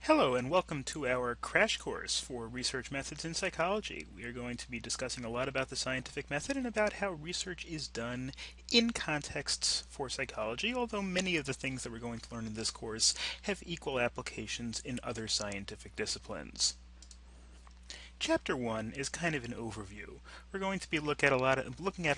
Hello and welcome to our crash course for research methods in psychology. We are going to be discussing a lot about the scientific method and about how research is done in contexts for psychology, although many of the things that we're going to learn in this course have equal applications in other scientific disciplines. Chapter 1 is kind of an overview. We're going to be looking at a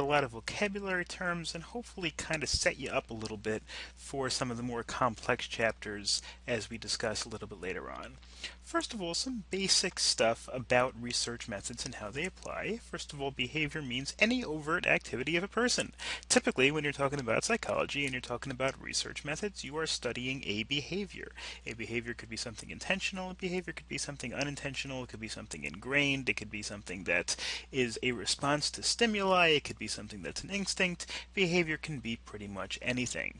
lot of vocabulary terms and hopefully kind of set you up a little bit for some of the more complex chapters as we discuss a little bit later on. First of all, some basic stuff about research methods and how they apply. First of all, behavior means any overt activity of a person. Typically, when you're talking about psychology and you're talking about research methods, you are studying a behavior. A behavior could be something intentional, a behavior could be something unintentional, it could be something ingrained, it could be something that is a response to stimuli, it could be something that's an instinct. Behavior can be pretty much anything.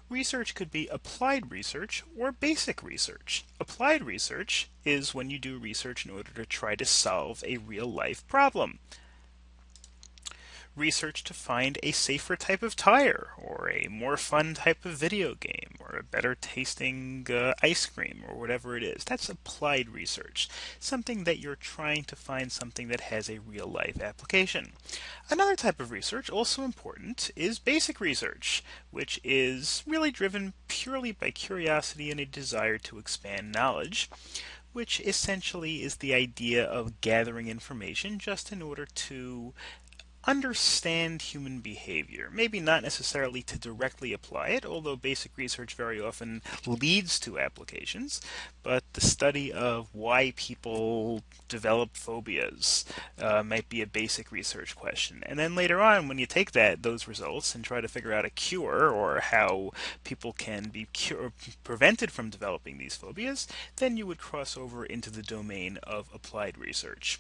Research could be applied research or basic research. Applied research is when you do research in order to try to solve a real-life problem. Research to find a safer type of tire, or a more fun type of video game, or a better tasting ice cream, or whatever it is. That's applied research, something that you're trying to find something that has a real life application. Another type of research, also important, is basic research, which is really driven purely by curiosity and a desire to expand knowledge, which essentially is the idea of gathering information just in order to understand human behavior. Maybe not necessarily to directly apply it, although basic research very often leads to applications, but the study of why people develop phobias might be a basic research question. And then later on, when you take those results and try to figure out a cure or how people can be prevented from developing these phobias, then you would cross over into the domain of applied research.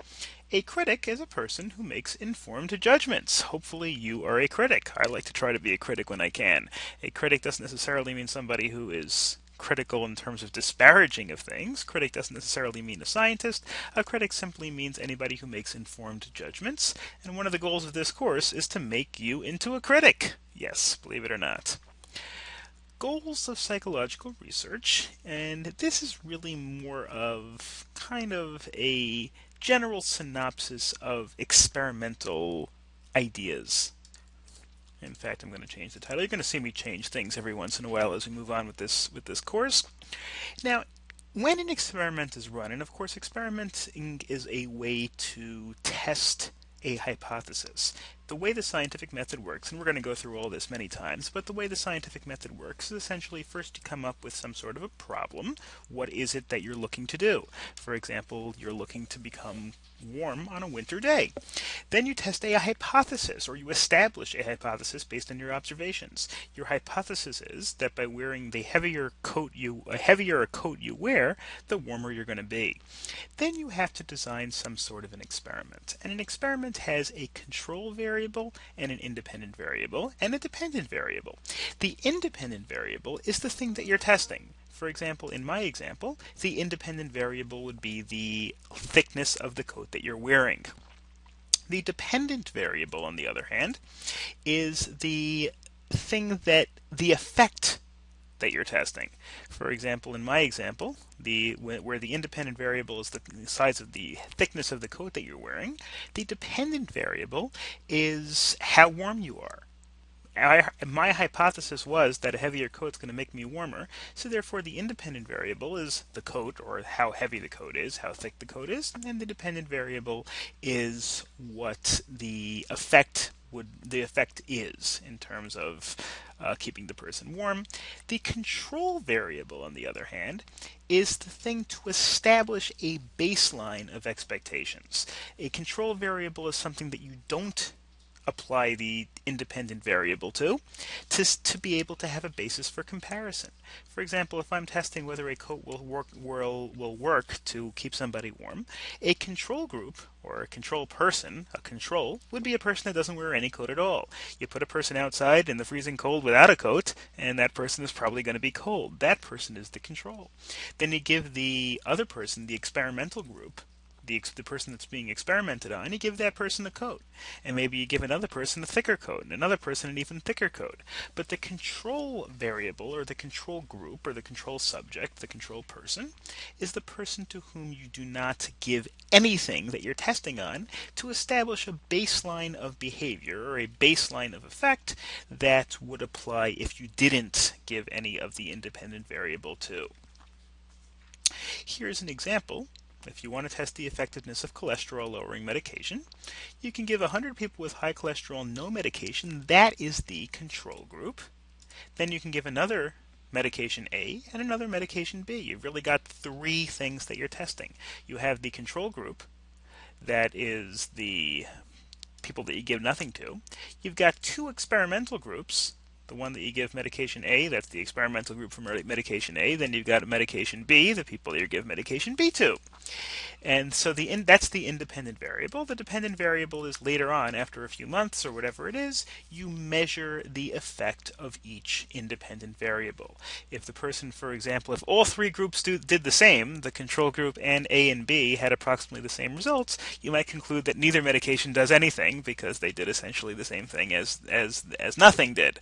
A critic is a person who makes informed judgments. Hopefully you are a critic. I like to try to be a critic when I can. A critic doesn't necessarily mean somebody who is critical in terms of disparaging of things. Critic doesn't necessarily mean a scientist. A critic simply means anybody who makes informed judgments. And one of the goals of this course is to make you into a critic. Yes, believe it or not. Goals of psychological research, and this is really more of kind of a general synopsis of experimental ideas. In fact, I'm going to change the title. You're going to see me change things every once in a while as we move on with this course. Now, when an experiment is run, and of course experimenting is a way to test a hypothesis. The way the scientific method works, and we're going to go through all this many times, but the way the scientific method works is essentially first you come up with some sort of a problem. What is it that you're looking to do? For example, you're looking to become warm on a winter day. Then you test a hypothesis, or you establish a hypothesis based on your observations. Your hypothesis is that by wearing a heavier coat you wear, the warmer you're going to be. Then you have to design some sort of an experiment. And an experiment has a control variable and an independent variable and a dependent variable. The independent variable is the thing that you're testing. For example, in my example, the independent variable would be the thickness of the coat that you're wearing. The dependent variable, on the other hand, is the effect that you're testing. For example, in my example, where the independent variable is the size of the thickness of the coat that you're wearing, the dependent variable is how warm you are. My hypothesis was that a heavier coat is going to make me warmer, so therefore the independent variable is the coat, or how heavy the coat is, how thick the coat is, and the dependent variable is what the effect is in terms of keeping the person warm. The control variable, on the other hand, is the thing to establish a baseline of expectations. A control variable is something that you don't apply the independent variable to be able to have a basis for comparison. For example, if I'm testing whether a coat will work to keep somebody warm, a control group, or a control person, a control, would be a person that doesn't wear any coat at all. You put a person outside in the freezing cold without a coat, and that person is probably going to be cold. That person is the control. Then you give the other person, the experimental group, the person that's being experimented on, you give that person a coat. And maybe you give another person a thicker coat, and another person an even thicker coat. But the control variable, or the control group, or the control subject, the control person, is the person to whom you do not give anything that you're testing on to establish a baseline of behavior, or a baseline of effect that would apply if you didn't give any of the independent variable to. Here's an example. If you want to test the effectiveness of cholesterol-lowering medication, you can give 100 people with high cholesterol no medication. That is the control group. Then you can give another medication A and another medication B. You've really got three things that you're testing. You have the control group, that is the people that you give nothing to. You've got two experimental groups. The one that you give medication A, that's the experimental group for medication A. Then you've got medication B, the people that you give medication B to. And so that's the independent variable. The dependent variable is later on, after a few months or whatever it is, you measure the effect of each independent variable. If the person, for example, if all three groups did the same, the control group and A and B had approximately the same results, you might conclude that neither medication does anything because they did essentially the same thing as nothing did.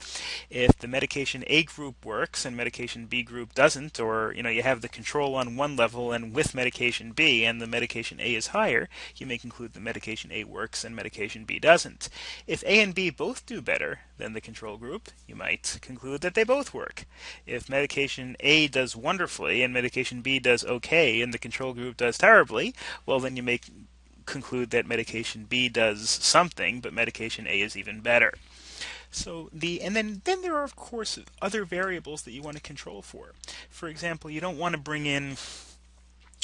If the medication A group works and medication B group doesn't, or you have the control on one level and with medication B and the medication A is higher, you may conclude that medication A works and medication B doesn't. If A and B both do better than the control group, you might conclude that they both work. If medication A does wonderfully and medication B does okay and the control group does terribly, well, then you may conclude that medication B does something, but medication A is even better. So then there are, of course, other variables that you want to control for. For example, you don't want to bring in,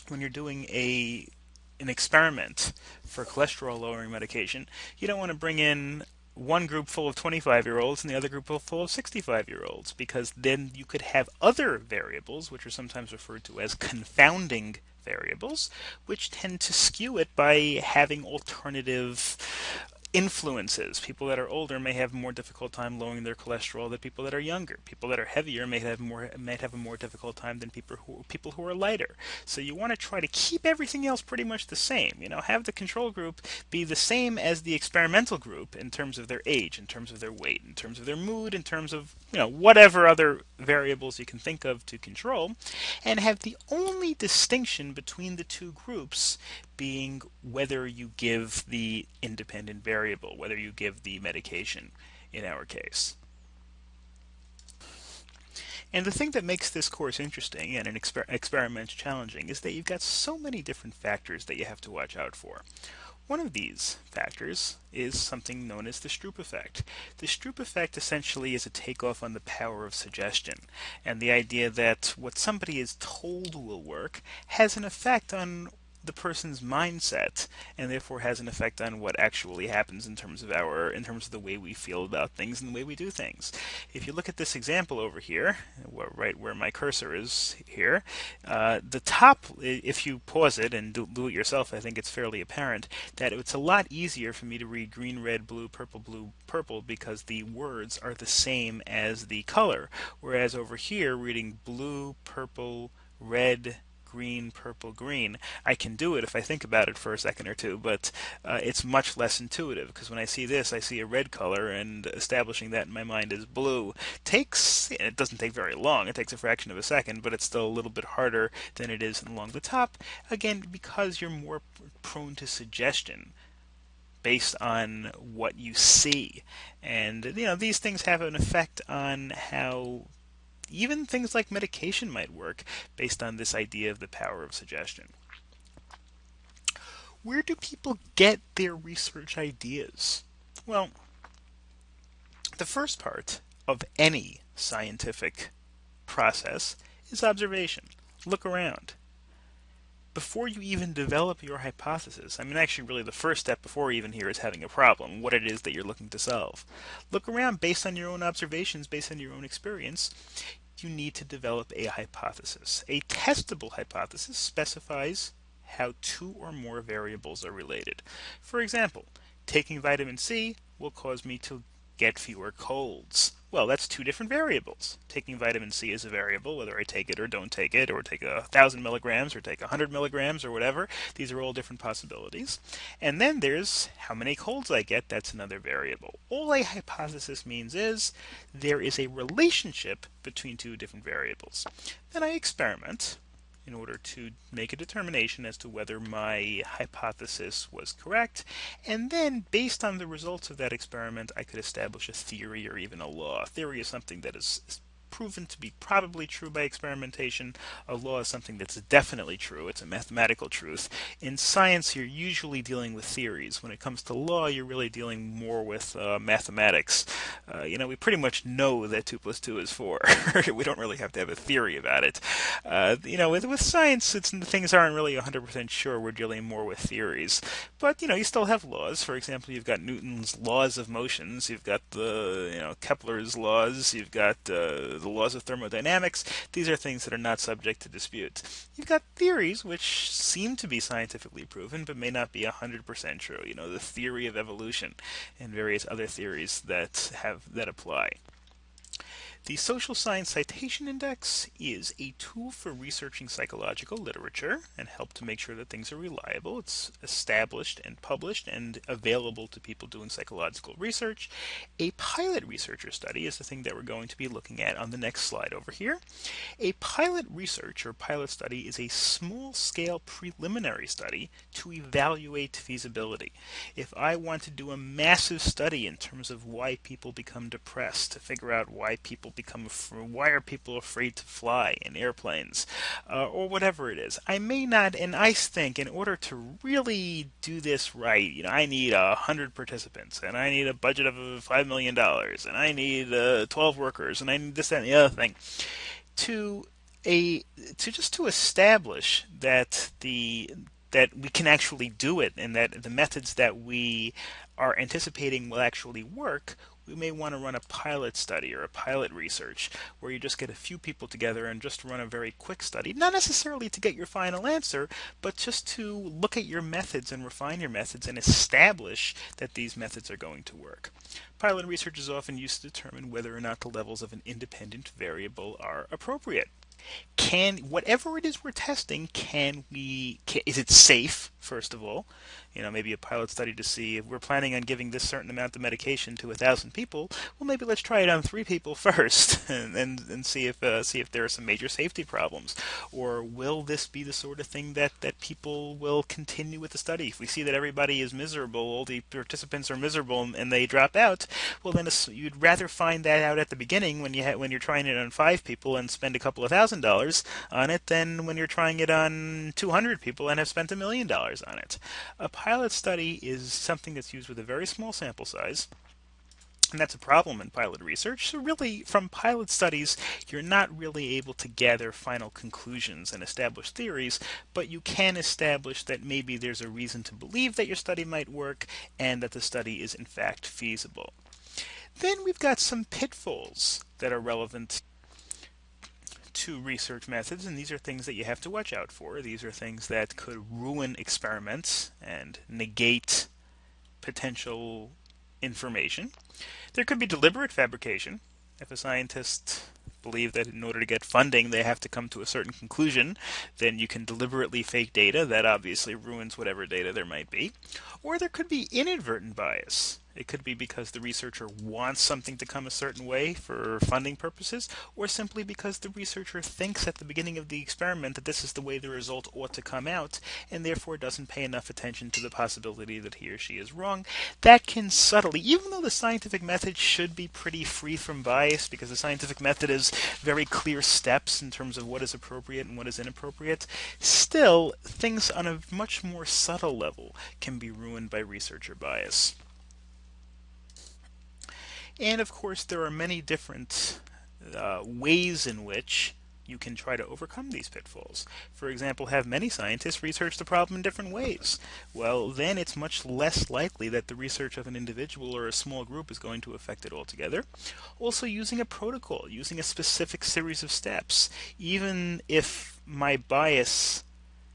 when you're doing an experiment for cholesterol lowering medication, you don't want to bring in one group full of 25-year-olds and the other group full of 65-year-olds, because then you could have other variables, which are sometimes referred to as confounding variables, which tend to skew it by having alternative influences. People that are older may have a more difficult time lowering their cholesterol than people that are younger. People that are heavier might have a more difficult time than people who are lighter. So you want to try to keep everything else pretty much the same. Have the control group be the same as the experimental group in terms of their age, in terms of their weight, in terms of their mood, in terms of whatever other variables you can think of to control, and have the only distinction between the two groups being whether you give the independent variable, whether you give the medication in our case. And the thing that makes this course interesting and an experiment challenging is that you've got so many different factors that you have to watch out for. One of these factors is something known as the Stroop effect. The Stroop effect essentially is a takeoff on the power of suggestion, and the idea that what somebody is told will work has an effect on the person's mindset, and therefore has an effect on what actually happens in terms of the way we feel about things and the way we do things. If you look at this example over here, right where my cursor is here, the top, if you pause it and do it yourself, I think it's fairly apparent that it's a lot easier for me to read green, red, blue, purple, because the words are the same as the color, whereas over here, reading blue, purple, red, green, purple, green, I can do it if I think about it for a second or two, but it's much less intuitive, because when I see this, I see a red color, and establishing that in my mind as blue it doesn't take very long. It takes a fraction of a second, but it's still a little bit harder than it is along the top, again, because you're more prone to suggestion based on what you see. And these things have an effect on how even things like medication might work based on this idea of the power of suggestion. Where do people get their research ideas? Well, the first part of any scientific process is observation. Look around. Before you even develop your hypothesis, actually really the first step before even here is having a problem, what it is that you're looking to solve. Look around based on your own observations, based on your own experience. You need to develop a hypothesis. A testable hypothesis specifies how two or more variables are related. For example, taking vitamin C will cause me to get fewer colds. Well, that's two different variables. Taking vitamin C is a variable, whether I take it or don't take it, or take 1,000 milligrams or take 100 milligrams or whatever. These are all different possibilities. And then there's how many colds I get. That's another variable. All a hypothesis means is there is a relationship between two different variables. Then I experiment in order to make a determination as to whether my hypothesis was correct. And then, based on the results of that experiment, I could establish a theory or even a law. A theory is something that is proven to be probably true by experimentation. A law is something that's definitely true. It's a mathematical truth. In science, you're usually dealing with theories. When it comes to law, you're really dealing more with mathematics. We pretty much know that 2 plus 2 is 4. We don't really have to have a theory about it. With science, things aren't really 100% sure. We're dealing more with theories. But, you still have laws. For example, you've got Newton's laws of motions. You've got Kepler's laws. You've got the laws of thermodynamics. These are things that are not subject to dispute. You've got theories which seem to be scientifically proven but may not be 100% true. The theory of evolution and various other theories that apply. The Social Science Citation Index is a tool for researching psychological literature and help to make sure that things are reliable. It's established and published and available to people doing psychological research. A pilot researcher study is the thing that we're going to be looking at on the next slide over here. A pilot research or pilot study is a small-scale preliminary study to evaluate feasibility. If I want to do a massive study in terms of why people become depressed, to figure out why are people afraid to fly in airplanes, or whatever it is, I may not, and I think in order to really do this right, I need 100 participants, and I need a budget of $5 million, and I need 12 workers, and I need this, that, and the other thing. To establish that we can actually do it and that the methods that we are anticipating will actually work, we may want to run a pilot study or a pilot research where you just get a few people together and just run a very quick study, not necessarily to get your final answer, but just to look at your methods and refine your methods and establish that these methods are going to work. Pilot research is often used to determine whether or not the levels of an independent variable are appropriate. Whatever it is we're testing, is it safe, first of all? Maybe a pilot study to see if we're planning on giving this certain amount of medication to 1,000 people. Well, maybe let's try it on 3 people first, and see if there are some major safety problems. Or will this be the sort of thing that people will continue with the study? If we see that everybody is miserable, all the participants are miserable, and they drop out, well, then you'd rather find that out at the beginning when you're trying it on 5 people and spend a couple of $1,000 on it, than when you're trying it on 200 people and have spent $1 million on it. A pilot study is something that's used with a very small sample size, and that's a problem in pilot research. So really, from pilot studies, you're not really able to gather final conclusions and establish theories, but you can establish that maybe there's a reason to believe that your study might work and that the study is in fact feasible. Then we've got some pitfalls that are relevant to research methods, and these are things that you have to watch out for. These are things that could ruin experiments and negate potential information. There could be deliberate fabrication. If a scientist believes that in order to get funding they have to come to a certain conclusion, then you can deliberately fake data. That obviously ruins whatever data there might be. Or there could be inadvertent bias. It could be because the researcher wants something to come a certain way for funding purposes, or simply because the researcher thinks at the beginning of the experiment that this is the way the result ought to come out, and therefore doesn't pay enough attention to the possibility that he or she is wrong. That can subtly, even though the scientific method should be pretty free from bias, because the scientific method is very clear steps in terms of what is appropriate and what is inappropriate, still, things on a much more subtle level can be ruined by researcher bias. And of course, there are many different ways in which you can try to overcome these pitfalls. For example, have many scientists research the problem in different ways. Well, then it's much less likely that the research of an individual or a small group is going to affect it altogether. Also, using a protocol, using a specific series of steps. Even if my bias,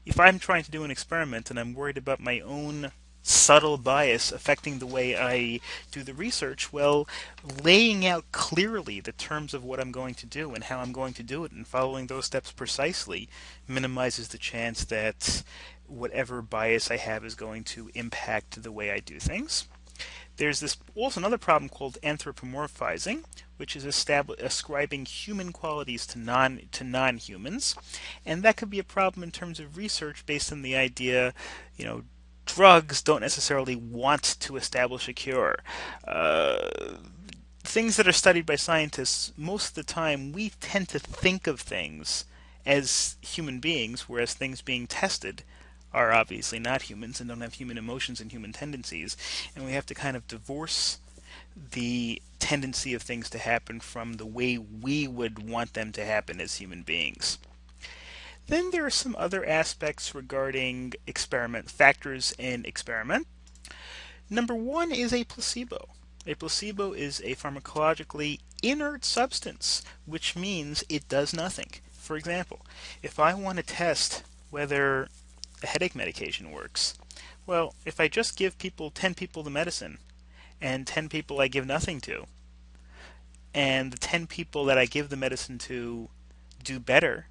if I'm trying to do an experiment and I'm worried about my own subtle bias affecting the way I do the research? Well, laying out clearly the terms of what I'm going to do and how I'm going to do it and following those steps precisely minimizes the chance that whatever bias I have is going to impact the way I do things. There's this also another problem called anthropomorphizing, which is ascribing human qualities to non-humans, and that could be a problem in terms of research based on the idea, drugs don't necessarily want to establish a cure. Things that are studied by scientists, most of the time we tend to think of things as human beings, whereas things being tested are obviously not humans and don't have human emotions and human tendencies, and we have to kind of divorce the tendency of things to happen from the way we would want them to happen as human beings. Then there are some other aspects regarding experiment factors in experiment. Number one is a placebo. A placebo is a pharmacologically inert substance, which means it does nothing. For example, if I want to test whether a headache medication works, well, if I just give 10 people the medicine and 10 people I give nothing to, and the 10 people that I give the medicine to do better,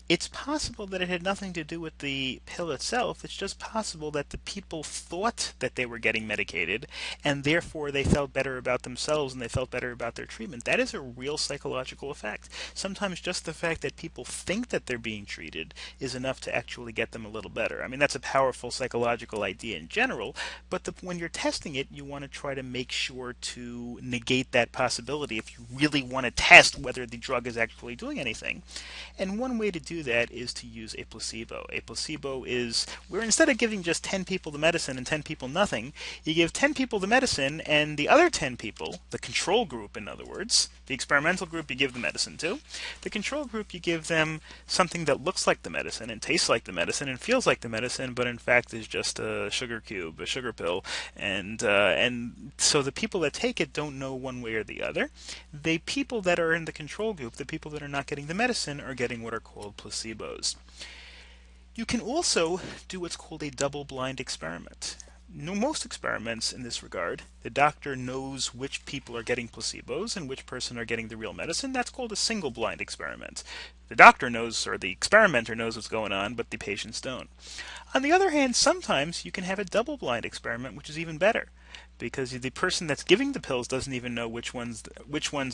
it's possible that it had nothing to do with the pill itself. It's just possible that the people thought that they were getting medicated, and therefore they felt better about themselves and they felt better about their treatment. That is a real psychological effect. Sometimes just the fact that people think that they're being treated is enough to actually get them a little better. I mean, that's a powerful psychological idea in general, but when you're testing it, you want to try to make sure to negate that possibility if you really want to test whether the drug is actually doing anything. And one way to do that is to use a placebo. A placebo is where instead of giving just 10 people the medicine and 10 people nothing, you give 10 people the medicine and the other 10 people, the control group in other words, the experimental group you give the medicine to, the control group you give them something that looks like the medicine and tastes like the medicine and feels like the medicine, but in fact is just a sugar cube, a sugar pill, and so the people that take it don't know one way or the other. The people that are in the control group, the people that are not getting the medicine, are getting what are called placebos. You can also do what's called a double-blind experiment. Most experiments in this regard, the doctor knows which people are getting placebos and which person are getting the real medicine. That's called a single-blind experiment. The doctor knows, or the experimenter knows what's going on, but the patients don't. On the other hand, sometimes you can have a double-blind experiment, which is even better, because the person that's giving the pills doesn't even know which ones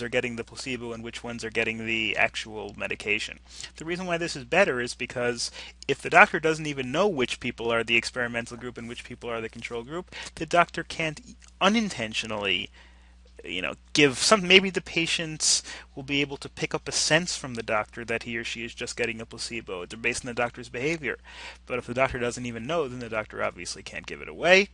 are getting the placebo and which ones are getting the actual medication. The reason why this is better is because if the doctor doesn't even know which people are the experimental group and which people are the control group, the doctor can't unintentionally give some. Maybe the patients will be able to pick up a sense from the doctor that he or she is just getting a placebo. They're based on the doctor's behavior. But if the doctor doesn't even know, then the doctor obviously can't give it away.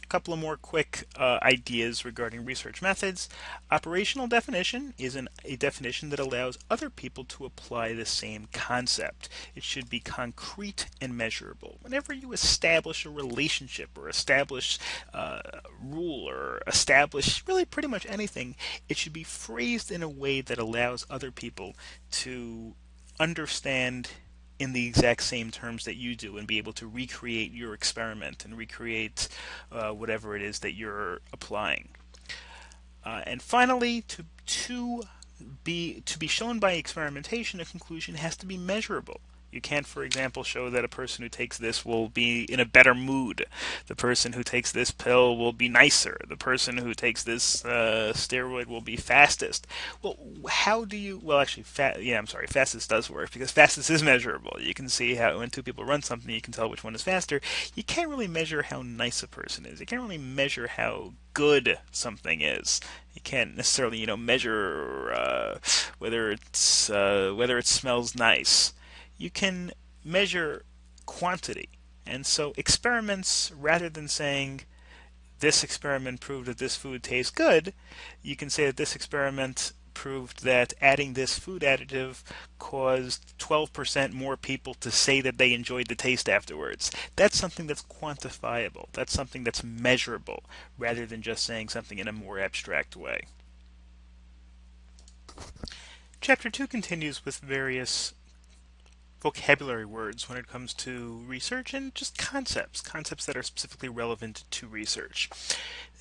A couple of more quick ideas regarding research methods. Operational definition is a definition that allows other people to apply the same concept. It should be concrete and measurable. Whenever you establish a relationship or establish a rule or establish really pretty much anything, it should be phrased in a way that allows other people to understand in the exact same terms that you do and be able to recreate your experiment and recreate whatever it is that you're applying. And finally, to be shown by experimentation, a conclusion has to be measurable. You can't, for example, show that a person who takes this will be in a better mood. The person who takes this pill will be nicer. The person who takes this steroid will be fastest. Well, how do you... Well, actually, fastest does work because fastest is measurable. You can see how when two people run something, you can tell which one is faster. You can't really measure how nice a person is. You can't really measure how good something is. You can't necessarily, measure whether it smells nice. You can measure quantity. And so experiments, rather than saying this experiment proved that this food tastes good, you can say that this experiment proved that adding this food additive caused 12% more people to say that they enjoyed the taste afterwards. That's something that's quantifiable. That's something that's measurable, rather than just saying something in a more abstract way. Chapter 2 continues with various vocabulary words when it comes to research and just concepts that are specifically relevant to research.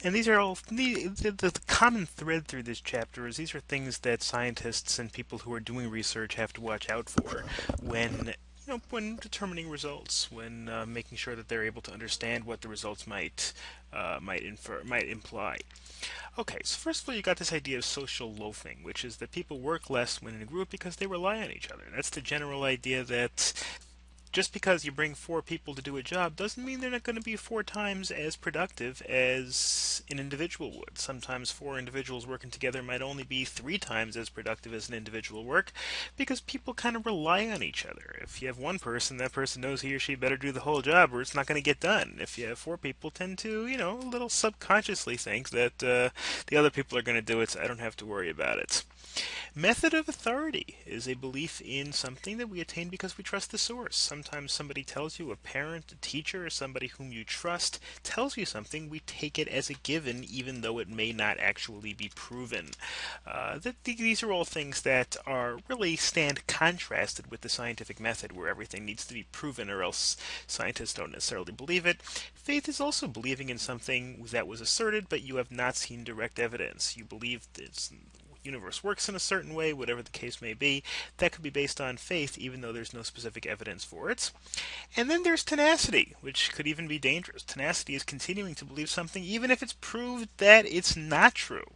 And these are all the common thread through this chapter is these are things that scientists and people who are doing research have to watch out for when when determining results, when making sure that they're able to understand what the results might imply. Okay, so first of all, you got this idea of social loafing, which is that people work less when in a group because they rely on each other. That's the general idea that just because you bring four people to do a job doesn't mean they're not going to be four times as productive as an individual would. Sometimes four individuals working together might only be three times as productive as an individual work because people kind of rely on each other. If you have one person, that person knows he or she better do the whole job or it's not going to get done. If you have four people, tend to, a little subconsciously think that the other people are going to do it, so I don't have to worry about it. Method of authority is a belief in something that we attain because we trust the source. Sometimes somebody tells you, a parent, a teacher, or somebody whom you trust tells you something, we take it as a given even though it may not actually be proven. These are all things that are really stand contrasted with the scientific method where everything needs to be proven or else scientists don't necessarily believe it. Faith is also believing in something that was asserted but you have not seen direct evidence. You believe this universe works in a certain way, whatever the case may be. That could be based on faith, even though there's no specific evidence for it. And then there's tenacity, which could even be dangerous. Tenacity is continuing to believe something, even if it's proved that it's not true.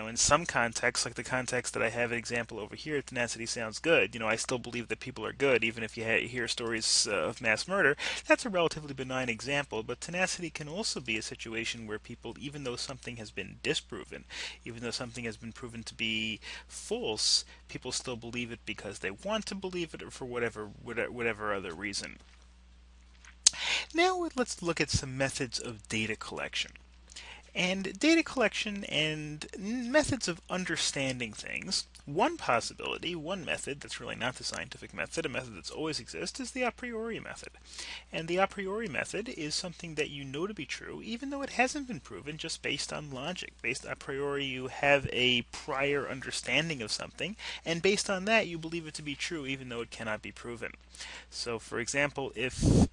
In some contexts, like the context that I have an example over here, tenacity sounds good. I still believe that people are good, even if you hear stories of mass murder. That's a relatively benign example, but tenacity can also be a situation where people, even though something has been disproven, even though something has been proven to be false, people still believe it because they want to believe it or for whatever other reason. Now let's look at some methods of data collection. And data collection and methods of understanding things. One possibility, one method that's really not the scientific method, a method that's always exists, is the a priori method. And the a priori method is something that you know to be true, even though it hasn't been proven, just based on logic. Based a priori, you have a prior understanding of something, and based on that, you believe it to be true, even though it cannot be proven. So, for example, if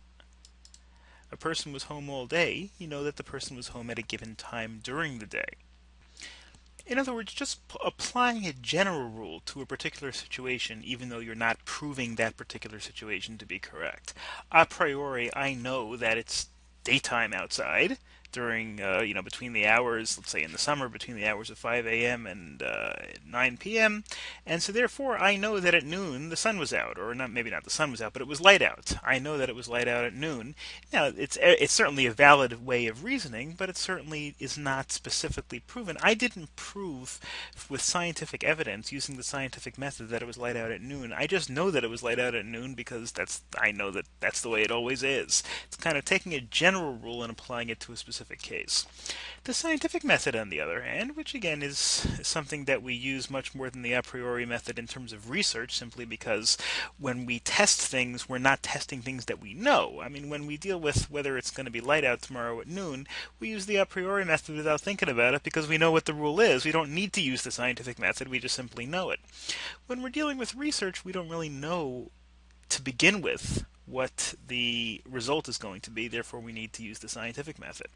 a person was home all day, you know that the person was home at a given time during the day. In other words, just applying a general rule to a particular situation, even though you're not proving that particular situation to be correct. A priori, I know that it's daytime outside during, between the hours, let's say in the summer, between the hours of 5 a.m. and 9 p.m. And so therefore, I know that at noon the sun was out, or not, maybe not the sun was out, but it was light out. I know that it was light out at noon. Now, it's certainly a valid way of reasoning, but it certainly is not specifically proven. I didn't prove with scientific evidence using the scientific method that it was light out at noon. I just know that it was light out at noon because I know that that's the way it always is. It's kind of taking a general rule and applying it to a specific case. The scientific method, on the other hand, which again is something that we use much more than the a priori method in terms of research, simply because when we test things, we're not testing things that we know. I mean, when we deal with whether it's going to be light out tomorrow at noon, we use the a priori method without thinking about it because we know what the rule is. We don't need to use the scientific method, we just simply know it. When we're dealing with research, we don't really know to begin with what the result is going to be, therefore we need to use the scientific method.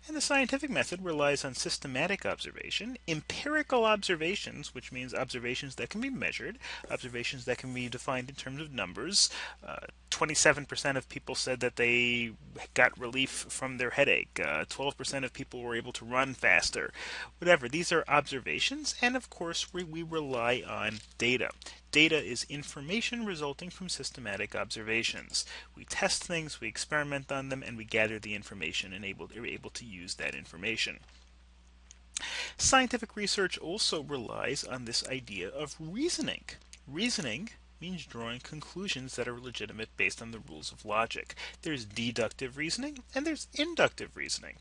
And the scientific method relies on systematic observation, empirical observations, which means observations that can be measured, observations that can be defined in terms of numbers. 27% of people said that they got relief from their headache. 12% of people were able to run faster. Whatever. These are observations, and of course we rely on data. Data is information resulting from systematic observations. We test things, we experiment on them, and we gather the information and are able to use that information. Scientific research also relies on this idea of reasoning. Reasoning means drawing conclusions that are legitimate based on the rules of logic. There's deductive reasoning and there's inductive reasoning.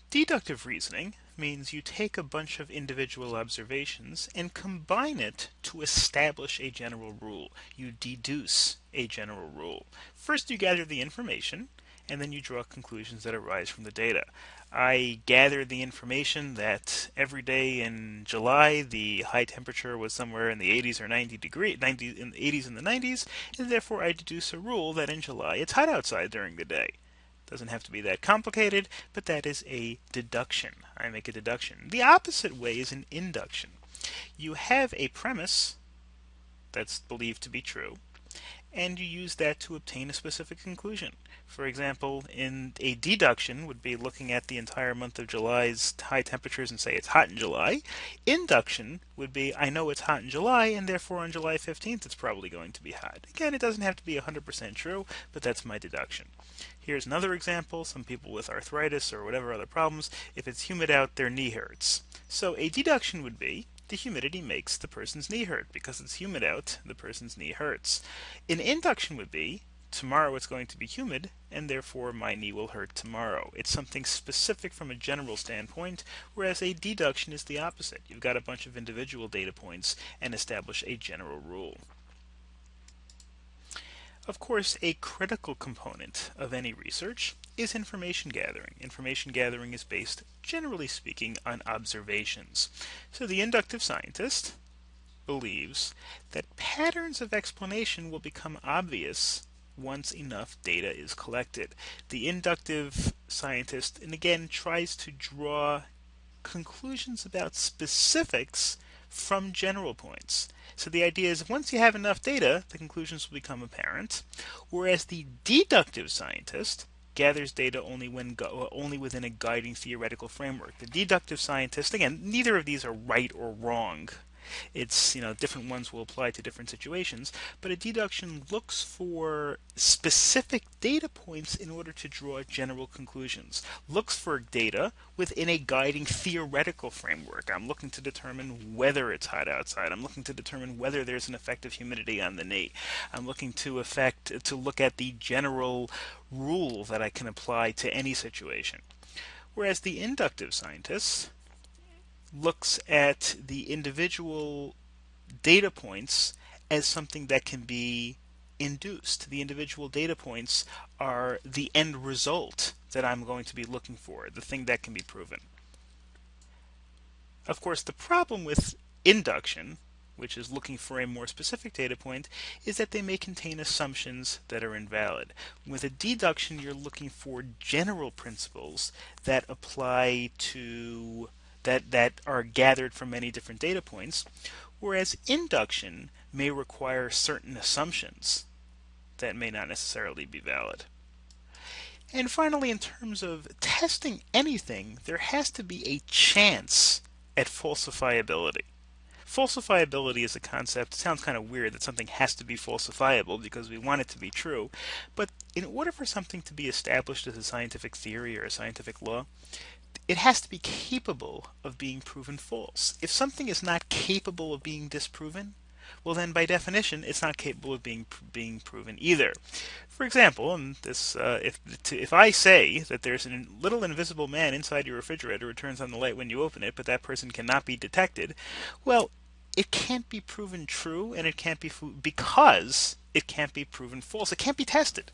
Deductive reasoning means you take a bunch of individual observations and combine it to establish a general rule. You deduce a general rule. First you gather the information, and then you draw conclusions that arise from the data. I gathered the information that every day in July the high temperature was somewhere in the 80s or 90 in the 80s and the 90s, and therefore I deduce a rule that in July it's hot outside during the day. Doesn't have to be that complicated, but that is a deduction. I make a deduction. The opposite way is an induction. You have a premise that's believed to be true, and you use that to obtain a specific conclusion. For example, in a deduction would be looking at the entire month of July's high temperatures and say it's hot in July. Induction would be I know it's hot in July, and therefore on July 15th it's probably going to be hot. Again, it doesn't have to be 100% true, but that's my deduction. Here's another example. Some people with arthritis or whatever other problems, if it's humid out, their knee hurts. So a deduction would be the humidity makes the person's knee hurt. Because it's humid out, the person's knee hurts. An induction would be tomorrow it's going to be humid, and therefore my knee will hurt tomorrow. It's something specific from a general standpoint, whereas a deduction is the opposite. You've got a bunch of individual data points and establish a general rule. Of course, a critical component of any research is information gathering. Information gathering is based, generally speaking, on observations. So the inductive scientist believes that patterns of explanation will become obvious once enough data is collected. The inductive scientist, and again, tries to draw conclusions about specifics from general points. So the idea is once you have enough data, the conclusions will become apparent, whereas the deductive scientist gathers data only within a guiding theoretical framework. The deductive scientist, again, neither of these are right or wrong. It's, different ones will apply to different situations, but a deduction looks for specific data points in order to draw general conclusions. Looks for data within a guiding theoretical framework. I'm looking to determine whether it's hot outside. I'm looking to determine whether there's an effect of humidity on the knee. I'm looking to look at the general rule that I can apply to any situation. Whereas the inductive scientists looks at the individual data points as something that can be induced. The individual data points are the end result that I'm going to be looking for, the thing that can be proven. Of course, the problem with induction, which is looking for a more specific data point, is that they may contain assumptions that are invalid. With a deduction, you're looking for general principles that apply to that are gathered from many different data points, whereas induction may require certain assumptions that may not necessarily be valid. And finally, in terms of testing anything, there has to be a chance at falsifiability. Falsifiability is a concept. It sounds kind of weird that something has to be falsifiable because we want it to be true, but in order for something to be established as a scientific theory or a scientific law, it has to be capable of being proven false. If something is not capable of being disproven, well then by definition it's not capable of being proven either. For example, if I say that there's a little invisible man inside your refrigerator who turns on the light when you open it, but that person cannot be detected, well, it can't be proven true, and it can't be because it can't be proven false. It can't be tested.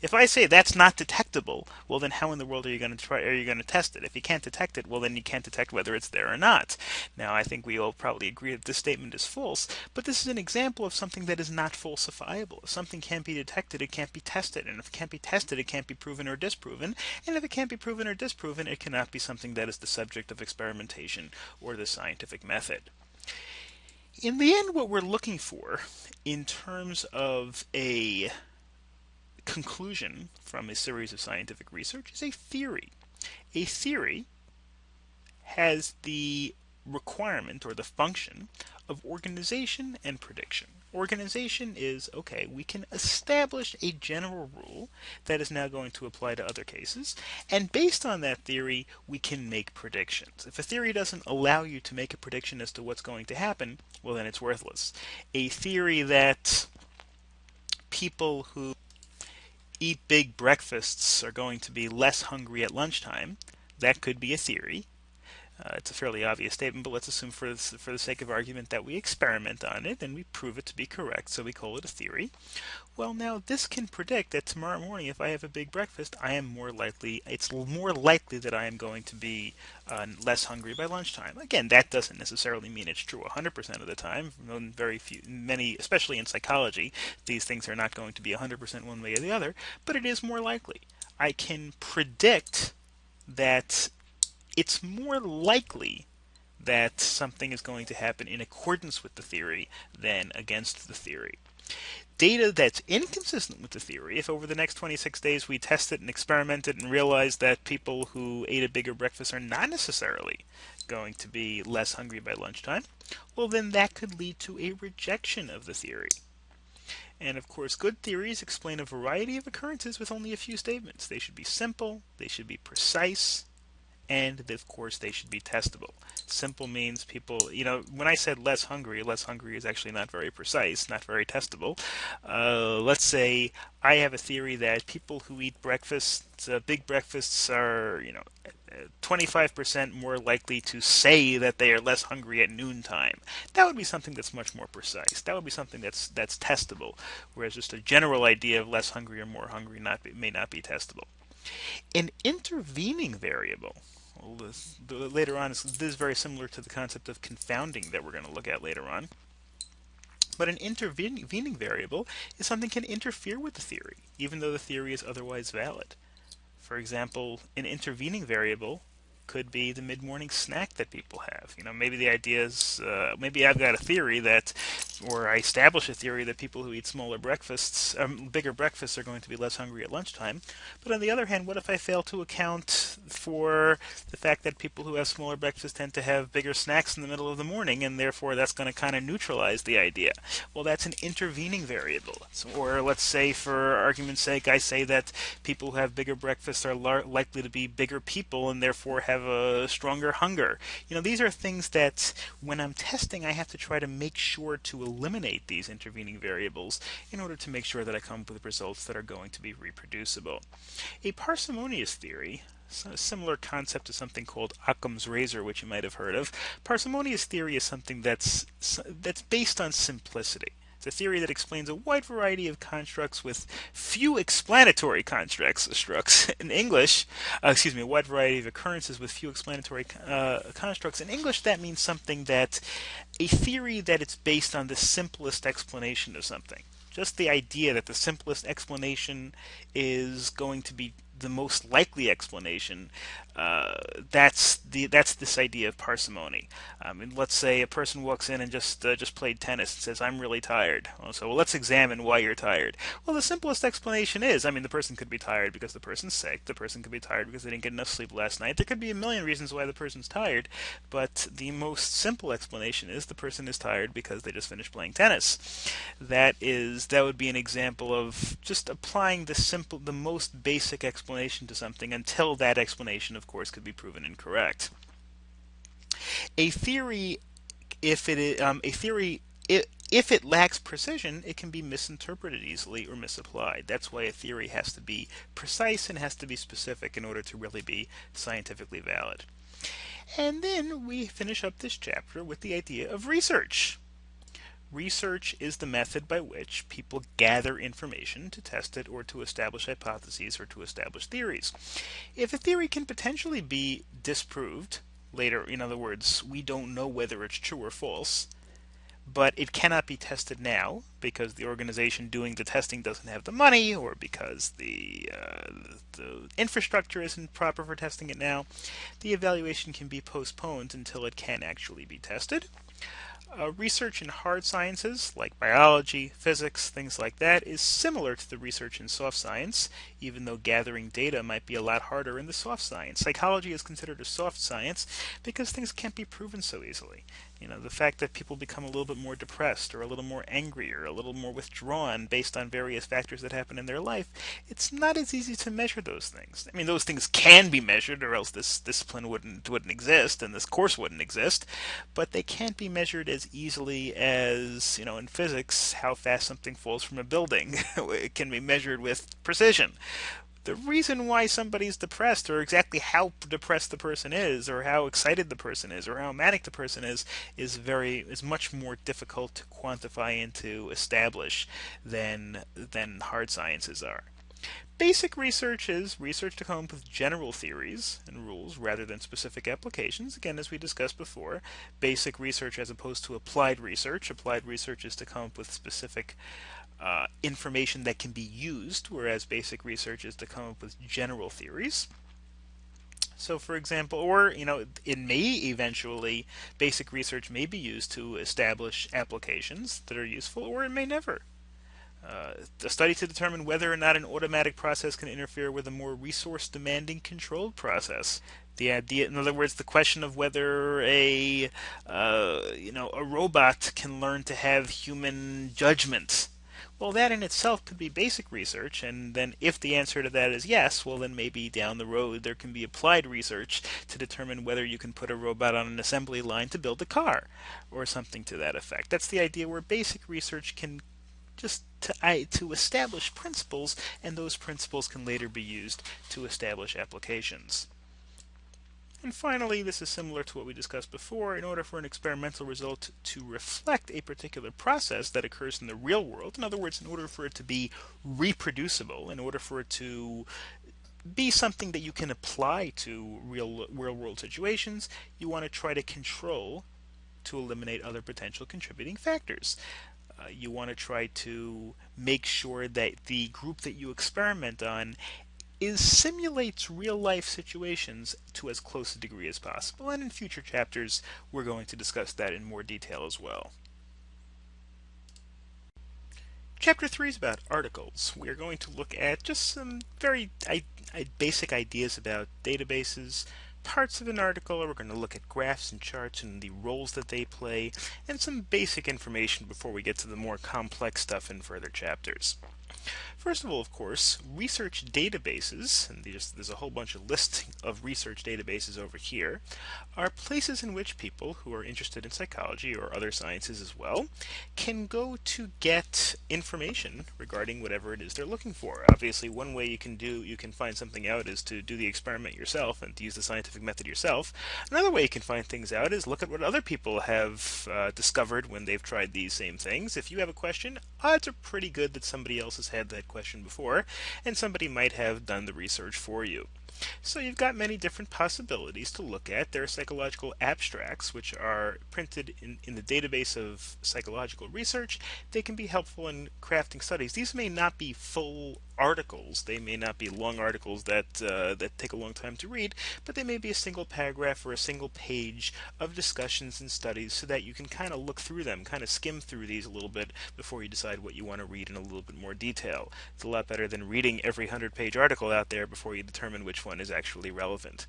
If I say that's not detectable, well then how in the world are you going to test it? If you can't detect it, well then you can't detect whether it's there or not. Now I think we all probably agree that this statement is false, but this is an example of something that is not falsifiable. If something can't be detected, it can't be tested, and if it can't be tested, it can't be proven or disproven, and if it can't be proven or disproven, it cannot be something that is the subject of experimentation or the scientific method. In the end, what we're looking for in terms of a conclusion from a series of scientific research is a theory. A theory has the requirement or the function of organization and prediction. Organization is, okay, we can establish a general rule that is now going to apply to other cases, and based on that theory, we can make predictions. If a theory doesn't allow you to make a prediction as to what's going to happen, well then it's worthless. A theory that people who eat big breakfasts are going to be less hungry at lunchtime, that could be a theory. It's a fairly obvious statement, but let's assume for the sake of argument that we experiment on it and we prove it to be correct, so we call it a theory. Well, now this can predict that tomorrow morning, if I have a big breakfast, it's more likely that I am going to be less hungry by lunchtime. Again, that doesn't necessarily mean it's true 100% of the time. Many, especially in psychology, these things are not going to be 100% one way or the other, but it is more likely. I can predict that it's more likely that something is going to happen in accordance with the theory than against the theory. Data that's inconsistent with the theory, if over the next 26 days we tested and experimented and realized that people who ate a bigger breakfast are not necessarily going to be less hungry by lunchtime, well, then that could lead to a rejection of the theory. And of course, good theories explain a variety of occurrences with only a few statements. They should be simple, they should be precise, and of course they should be testable. Simple means people, when I said less hungry is actually not very precise, not very testable. Let's say I have a theory that people who eat big breakfasts are, 25% more likely to say that they are less hungry at noontime. That would be something that's much more precise. That would be something that's testable, whereas just a general idea of less hungry or more hungry may not be testable. An intervening variable, later on, this is very similar to the concept of confounding that we're going to look at later on. But an intervening variable is something that can interfere with the theory, even though the theory is otherwise valid. For example, an intervening variable could be the mid-morning snack that people have. Maybe the idea is, maybe I've got a theory that, or I establish a theory that people who eat bigger breakfasts are going to be less hungry at lunchtime. But on the other hand, what if I fail to account for the fact that people who have smaller breakfasts tend to have bigger snacks in the middle of the morning, and therefore that's going to kind of neutralize the idea? Well, that's an intervening variable. Or let's say, for argument's sake, I say that people who have bigger breakfasts are likely to be bigger people and therefore have a stronger hunger. These are things that when I'm testing, I have to try to make sure to eliminate these intervening variables in order to make sure that I come up with results that are going to be reproducible. A parsimonious theory, a similar concept to something called Occam's razor, which you might have heard of. Parsimonious theory is something that's based on simplicity. It's a theory that explains a wide variety of constructs with few explanatory constructs. In English, a wide variety of occurrences with few explanatory constructs. In English, that means something that a theory that it's based on the simplest explanation of something. Just the idea that the simplest explanation is going to be the most likely explanation. That's this idea of parsimony. Let's say a person walks in and just played tennis and says, "I'm really tired." Well, let's examine why you're tired. Well, the simplest explanation is, the person could be tired because the person's sick. The person could be tired because they didn't get enough sleep last night. There could be a million reasons why the person's tired, but the most simple explanation is the person is tired because they just finished playing tennis. That would be an example of just applying the most basic explanation to something until that explanation, of course, could be proven incorrect. A theory, if it lacks precision, it can be misinterpreted easily or misapplied. That's why a theory has to be precise and has to be specific in order to really be scientifically valid. And then we finish up this chapter with the idea of research. Research is the method by which people gather information to test it or to establish hypotheses or to establish theories. If a theory can potentially be disproved later, in other words, we don't know whether it's true or false, but it cannot be tested now because the organization doing the testing doesn't have the money, or because the infrastructure isn't proper for testing it now, the evaluation can be postponed until it can actually be tested. Research in hard sciences like biology, physics, things like that is similar to the research in soft science, even though gathering data might be a lot harder in the soft science. Psychology is considered a soft science because things can't be proven so easily. The fact that people become a little bit more depressed or a little more angry or a little more withdrawn based on various factors that happen in their life, it's not as easy to measure those things. Those things can be measured, or else this discipline wouldn't exist and this course wouldn't exist, but they can't be measured as easily as, in physics, how fast something falls from a building. It can be measured with precision. The reason why somebody's depressed, or exactly how depressed the person is, or how excited the person is, or how manic the person is much more difficult to quantify and to establish than hard sciences are. Basic research is research to come up with general theories and rules rather than specific applications. Again, as we discussed before, basic research as opposed to applied research. Applied research is to come up with specific information that can be used, whereas basic research is to come up with general theories. So, for example, or it may eventually, basic research may be used to establish applications that are useful, or it may never. A study to determine whether or not an automatic process can interfere with a more resource-demanding controlled process. The idea, in other words, the question of whether a robot can learn to have human judgment. Well, that in itself could be basic research, and then if the answer to that is yes, well, then maybe down the road there can be applied research to determine whether you can put a robot on an assembly line to build a car, or something to that effect. That's the idea where basic research can just to establish principles, and those principles can later be used to establish applications. And finally, this is similar to what we discussed before. In order for an experimental result to reflect a particular process that occurs in the real world, in other words, in order for it to be reproducible, in order for it to be something that you can apply to real world situations, you want to try to control to eliminate other potential contributing factors. You want to try to make sure that the group that you experiment on simulates real life situations to as close a degree as possible. And in future chapters, we're going to discuss that in more detail as well. Chapter 3 is about articles. We are going to look at just some very basic ideas about databases, parts of an article. We're going to look at graphs and charts and the roles that they play, and some basic information before we get to the more complex stuff in further chapters. First of all, of course, research databases, and there's a whole bunch of lists of research databases over here, are places in which people who are interested in psychology or other sciences as well can go to get information regarding whatever it is they're looking for. Obviously, one way you can find something out is to do the experiment yourself and to use the scientific method yourself. Another way you can find things out is look at what other people have discovered when they've tried these same things. If you have a question, odds are pretty good that somebody else has had that question before, and somebody might have done the research for you. So you've got many different possibilities to look at. There are psychological abstracts, which are printed in the database of psychological research. They can be helpful in crafting studies. These may not be full articles. They may not be long articles that take a long time to read, but they may be a single paragraph or a single page of discussions and studies so that you can kind of look through them, kind of skim through these a little bit before you decide what you want to read in a little bit more detail. It's a lot better than reading every 100-page article out there before you determine which one is actually relevant.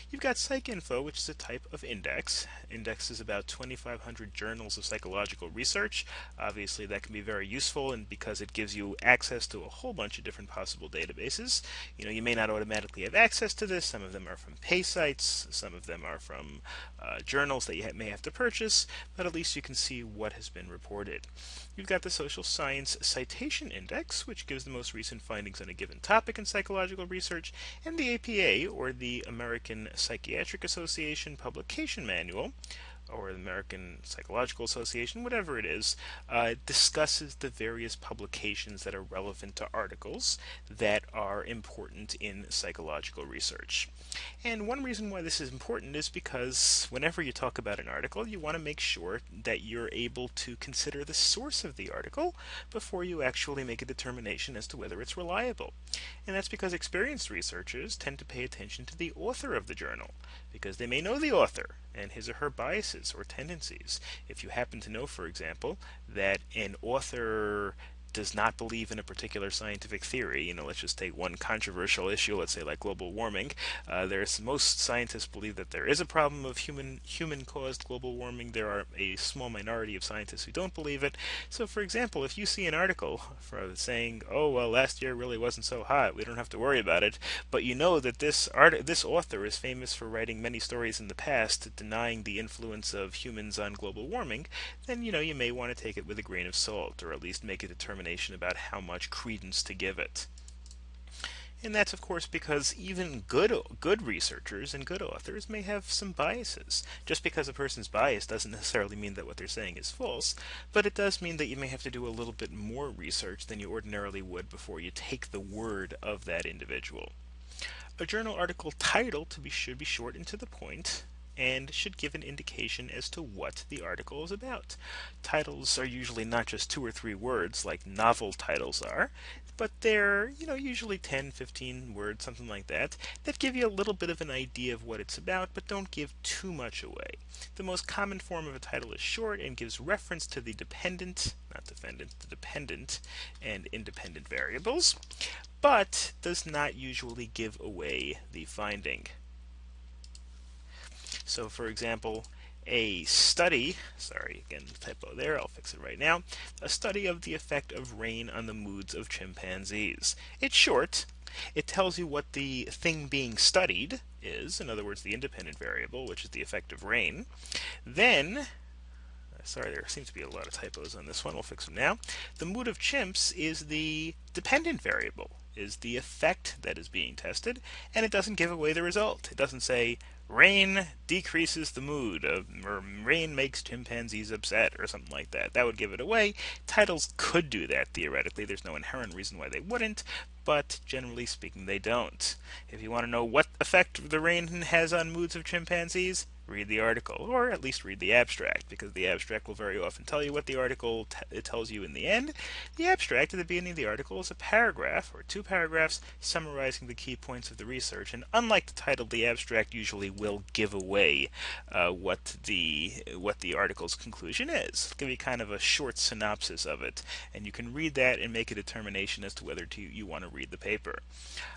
You've got PsycInfo, which is a type of index. Index is about 2,500 journals of psychological research. Obviously, that can be very useful, and because it gives you access to a whole bunch of different possible databases. You may not automatically have access to this. Some of them are from pay sites. Some of them are from journals that you may have to purchase, but at least you can see what has been reported. You've got the Social Science Citation Index, which gives the most recent findings on a given topic in psychological research, and the APA, or the American Psychiatric Association Publication Manual, or the American Psychological Association, whatever it is, discusses the various publications that are relevant to articles that are important in psychological research. And one reason why this is important is because whenever you talk about an article, you want to make sure that you're able to consider the source of the article before you actually make a determination as to whether it's reliable. And that's because experienced researchers tend to pay attention to the author of the journal, because they may know the author and his or her biases or tendencies. If you happen to know, for example, that an author does not believe in a particular scientific theory, let's just take one controversial issue, let's say like global warming. Most scientists believe that there is a problem of human-caused global warming. There are a small minority of scientists who don't believe it. So, for example, if you see an article saying, "Oh, well, last year really wasn't so hot, we don't have to worry about it," but you know that this author is famous for writing many stories in the past denying the influence of humans on global warming, then you may want to take it with a grain of salt, or at least make a determination about how much credence to give it. And that's of course because even good researchers and good authors may have some biases. Just because a person's biased doesn't necessarily mean that what they're saying is false, but it does mean that you may have to do a little bit more research than you ordinarily would before you take the word of that individual. A journal article title should be short and to the point, and should give an indication as to what the article is about. Titles are usually not just 2 or 3 words like novel titles are, but they're, usually 10, 15 words, something like that, that give you a little bit of an idea of what it's about, but don't give too much away. The most common form of a title is short and gives reference to the dependent, not defendant, the dependent and independent variables, but does not usually give away the finding. So for example, a study, sorry, again, typo there, I'll fix it right now, a study of the effect of rain on the moods of chimpanzees. It's short. It tells you what the thing being studied is, in other words, the independent variable, which is the effect of rain. Then, sorry, there seems to be a lot of typos on this one, we'll fix them now. The mood of chimps is the dependent variable, is the effect that is being tested, and it doesn't give away the result. It doesn't say, rain decreases the mood, or rain makes chimpanzees upset, or something like that. That would give it away. Titles could do that, theoretically. There's no inherent reason why they wouldn't, but generally speaking, they don't. If you want to know what effect the rain has on moods of chimpanzees, read the article, or at least read the abstract, because the abstract will very often tell you what the article it tells you in the end. The abstract at the beginning of the article is a paragraph, or 2 paragraphs, summarizing the key points of the research, and unlike the title, the abstract usually will give away what the article's conclusion is. It'll give you kind of a short synopsis of it, and you can read that and make a determination as to whether you want to read the paper.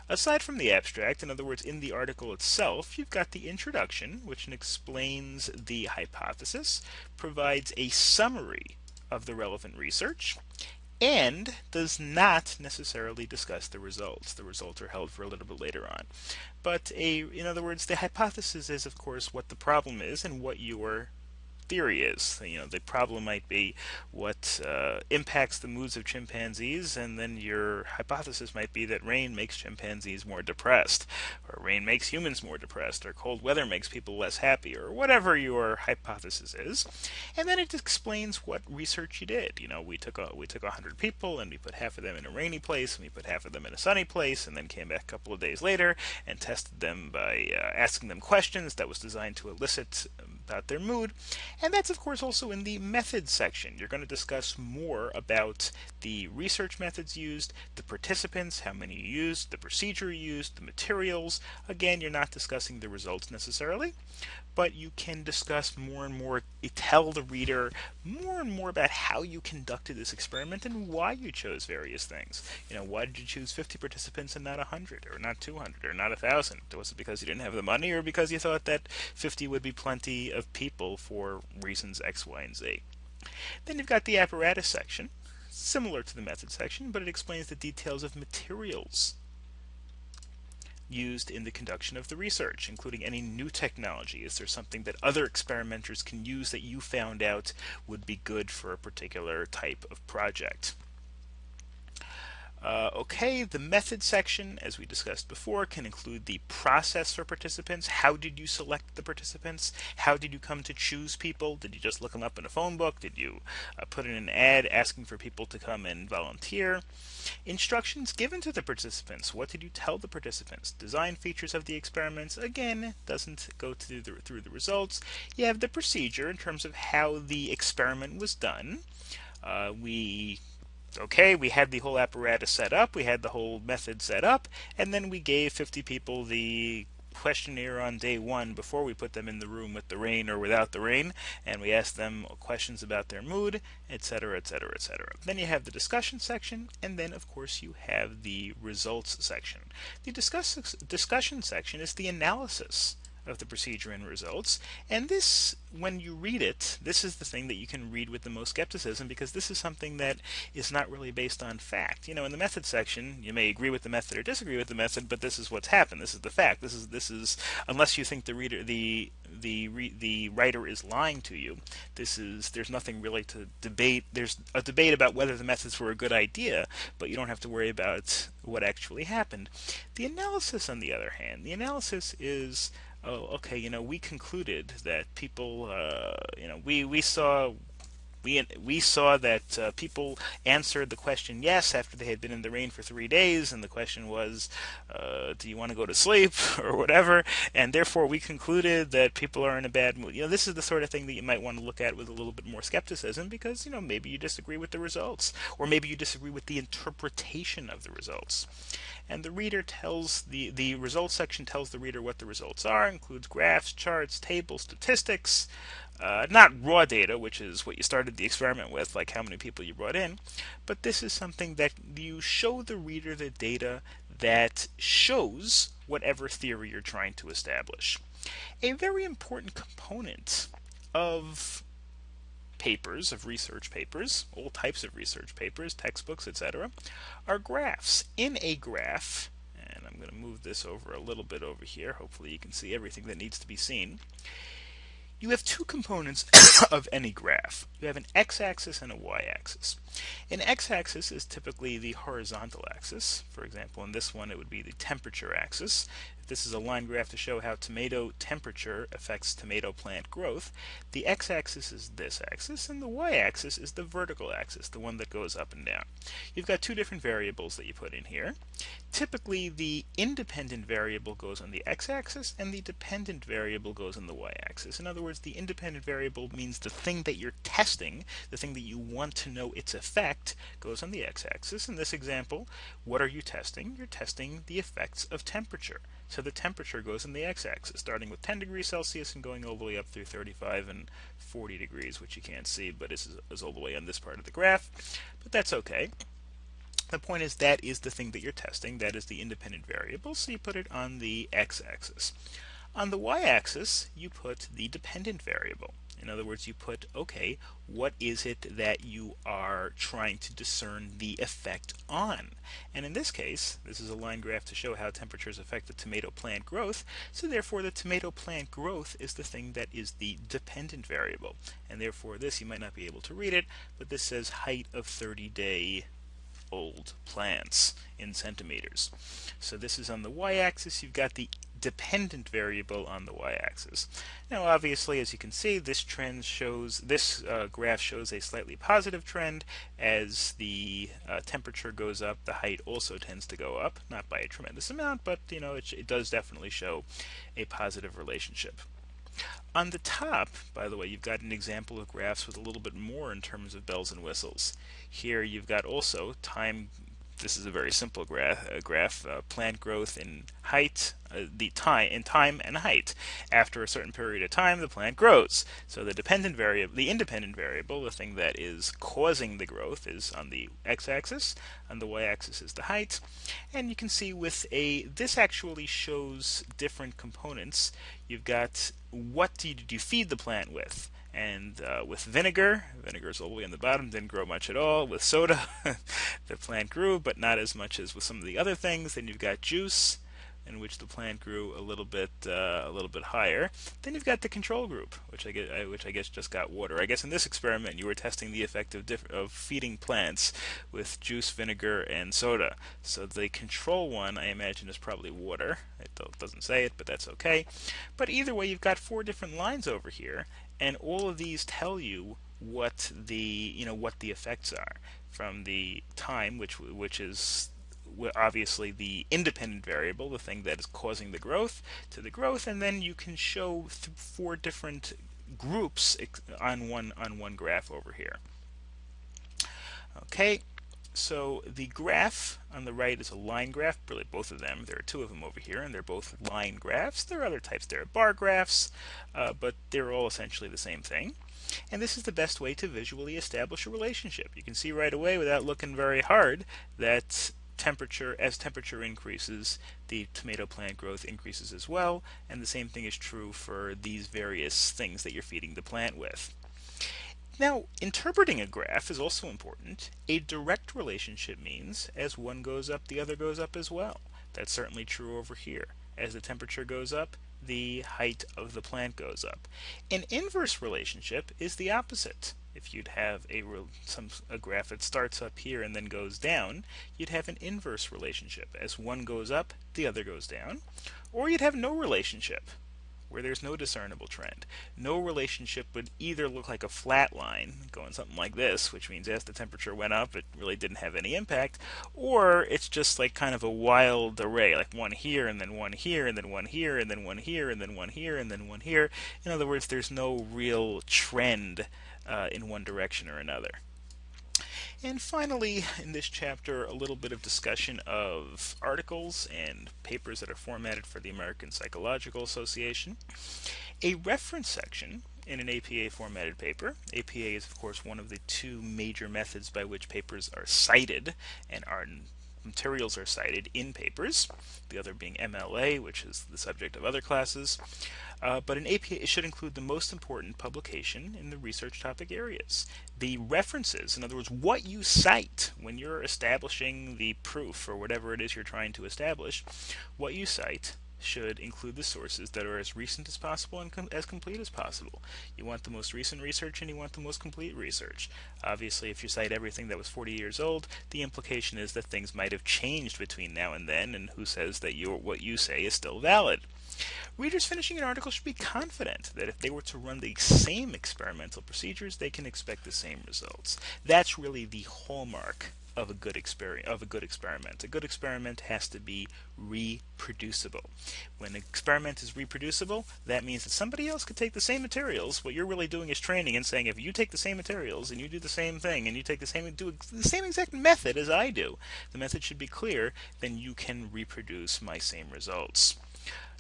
Aside from the abstract, in other words, in the article itself, you've got the introduction, which explains the hypothesis, provides a summary of the relevant research, and does not necessarily discuss the results. The results are held for a little bit later on. But in other words, the hypothesis is, of course, what the problem is and what your theory is. The problem might be what impacts the moods of chimpanzees, and then your hypothesis might be that rain makes chimpanzees more depressed, or rain makes humans more depressed, or cold weather makes people less happy, or whatever your hypothesis is. And then it explains what research you did. We took 100 people, and we put half of them in a rainy place, and we put half of them in a sunny place, and then came back a couple of days later and tested them by asking them questions that was designed to elicit about their mood. And that's, of course, also in the methods section. You're going to discuss more about the research methods used, the participants, how many you used, the procedure used, the materials. Again, you're not discussing the results necessarily, but you can discuss more and more, tell the reader more and more about how you conducted this experiment and why you chose various things. Why did you choose 50 participants and not 100, or not 200, or not 1,000? Was it because you didn't have the money, or because you thought that 50 would be plenty of people for reasons X, Y, and Z? Then you've got the apparatus section, similar to the method section, but it explains the details of materials used in the conduction of the research, including any new technology. Is there something that other experimenters can use that you found out would be good for a particular type of project? Okay, the method section, as we discussed before, can include the process for participants. How did you select the participants? How did you come to choose people? Did you just look them up in a phone book? Did you put in an ad asking for people to come and volunteer? Instructions given to the participants. What did you tell the participants? Design features of the experiments. Again, doesn't go through the results. You have the procedure in terms of how the experiment was done. We had the whole apparatus set up, we had the whole method set up, and then we gave 50 people the questionnaire on day 1 before we put them in the room with the rain or without the rain, and we asked them questions about their mood, etc., etc., etc. Then you have the discussion section, and then of course you have the results section. The discussion section is the analysis of the procedure and results, and this, when you read it, this is the thing that you can read with the most skepticism, because this is something that is not really based on fact. In the method section, you may agree with the method or disagree with the method, but this is what's happened. This is the fact. This is unless you think the the writer is lying to you. There's nothing really to debate. There's a debate about whether the methods were a good idea, but you don't have to worry about what actually happened. The analysis, on the other hand, the analysis is, oh, okay, we concluded that people, we saw that people answered the question yes after they had been in the rain for 3 days, and the question was, do you want to go to sleep or whatever, and therefore we concluded that people are in a bad mood. This is the sort of thing that you might want to look at with a little bit more skepticism, because maybe you disagree with the results, or maybe you disagree with the interpretation of the results. And the reader tells the results section tells the reader what the results are, includes graphs, charts, tables, statistics, not raw data, which is what you started the experiment with, like how many people you brought in, but this is something that you show the reader the data that shows whatever theory you're trying to establish. A very important component of research papers, all types of research papers, textbooks, etc., are graphs. In a graph, and I'm going to move this over a little bit over here, hopefully you can see everything that needs to be seen. You have two components of any graph. You have an x-axis and a y-axis. An x-axis is typically the horizontal axis. For example, in this one it would be the temperature axis. If this is a line graph to show how tomato temperature affects tomato plant growth, the x-axis is this axis, and the y-axis is the vertical axis, the one that goes up and down. You've got two different variables that you put in here. Typically, the independent variable goes on the x-axis, and the dependent variable goes on the y-axis. In other words, the independent variable means the thing that you're testing, the thing that you want to know its effect, goes on the x-axis. In this example, what are you testing? You're testing the effects of temperature. So the temperature goes on the x-axis, starting with 10 degrees Celsius and going all the way up through 35 and 40 degrees, which you can't see, but is all the way on this part of the graph. But that's okay. The point is that is the thing that you're testing. That is the independent variable, so you put it on the x-axis. On the y-axis, you put the dependent variable. In other words, you put, okay, what is it that you are trying to discern the effect on? And in this case, this is a line graph to show how temperatures affect the tomato plant growth, so therefore the tomato plant growth is the thing that is the dependent variable. And therefore this, you might not be able to read it, but this says height of 30-day old plants in centimeters. So this is on the y-axis. You've got the dependent variable on the y-axis. Now obviously, as you can see, this graph shows a slightly positive trend. As the temperature goes up, the height also tends to go up, not by a tremendous amount, but it does definitely show a positive relationship. On the top, by the way, you've got an example of graphs with a little bit more in terms of bells and whistles. Here you've got also time. This is a very simple graph, plant growth in height, in time and height. After a certain period of time, the plant grows. So the independent variable, the thing that is causing the growth, is on the x-axis. On the y-axis is the height. And you can see this actually shows different components. You've got what did you feed the plant with? And with vinegar is all the way on the bottom, didn't grow much at all. With soda, the plant grew, but not as much as with some of the other things. Then you've got juice, in which the plant grew a little bit higher. Then you've got the control group, which I guess just got water. I guess in this experiment you were testing the effect of feeding plants with juice, vinegar, and soda. So the control one, I imagine, is probably water. It doesn't say it, but that's okay. But either way, you've got 4 different lines over here, and all of these tell you what the effects are, from the time, which is obviously the independent variable, the thing that is causing the growth, to the growth, and then you can show 4 different groups on one graph over here. Okay, so the graph on the right is a line graph, really both of them. There are 2 of them over here, and they're both line graphs. There are other types. There are bar graphs, but they're all essentially the same thing. And this is the best way to visually establish a relationship. You can see right away, without looking very hard, that as temperature increases, the tomato plant growth increases as well, and the same thing is true for these various things that you're feeding the plant with. Now, interpreting a graph is also important. A direct relationship means as one goes up, the other goes up as well. That's certainly true over here. As the temperature goes up, the height of the plant goes up. An inverse relationship is the opposite. If you'd have a graph that starts up here and then goes down, you'd have an inverse relationship. As one goes up, the other goes down. Or you'd have no relationship, where there's no discernible trend. No relationship would either look like a flat line, going something like this, which means as the temperature went up, it really didn't have any impact, or it's just like kind of a wild array, like one here, and then one here, and then one here, and then one here, and then one here, and then one here. In other words, there's no real trend in one direction or another. And finally, in this chapter, a little bit of discussion of articles and papers that are formatted for the American Psychological Association. A reference section in an APA formatted paper. APA is, of course, one of the two major methods by which papers are cited and our materials are cited in papers, the other being MLA, which is the subject of other classes. But an APA should include the most important publication in the research topic areas. The references, in other words, what you cite when you're establishing the proof or whatever it is you're trying to establish, what you cite should include the sources that are as recent as possible and as complete as possible. You want the most recent research and you want the most complete research. Obviously, if you cite everything that was 40 years old, the implication is that things might have changed between now and then, and who says that what you say is still valid? Readers finishing an article should be confident that if they were to run the same experimental procedures, they can expect the same results. That's really the hallmark of a good experiment. A good experiment has to be reproducible. When an experiment is reproducible, that means that somebody else could take the same materials. What you're really doing is training and saying, if you take the same materials and you do the same thing and you take do the same exact method as I do, the method should be clear, then you can reproduce my same results.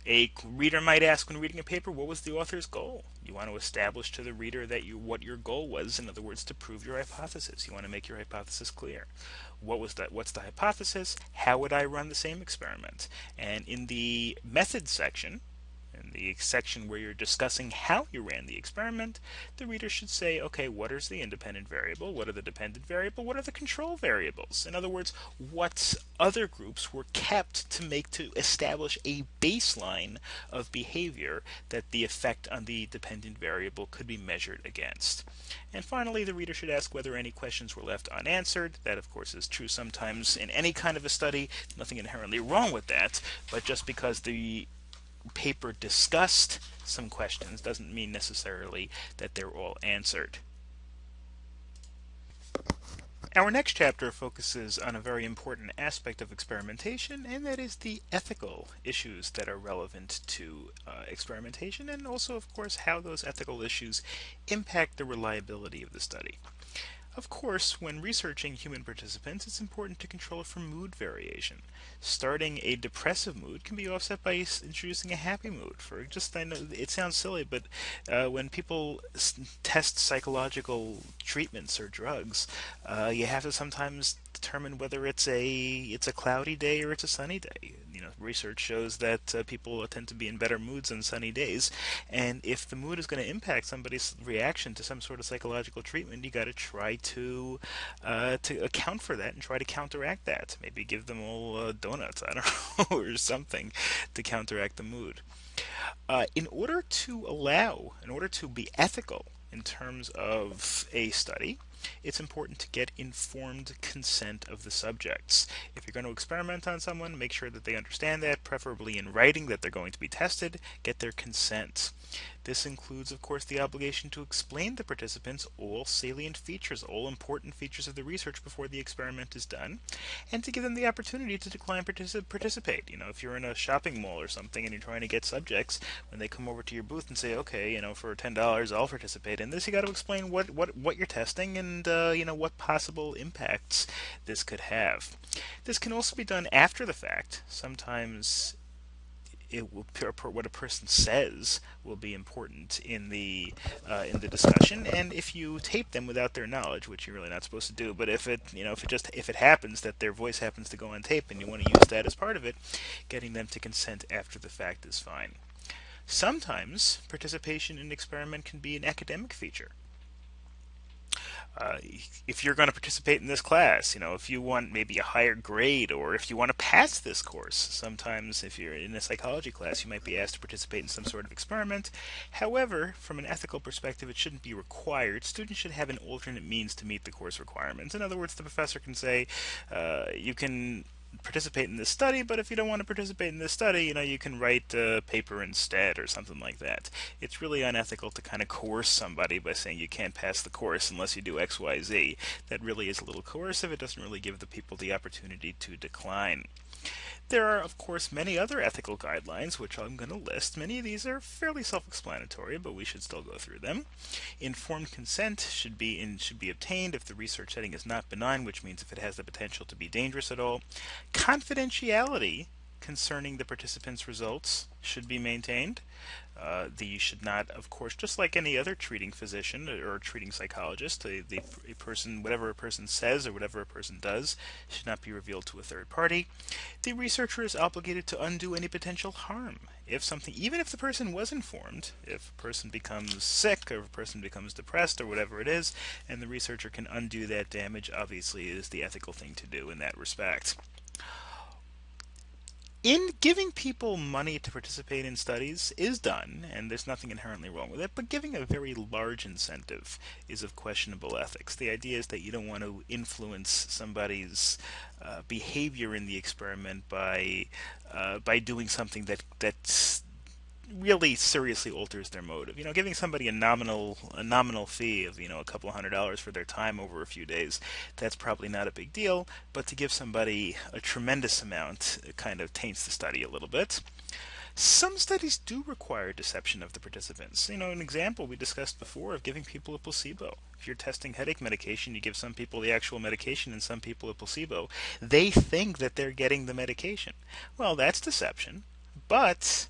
A reader might ask when reading a paper, what was the author's goal? You want to establish to the reader that what your goal was, in other words, to prove your hypothesis. You want to make your hypothesis clear. What's the hypothesis? How would I run the same experiment? And in the methods section, in the section where you're discussing how you ran the experiment, the reader should say, okay, what is the independent variable? What are the dependent variable? What are the control variables? In other words, what other groups were kept to establish a baseline of behavior that the effect on the dependent variable could be measured against. And finally, the reader should ask whether any questions were left unanswered. That, of course, is true sometimes in any kind of a study. Nothing inherently wrong with that, but just because the paper discussed some questions doesn't mean necessarily that they're all answered. Our next chapter focuses on a very important aspect of experimentation, and that is the ethical issues that are relevant to experimentation, and also, of course, how those ethical issues impact the reliability of the study. Of course, when researching human participants, it's important to control for mood variation. Starting a depressive mood can be offset by introducing a happy mood. I know it sounds silly, but when people test psychological treatments or drugs, you have to sometimes determine whether it's a cloudy day or it's a sunny day. Research shows that people tend to be in better moods on sunny days, and if the mood is going to impact somebody's reaction to some sort of psychological treatment, you got to try to account for that and try to counteract that. Maybe give them all donuts, I don't know, or something to counteract the mood. In order to be ethical in terms of a study, it's important to get informed consent of the subjects. If you're going to experiment on someone, make sure that they understand that, preferably in writing, that they're going to be tested. Get their consent. This includes, of course, the obligation to explain to participants all salient features, all important features of the research before the experiment is done, and to give them the opportunity to decline participate. If you're in a shopping mall or something and you're trying to get subjects, when they come over to your booth and say, okay, for $10 I'll participate in this, you got to explain what you're testing and what possible impacts this could have. This can also be done after the fact. Sometimes what a person says will be important in the discussion, and if you tape them without their knowledge, which you're really not supposed to do, but if it happens that their voice happens to go on tape and you want to use that as part of it, getting them to consent after the fact is fine. Sometimes participation in an experiment can be an academic feature. Uh, if you're going to participate in this class, if you want maybe a higher grade or if you want to pass this course, sometimes if you're in a psychology class, you might be asked to participate in some sort of experiment. However, from an ethical perspective, it shouldn't be required. Students should have an alternate means to meet the course requirements. In other words, the professor can say, you can participate in this study, but if you don't want to participate in this study, you can write a paper instead or something like that. It's really unethical to kind of coerce somebody by saying you can't pass the course unless you do X, Y, Z. That really is a little coercive. It doesn't really give the people the opportunity to decline. There are, of course, many other ethical guidelines, which I'm going to list. Many of these are fairly self-explanatory, but we should still go through them. Informed consent should be obtained if the research setting is not benign, which means if it has the potential to be dangerous at all. Confidentiality concerning the participants' results should be maintained. These should not, of course, just like any other treating physician or treating psychologist, a person, whatever a person says or whatever a person does, should not be revealed to a third party. The researcher is obligated to undo any potential harm. If something, even if the person was informed, if a person becomes sick or if a person becomes depressed or whatever it is, and the researcher can undo that damage, obviously it is the ethical thing to do in that respect. In giving people money to participate in studies is done, and there's nothing inherently wrong with it, but giving a very large incentive is of questionable ethics. The idea is that you don't want to influence somebody's behavior in the experiment by doing something that's really seriously alters their motive. Giving somebody a nominal fee of a couple of $100s for their time over a few days, that's probably not a big deal. But to give somebody a tremendous amount, it kind of taints the study a little bit. Some studies do require deception of the participants. An example we discussed before of giving people a placebo. If you're testing headache medication, you give some people the actual medication and some people a placebo. They think that they're getting the medication. Well, that's deception, but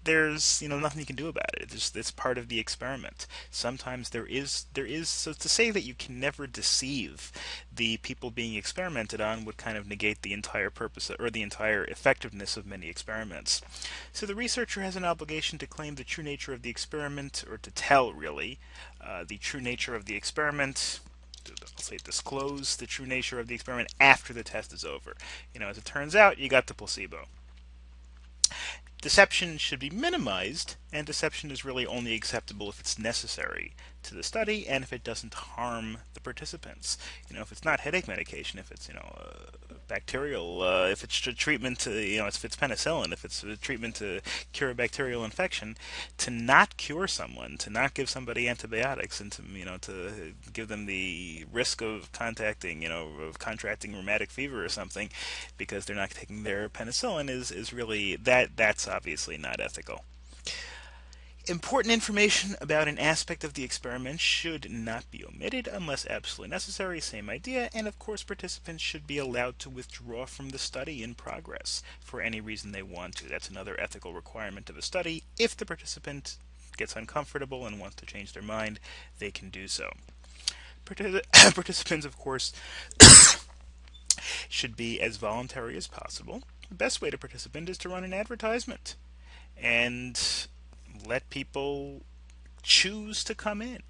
there's nothing you can do about it. It's part of the experiment. Sometimes there is so to say that you can never deceive the people being experimented on would kind of negate the entire purpose or the entire effectiveness of many experiments. So the researcher has an obligation to claim the true nature of the experiment, or to tell really the true nature of the experiment. I'll say disclose the true nature of the experiment after the test is over. As it turns out, you got the placebo. Deception should be minimized, and deception is really only acceptable if it's necessary to the study and if it doesn't harm the participants. If it's not headache medication, if it's bacterial, if it's a treatment to if it's penicillin, if it's a treatment to cure a bacterial infection, to not cure someone, to not give somebody antibiotics, and to give them the risk of contracting rheumatic fever or something because they're not taking their penicillin is really that's obviously not ethical. Important information about an aspect of the experiment should not be omitted unless absolutely necessary, same idea, and of course participants should be allowed to withdraw from the study in progress for any reason they want to. That's another ethical requirement of a study. If the participant gets uncomfortable and wants to change their mind, they can do so. Participants, of course, should be as voluntary as possible. The best way to participate is to run an advertisement and let people choose to come in.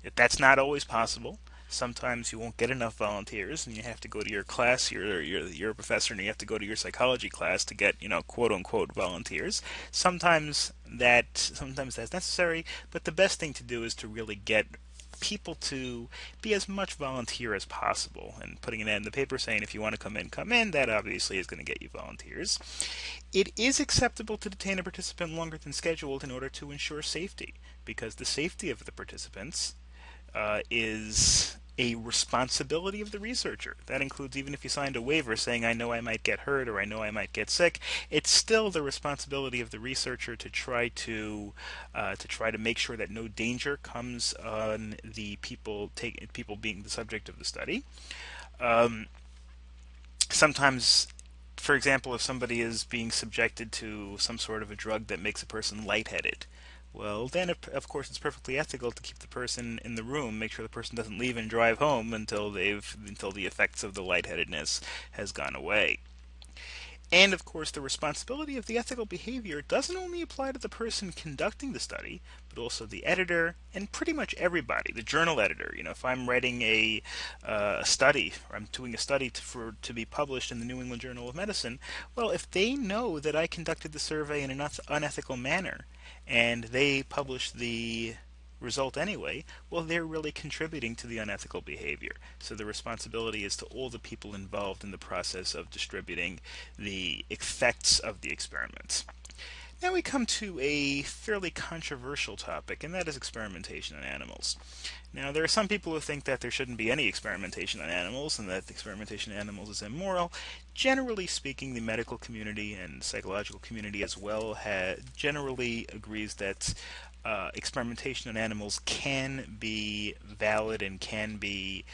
If that's not always possible, sometimes you won't get enough volunteers, and you have to go to your class. You're a professor, and you have to go to your psychology class to get quote unquote volunteers. Sometimes that's necessary, but the best thing to do is to really get people to be as much volunteer as possible, and putting an ad in the paper saying if you want to come in, that obviously is going to get you volunteers. It is acceptable to detain a participant longer than scheduled in order to ensure safety, because the safety of the participants is a responsibility of the researcher. That includes even if you signed a waiver saying I know I might get hurt or I know I might get sick, it's still the responsibility of the researcher to try to make sure that no danger comes on the people being the subject of the study. Sometimes, for example, if somebody is being subjected to some sort of a drug that makes a person lightheaded, well, then of course it's perfectly ethical to keep the person in the room, make sure the person doesn't leave and drive home until the effects of the lightheadedness has gone away. And of course, the responsibility of the ethical behavior doesn't only apply to the person conducting the study, but also the editor and pretty much everybody. The journal editor, if I'm writing a study or I'm doing a study to be published in the New England Journal of Medicine, well, if they know that I conducted the survey in an unethical manner and they publish the result anyway, well, they're really contributing to the unethical behavior. So the responsibility is to all the people involved in the process of distributing the effects of the experiments. Now we come to a fairly controversial topic, and that is experimentation on animals. Now, there are some people who think that there shouldn't be any experimentation on animals and that experimentation on animals is immoral. Generally speaking, the medical community and psychological community as well generally agrees that experimentation on animals can be valid and can be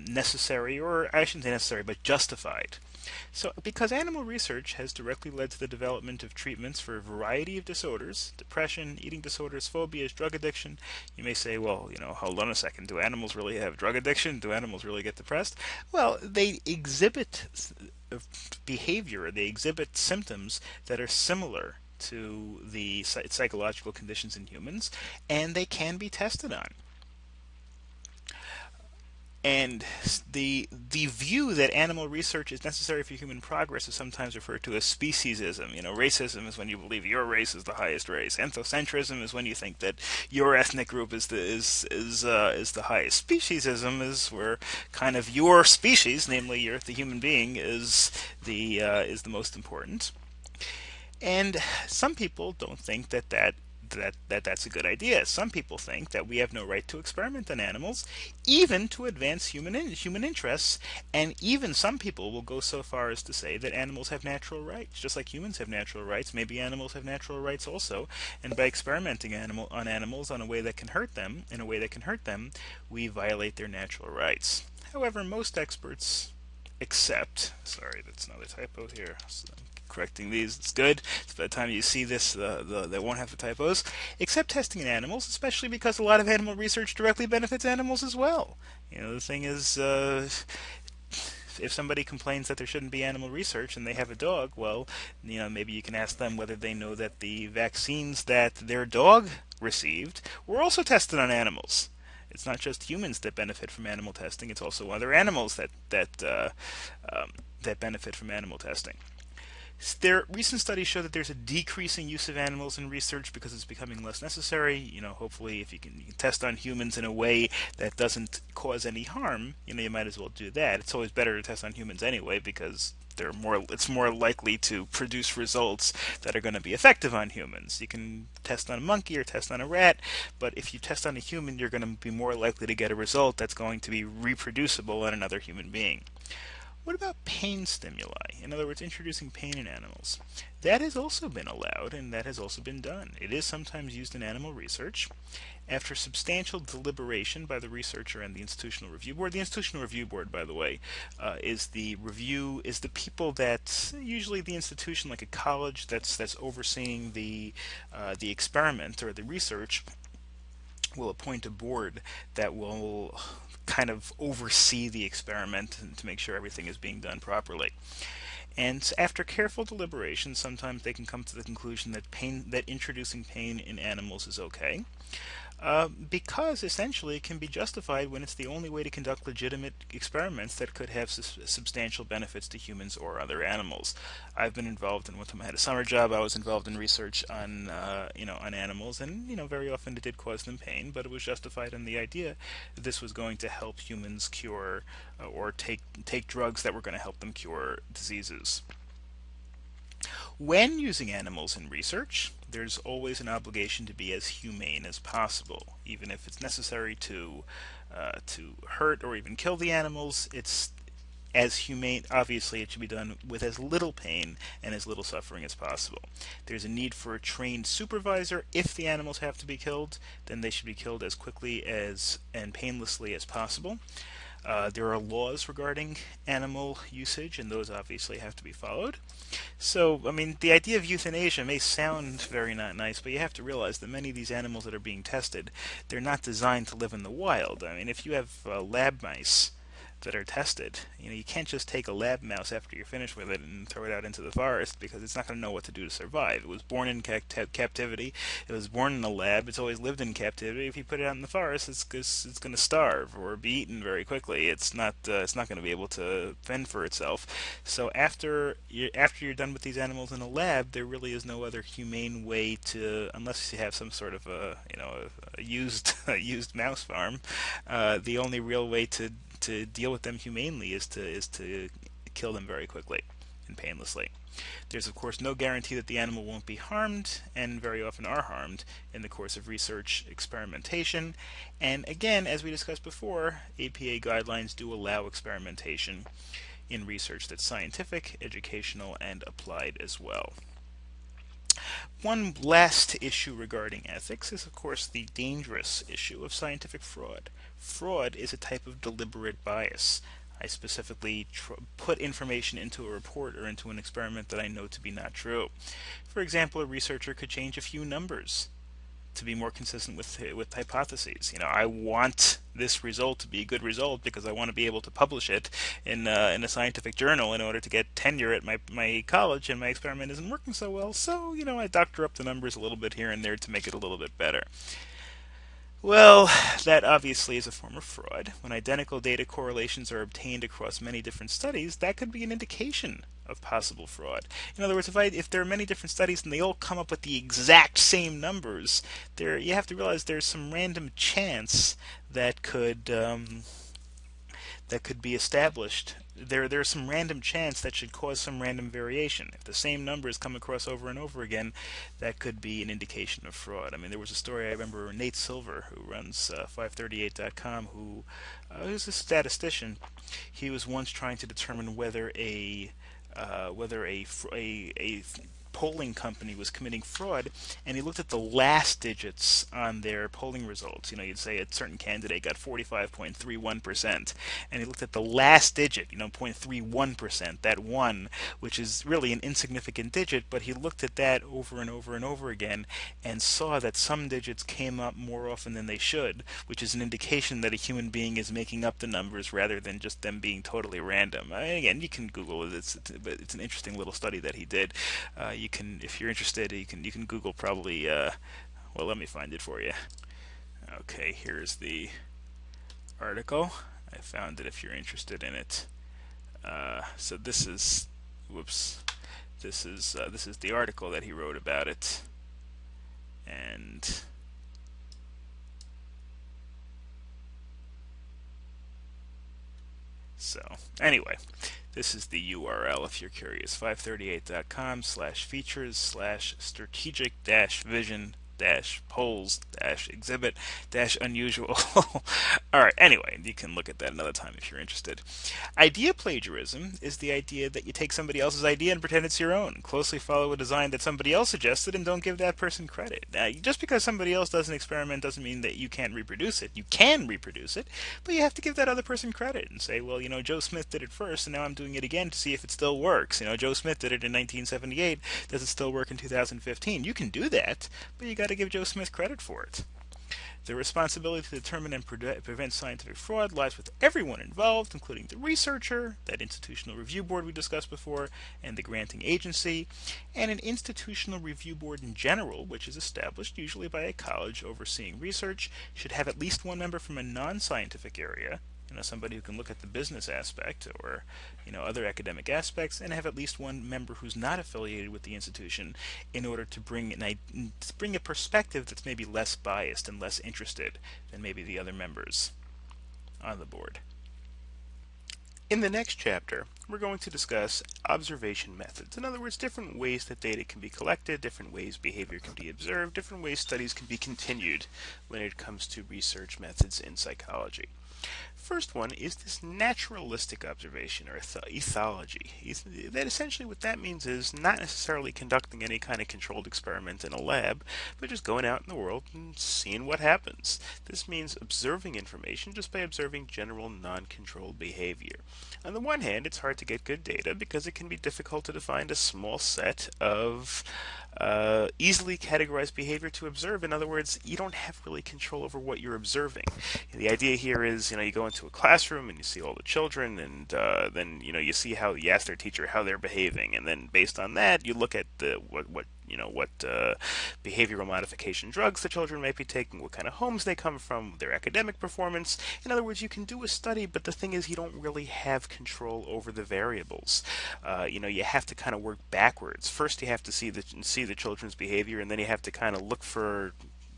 necessary, or I shouldn't say necessary, but justified. So, because animal research has directly led to the development of treatments for a variety of disorders, depression, eating disorders, phobias, drug addiction, you may say, well, hold on a second, do animals really have drug addiction? Do animals really get depressed? Well, they exhibit behavior, they exhibit symptoms that are similar to the psychological conditions in humans, and they can be tested on. And the view that animal research is necessary for human progress is sometimes referred to as speciesism. Racism is when you believe your race is the highest race. Ethnocentrism is when you think that your ethnic group is the highest. Speciesism is where kind of your species, namely the human being, is the most important. And some people don't think that's a good idea. Some people think that we have no right to experiment on animals, even to advance human interests, and even some people will go so far as to say that animals have natural rights, just like humans have natural rights. Maybe animals have natural rights also, and by experimenting on animals in a way that can hurt them, we violate their natural rights. However, most experts accept. Sorry, that's another typo here. So correcting these. It's good. So by the time you see this, they won't have the typos. Except testing in animals, especially because a lot of animal research directly benefits animals as well. The thing is, if somebody complains that there shouldn't be animal research and they have a dog, well, maybe you can ask them whether they know that the vaccines that their dog received were also tested on animals. It's not just humans that benefit from animal testing; it's also other animals that benefit from animal testing. Recent studies show that there's a decreasing use of animals in research because it's becoming less necessary. Hopefully, if you can test on humans in a way that doesn't cause any harm, you might as well do that. It's always better to test on humans anyway because it's more likely to produce results that are going to be effective on humans. You can test on a monkey or test on a rat, but if you test on a human, you're going to be more likely to get a result that's going to be reproducible in another human being. What about pain stimuli? In other words, introducing pain in animals. That has also been allowed, and that has also been done. It is sometimes used in animal research. After substantial deliberation by the researcher and the Institutional Review Board. The Institutional Review Board, by the way, is the people that, usually the institution, like a college, that's overseeing the experiment or the research, will appoint a board that will kind of oversee the experiment and to make sure everything is being done properly. And after careful deliberation, sometimes they can come to the conclusion that introducing pain in animals is okay. Because essentially it can be justified when it's the only way to conduct legitimate experiments that could have substantial benefits to humans or other animals. I've been involved in, one time I had a summer job, I was involved in research on on animals, and very often it did cause them pain, but it was justified in the idea that this was going to help humans cure or take drugs that were going to help them cure diseases. When using animals in research, there's always an obligation to be as humane as possible. Even if it's necessary to hurt or even kill the animals, it's as humane. Obviously, it should be done with as little pain and as little suffering as possible. There's a need for a trained supervisor. If the animals have to be killed, then they should be killed as quickly and painlessly as possible. There are laws regarding animal usage, and those obviously have to be followed. So, the idea of euthanasia may sound very not nice, but you have to realize that many of these animals that are being tested, they're not designed to live in the wild. If you have lab mice that are tested. You can't just take a lab mouse after you're finished with it and throw it out into the forest, because it's not going to know what to do to survive. It was born in captivity. It was born in a lab. It's always lived in captivity. If you put it out in the forest, it's going to starve or be eaten very quickly. It's not going to be able to fend for itself. So after you're done with these animals in a lab, there really is no other humane way to, unless you have some sort of a used used mouse farm. The only real way to deal with them humanely is to kill them very quickly and painlessly. There's of course no guarantee that the animal won't be harmed, and very often are harmed in the course of research experimentation. And again, as we discussed before, APA guidelines do allow experimentation in research that's scientific, educational, and applied as well. One last issue regarding ethics is, of course, the dangerous issue of scientific fraud. Fraud is a type of deliberate bias. I specifically put information into a report or into an experiment that I know to be not true. For example, a researcher could change a few numbers to be more consistent with hypotheses. I want this result to be a good result because I want to be able to publish it in a scientific journal in order to get tenure at my college, and my experiment isn't working so well. So I doctor up the numbers a little bit here and there to make it a little bit better. Well, that obviously is a form of fraud. When identical data correlations are obtained across many different studies, that could be an indication of possible fraud. In other words, if there are many different studies and they all come up with the exact same numbers, you have to realize there's some random chance that could be established. There's some random chance that should cause some random variation. If the same numbers come across over and over again, that could be an indication of fraud. I mean, there was a story I remember, Nate Silver, who runs 538.com, who's a statistician. He was once trying to determine whether a polling company was committing fraud, and he looked at the last digits on their polling results. You'd say a certain candidate got 45.31%, and he looked at the last digit, 0.31%, that one, which is really an insignificant digit, but he looked at that over and over and over again and saw that some digits came up more often than they should, which is an indication that a human being is making up the numbers rather than just them being totally random. Again, you can Google it. It's an interesting little study that he did. You can, if you're interested, you can Google probably. Well, let me find it for you. Okay, here's the article. I found it if you're interested in it. So this is, whoops, this is the article that he wrote about it, and so anyway. This is the URL if you're curious, 538.com/features/strategic-vision-polls-exhibit-unusual. Alright, anyway, you can look at that another time if you're interested. Idea plagiarism is the idea that you take somebody else's idea and pretend it's your own. Closely follow a design that somebody else suggested and don't give that person credit. Now, just because somebody else does an experiment doesn't mean that you can't reproduce it. You can reproduce it, but you have to give that other person credit and say, well, Joe Smith did it first, and now I'm doing it again to see if it still works. Joe Smith did it in 1978. Does it still work in 2015? You can do that, but you got to give Joe Smith credit for it. The responsibility to determine and prevent scientific fraud lies with everyone involved, including the researcher, that institutional review board we discussed before, and the granting agency, and an institutional review board in general, which is established usually by a college overseeing research, should have at least one member from a non-scientific area, somebody who can look at the business aspect or other academic aspects, and have at least one member who's not affiliated with the institution in order to bring a perspective that's maybe less biased and less interested than maybe the other members on the board. In the next chapter, we're going to discuss observation methods. In other words, different ways that data can be collected, different ways behavior can be observed, different ways studies can be continued when it comes to research methods in psychology. First one is this naturalistic observation, or ethology. That essentially what that means is not necessarily conducting any kind of controlled experiment in a lab, but just going out in the world and seeing what happens. This means observing information just by observing general non-controlled behavior. On the one hand, it's hard to get good data because it can be difficult to define a small set of easily categorized behavior to observe. In other words, you don't have really control over what you're observing. The idea here is, you go into a classroom and you see all the children, and then you see how you ask their teacher how they're behaving, and then based on that you look at the what behavioral modification drugs the children might be taking, what kind of homes they come from, their academic performance. In other words, you can do a study, but the thing is you don't really have control over the variables. You have to kind of work backwards. First, you have to see the children's behavior, and then you have to kind of look for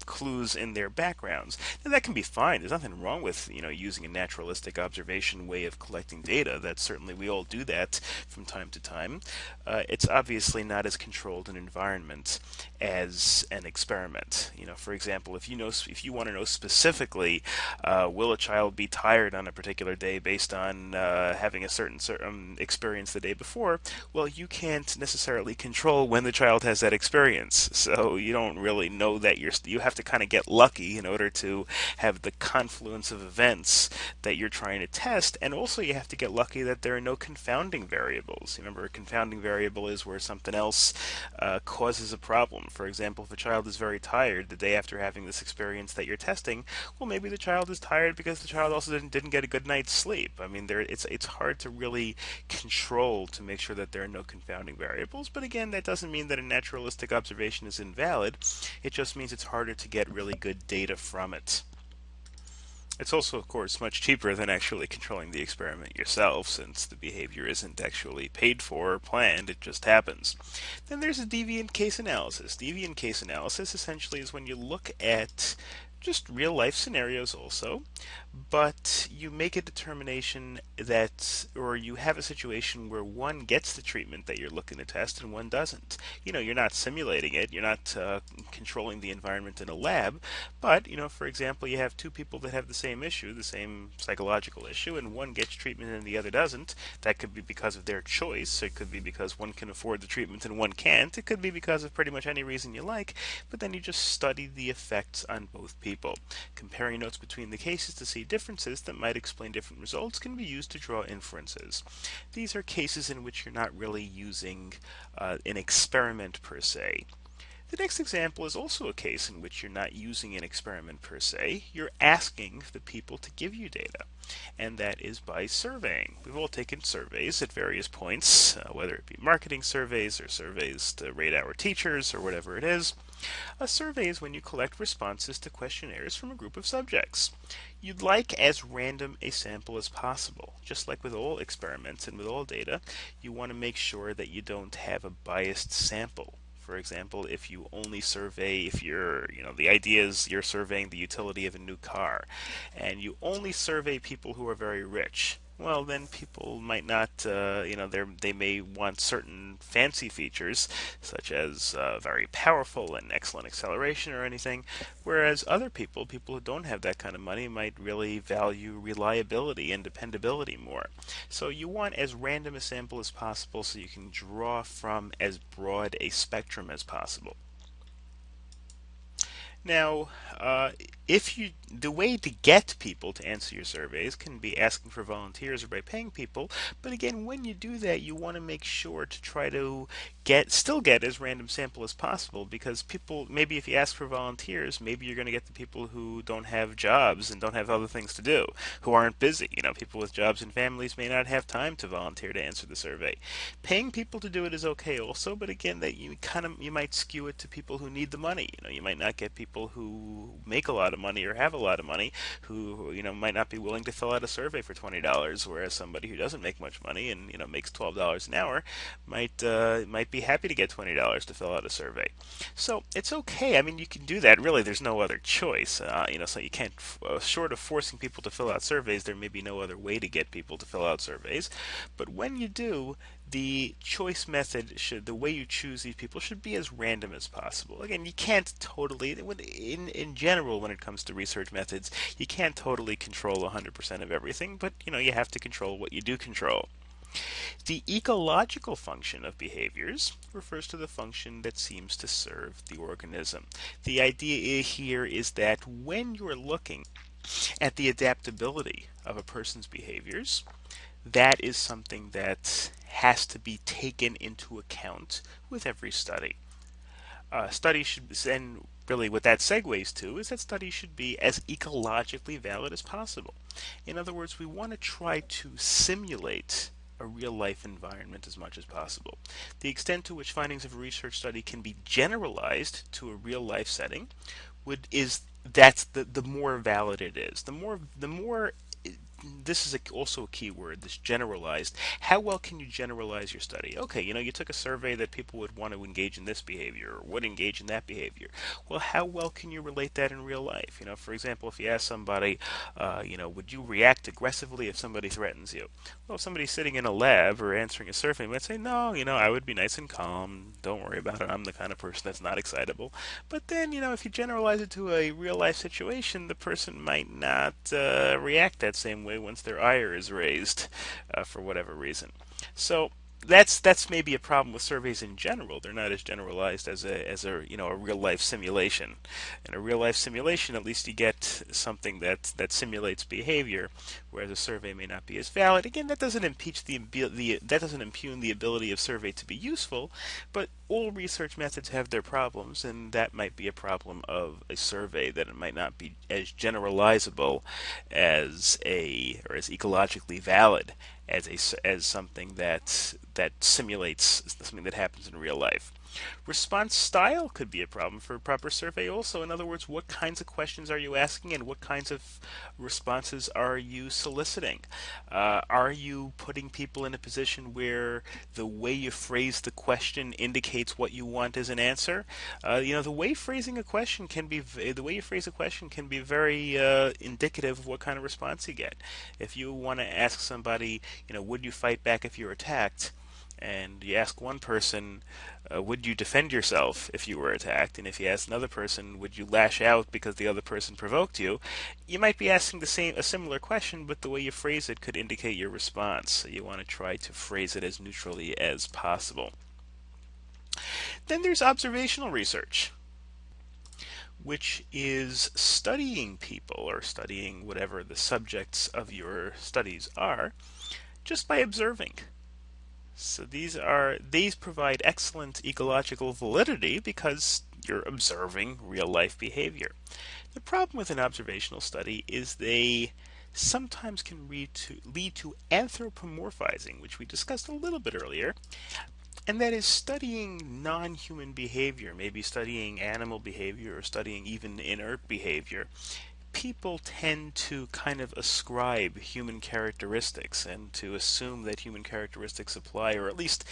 clues in their backgrounds. And that can be fine. There's nothing wrong with using a naturalistic observation way of collecting data. That's certainly, we all do that from time to time. It's obviously not as controlled an environment as an experiment. For example, if you want to know specifically, will a child be tired on a particular day based on having a certain experience the day before? Well, you can't necessarily control when the child has that experience, so you don't really know that you have to kind of get lucky in order to have the confluence of events that you're trying to test, and also you have to get lucky that there are no confounding variables. Remember, a confounding variable is where something else causes a problem. For example, if a child is very tired the day after having this experience that you're testing, well, maybe the child is tired because the child also didn't get a good night's sleep. I mean, it's hard to really control to make sure that there are no confounding variables. But again, that doesn't mean that a naturalistic observation is invalid. It just means it's harder to get really good data from it. It's also, of course, much cheaper than actually controlling the experiment yourself, since the behavior isn't actually paid for or planned, it just happens. Then there's a deviant case analysis. Deviant case analysis essentially is when you look at just real life scenarios also, but you make a determination that, or you have a situation where one gets the treatment that you're looking to test and one doesn't. You're not simulating it, you're not controlling the environment in a lab, but, for example, you have two people that have the same issue, the same psychological issue, and one gets treatment and the other doesn't. That could be because of their choice, it could be because one can afford the treatment and one can't, it could be because of pretty much any reason you like, but then you just study the effects on both people. Comparing notes between the cases to see differences that might explain different results can be used to draw inferences. These are cases in which you're not really using an experiment per se. The next example is also a case in which you're not using an experiment per se. You're asking the people to give you data, and that is by surveying. We've all taken surveys at various points, whether it be marketing surveys or surveys to rate our teachers or whatever it is. A survey is when you collect responses to questionnaires from a group of subjects. You'd like as random a sample as possible. Just like with all experiments and with all data, you want to make sure that you don't have a biased sample. For example, if you only survey, if the idea is you're surveying the utility of a new car, and you only survey people who are very rich, well, then people might not, they may want certain fancy features, such as very powerful and excellent acceleration or anything, whereas other people who don't have that kind of money, might really value reliability and dependability more. So you want as random a sample as possible so you can draw from as broad a spectrum as possible. Now, the way to get people to answer your surveys can be asking for volunteers or by paying people. But again, when you do that, you want to make sure to try to still get as random sample as possible, because people, maybe if you ask for volunteers, maybe you're going to get the people who don't have jobs and don't have other things to do, who aren't busy. People with jobs and families may not have time to volunteer to answer the survey. Paying people to do it is okay also, but again, that you might skew it to people who need the money. You might not get people who make a lot of money or have a lot of money who might not be willing to fill out a survey for $20, whereas somebody who doesn't make much money and makes $12 an hour might be happy to get $20 to fill out a survey. So it's okay. I mean, you can do that. Really, there's no other choice. So you can't, short of forcing people to fill out surveys, there may be no other way to get people to fill out surveys. But when you do, the choice method the way you choose these people should be as random as possible. Again, you can't totally, in general, when it comes to research methods, you can't totally control 100% of everything, but you have to control what you do control. The ecological function of behaviors refers to the function that seems to serve the organism. The idea here is that when you're looking at the adaptability of a person's behaviors, that is something that has to be taken into account with every study. Studies should, and really what that segues to is that studies should be as ecologically valid as possible. In other words, we want to try to simulate a real life environment as much as possible. The extent to which findings of a research study can be generalized to a real life setting would is that's the more valid it is. The more this is also a key word, this generalized. How well can you generalize your study? Okay, you took a survey that people would want to engage in this behavior or would engage in that behavior. Well, how well can you relate that in real life? For example, if you ask somebody, would you react aggressively if somebody threatens you? Well, if somebody's sitting in a lab or answering a survey, they might say, no, I would be nice and calm. Don't worry about it. I'm the kind of person that's not excitable. But then, if you generalize it to a real life situation, the person might not react that same way once their ire is raised for whatever reason. So that's maybe a problem with surveys in general. They're not as generalized as a real life simulation. In a real life simulation, at least you get something that simulates behavior, whereas a survey may not be as valid. Again, that doesn't that doesn't impugn the ability of survey to be useful, but all research methods have their problems, and that might be a problem of a survey, that it might not be as generalizable or as ecologically valid as something that simulates something that happens in real life. Response style could be a problem for a proper survey also. In other words, what kinds of questions are you asking and what kinds of responses are you soliciting? Are you putting people in a position where the way you phrase the question indicates what you want as an answer? The way you phrase a question can be very indicative of what kind of response you get. If you want to ask somebody, would you fight back if you're attacked? And you ask one person, would you defend yourself if you were attacked? And if you ask another person, would you lash out because the other person provoked you? You might be asking a similar question, but the way you phrase it could indicate your response. So you want to try to phrase it as neutrally as possible. Then there's observational research, which is studying people or studying whatever the subjects of your studies are just by observing. So these provide excellent ecological validity because you're observing real life behavior. The problem with an observational study is they sometimes can lead to anthropomorphizing, which we discussed a little bit earlier, and that is studying non-human behavior, maybe studying animal behavior or studying even inert behavior. People tend to kind of ascribe human characteristics and to assume that human characteristics apply, or at least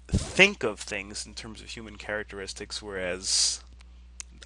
think of things in terms of human characteristics, whereas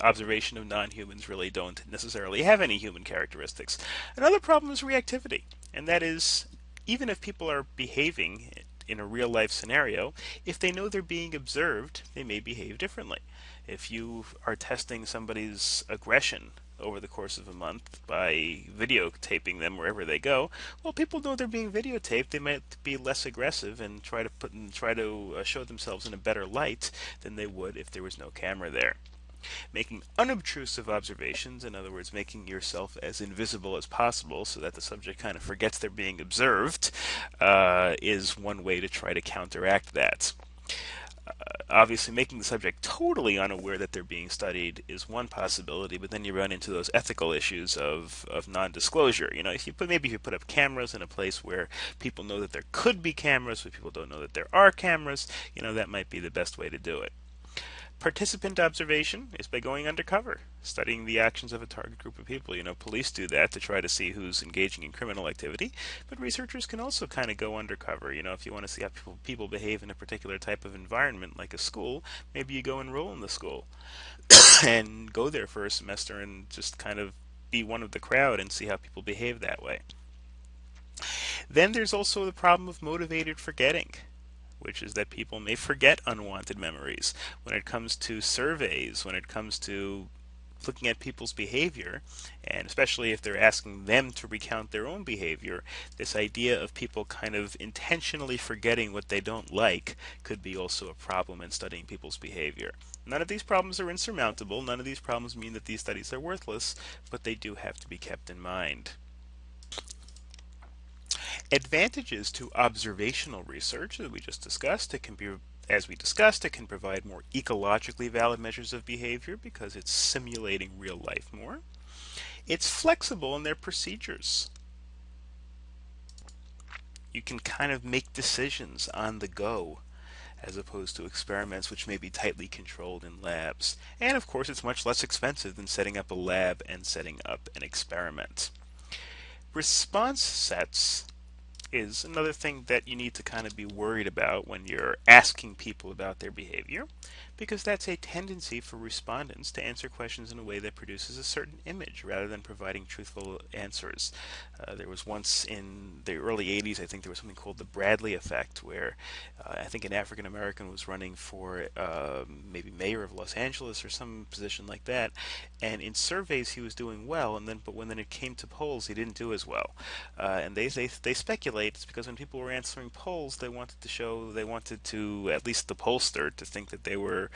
observation of non-humans really don't necessarily have any human characteristics. Another problem is reactivity, and that is, even if people are behaving in a real life scenario, if they know they're being observed, they may behave differently. If you are testing somebody's aggression over the course of a month by videotaping them wherever they go, well, people know they're being videotaped. They might be less aggressive and try to show themselves in a better light than they would if there was no camera there. Making unobtrusive observations, in other words, making yourself as invisible as possible so that the subject kind of forgets they're being observed, is one way to try to counteract that. Obviously, making the subject totally unaware that they're being studied is one possibility, but then you run into those ethical issues of non-disclosure. If you put up cameras in a place where people know that there could be cameras, but people don't know that there are cameras, that might be the best way to do it. Participant observation is by going undercover, studying the actions of a target group of people. Police do that to try to see who's engaging in criminal activity, but researchers can also kind of go undercover. If you want to see how people behave in a particular type of environment, like a school, maybe you go enroll in the school and go there for a semester and just kind of be one of the crowd and see how people behave that way. Then there's also the problem of motivated forgetting, which is that people may forget unwanted memories. When it comes to surveys, when it comes to looking at people's behavior, and especially if they're asking them to recount their own behavior, this idea of people kind of intentionally forgetting what they don't like could be also a problem in studying people's behavior. None of these problems are insurmountable. None of these problems mean that these studies are worthless, but they do have to be kept in mind. Advantages to observational research that we just discussed: it can be as we discussed, it can provide more ecologically valid measures of behavior because it's simulating real life more. It's flexible in their procedures. You can kind of make decisions on the go as opposed to experiments which may be tightly controlled in labs. And of course, it's much less expensive than setting up a lab and setting up an experiment. Response sets is another thing that you need to kind of be worried about when you're asking people about their behavior, because that's a tendency for respondents to answer questions in a way that produces a certain image rather than providing truthful answers. There was once in the early 80s, I think there was something called the Bradley effect, where I think an African American was running for maybe mayor of Los Angeles or some position like that, and in surveys he was doing well, but when it came to polls, he didn't do as well. And they speculate it's because when people were answering polls, they wanted to at least the pollster to think that they were,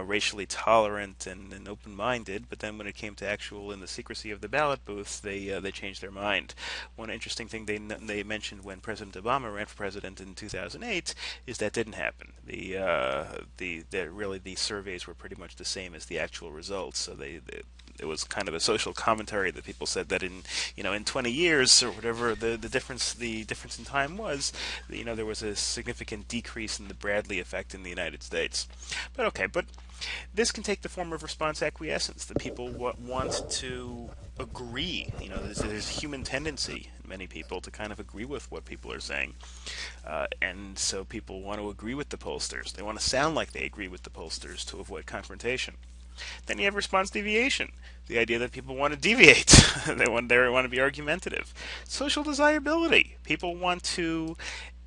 racially tolerant and open-minded. But then when it came to actual in the secrecy of the ballot booth, they changed their mind. One interesting thing they mentioned when President Obama ran for president in 2008 is that didn't happen. The surveys were pretty much the same as the actual results. So it was kind of a social commentary that people said that in 20 years or whatever the difference in time was, there was a significant decrease in the Bradley effect in the United States. But this can take the form of response acquiescence. The people want to agree. There's a human tendency in many people to kind of agree with what people are saying, and so people want to agree with the pollsters. They want to sound like they agree with the pollsters to avoid confrontation. Then you have response deviation, the idea that people want to deviate. they want to be argumentative. Social desirability. People want to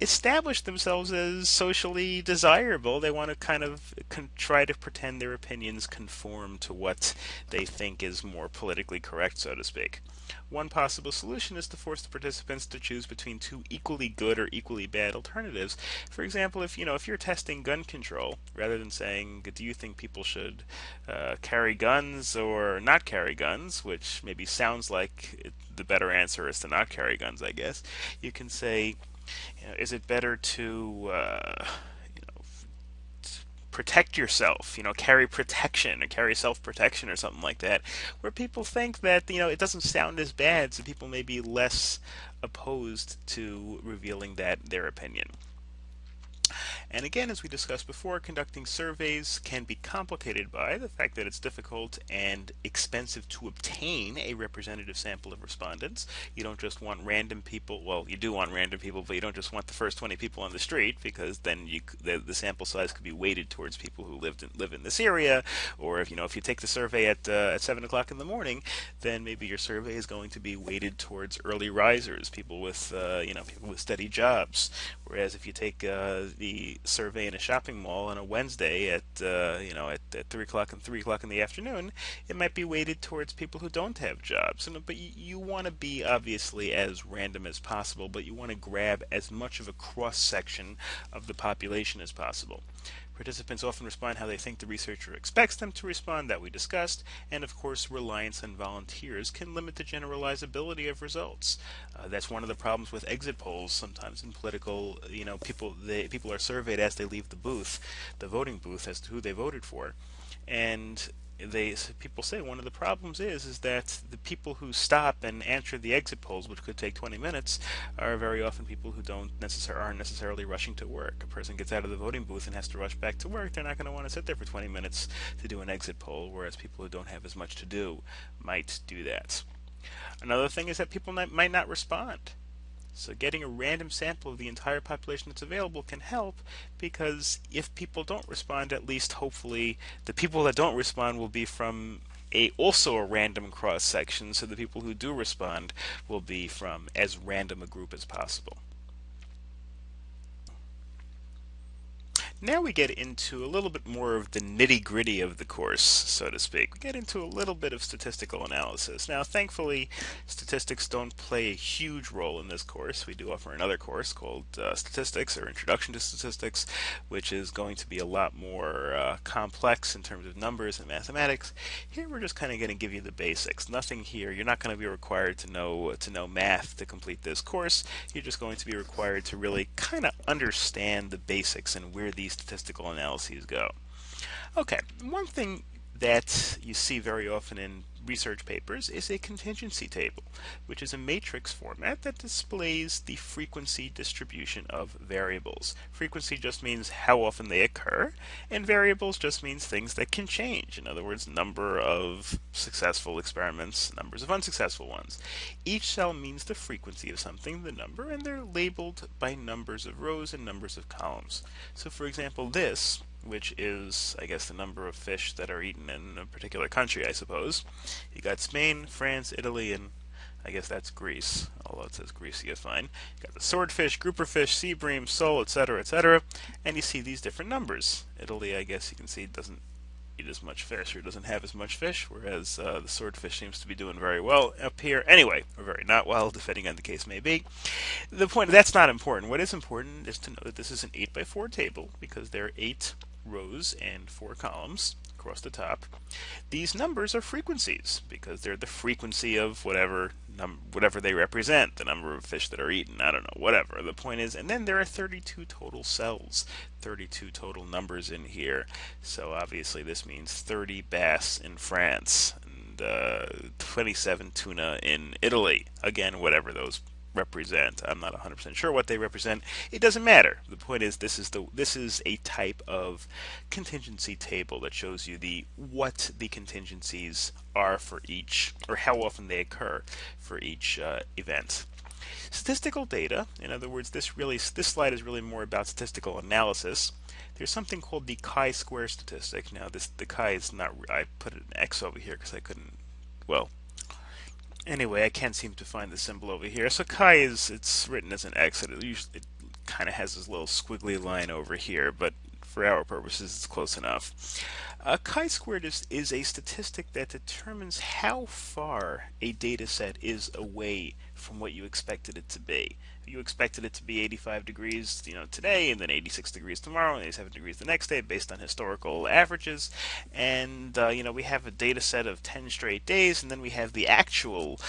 establish themselves as socially desirable. They want to kind of try to pretend their opinions conform to what they think is more politically correct, so to speak. One possible solution is to force the participants to choose between two equally good or equally bad alternatives. For example, if you're testing gun control, rather than saying, "Do you think people should carry guns or not carry guns?" which maybe sounds like the better answer is to not carry guns, I guess. You can say, is it better to protect yourself, carry protection or carry self-protection or something like that, where people think that, it doesn't sound as bad, so people may be less opposed to revealing their opinion. And again, as we discussed before, conducting surveys can be complicated by the fact that it's difficult and expensive to obtain a representative sample of respondents. You don't just want random people. Well, you do want random people, but you don't just want the first 20 people on the street, because then the sample size could be weighted towards people who live in this area. Or if you take the survey at 7 o'clock in the morning, then maybe your survey is going to be weighted towards early risers, people with people with steady jobs. Whereas if you take the survey in a shopping mall on a Wednesday at 3 o'clock and 3 o'clock in the afternoon, it might be weighted towards people who don't have jobs. But you want to be obviously as random as possible, but you want to grab as much of a cross section of the population as possible. Participants often respond how they think the researcher expects them to respond, that we discussed, and of course reliance on volunteers can limit the generalizability of results. That's one of the problems with exit polls sometimes in political, people are surveyed as they leave the voting booth, as to who they voted for. And people say one of the problems is that the people who stop and answer the exit polls, which could take 20 minutes, are very often people who aren't necessarily rushing to work. A person gets out of the voting booth and has to rush back to work. They're not going to want to sit there for 20 minutes to do an exit poll, whereas people who don't have as much to do might do that. Another thing is that people might not respond. So getting a random sample of the entire population that's available can help, because if people don't respond, at least hopefully the people that don't respond will be from also a random cross section, so the people who do respond will be from as random a group as possible. Now we get into a little bit more of the nitty-gritty of the course, so to speak. We get into a little bit of statistical analysis. Now, thankfully, statistics don't play a huge role in this course. We do offer another course called Statistics, or Introduction to Statistics, which is going to be a lot more complex in terms of numbers and mathematics. Here we're just kind of going to give you the basics. Nothing here. You're not going to be required to know math to complete this course. You're just going to be required to really kind of understand the basics and where these these statistical analyses go. Okay, one thing that you see very often in research papers is a contingency table, which is a matrix format that displays the frequency distribution of variables. Frequency just means how often they occur, and variables just means things that can change. In other words, number of successful experiments, numbers of unsuccessful ones. Each cell means the frequency of something, the number, and they're labeled by numbers of rows and numbers of columns. So for example, this, which is, I guess, the number of fish that are eaten in a particular country, I suppose. You got Spain, France, Italy, and I guess that's Greece, although it says Greece, you fine. You got the swordfish, grouper fish, sea bream, sole, etc., and you see these different numbers. Italy, I guess you can see, doesn't eat as much fish, or doesn't have as much fish, whereas the swordfish seems to be doing very well up here. Anyway, or very not well, depending on the case may be. The point, that's not important. What is important is to know that this is an 8 by 4 table, because there are 8 rows and 4 columns across the top. These numbers are frequencies because they're the frequency of whatever they represent, the number of fish that are eaten, I don't know, whatever. The point is, and then there are 32 total cells, 32 total numbers in here. So obviously this means 30 bass in France and 27 tuna in Italy. Again, whatever those represent. I'm not 100% sure what they represent. It doesn't matter. The point is this is a type of contingency table that shows you what the contingencies are for each, or how often they occur for each event. Statistical data, in other words, this slide is really more about statistical analysis. There's something called the chi-square statistic. Now the chi is not, I put an X over here because I couldn't, well, anyway, I can't seem to find the symbol over here. So chi it's written as an X, and it kind of has this little squiggly line over here, but for our purposes, it's close enough. Chi-squared is a statistic that determines how far a data set is away from what you expected it to be. You expected it to be 85 degrees, today, and then 86 degrees tomorrow, and 87 degrees the next day, based on historical averages. And we have a data set of 10 straight days, and then we have the actual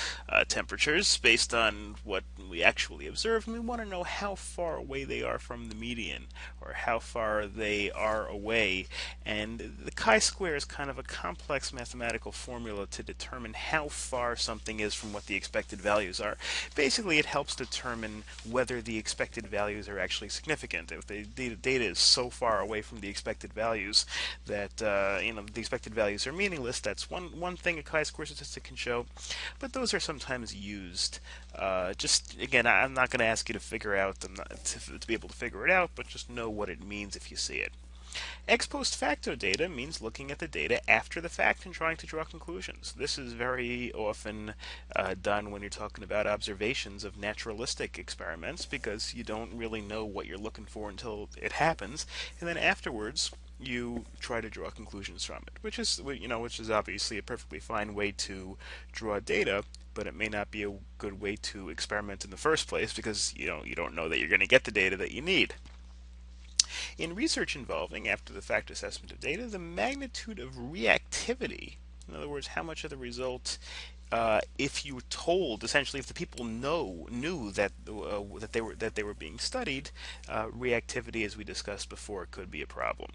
temperatures based on what we actually observed, and we want to know how far away they are from the median, or how far they are away. And the chi-square is kind of a complex mathematical formula to determine how far something is from what the expected values are. Basically, it helps determine whether the expected values are actually significant. If the data is so far away from the expected values that the expected values are meaningless, that's one thing a chi-square statistic can show. But those are sometimes used. Just again, I'm not going to ask you to figure out to be able to figure it out, but just know what it means if you see it. Ex post facto data means looking at the data after the fact and trying to draw conclusions. This is very often done when you're talking about observations of naturalistic experiments, because you don't really know what you're looking for until it happens, and then afterwards you try to draw conclusions from it, which is obviously a perfectly fine way to draw data, but it may not be a good way to experiment in the first place, because you don't know that you're going to get the data that you need. In research involving after-the-fact assessment of data, the magnitude of reactivity, in other words, how much of the result, if you were told, essentially, if the people knew that they were being studied, reactivity, as we discussed before, could be a problem.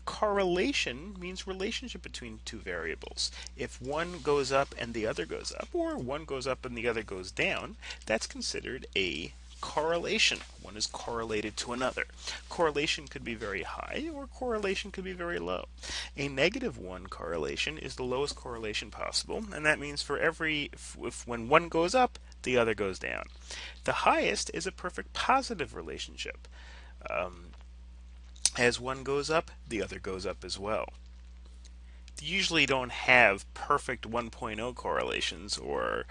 Correlation means relationship between two variables. If one goes up and the other goes up, or one goes up and the other goes down, that's considered a correlation. One is correlated to another. Correlation could be very high, or correlation could be very low. A -1 correlation is the lowest correlation possible, and that means for when one goes up, the other goes down. The highest is a perfect positive relationship. As one goes up, the other goes up as well. You usually don't have perfect 1.0 correlations or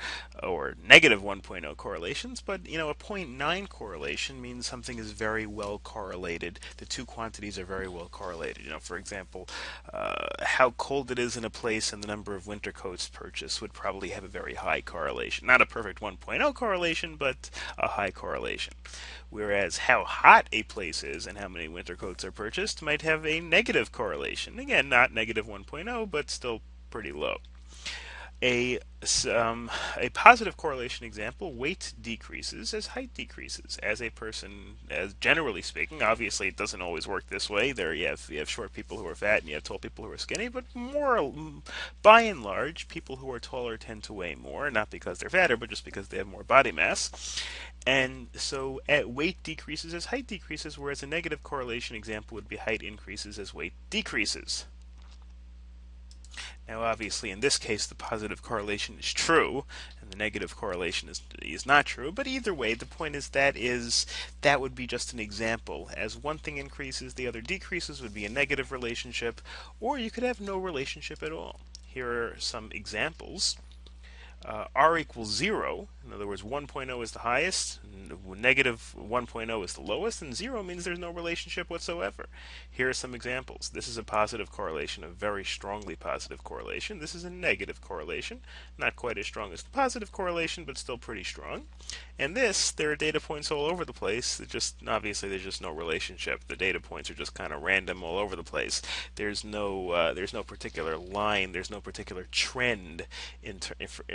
negative 1.0 correlations, but a 0.9 correlation means something is very well correlated. The two quantities are very well correlated. For example, how cold it is in a place and the number of winter coats purchased would probably have a very high correlation. Not a perfect 1.0 correlation, but a high correlation. Whereas how hot a place is and how many winter coats are purchased might have a negative correlation. Again, not negative 1.0, but still pretty low. A a positive correlation example: weight decreases as height decreases. As a person, as generally speaking, obviously it doesn't always work this way. There you have short people who are fat and you have tall people who are skinny, but by and large, people who are taller tend to weigh more, not because they're fatter, but just because they have more body mass. And so at weight decreases as height decreases, whereas a negative correlation example would be height increases as weight decreases. Now, obviously, in this case, the positive correlation is true, and the negative correlation is not true. But either way, the point is that would be just an example. As one thing increases, the other decreases would be a negative relationship, or you could have no relationship at all. Here are some examples. R equals 0, in other words, 1.0 is the highest, negative 1.0 is the lowest, and 0 means there's no relationship whatsoever. Here are some examples. This is a positive correlation, a very strongly positive correlation. This is a negative correlation, not quite as strong as the positive correlation, but still pretty strong. And this, there are data points all over the place. Obviously there's just no relationship. The data points are just kind of random all over the place. There's no particular line. There's no particular trend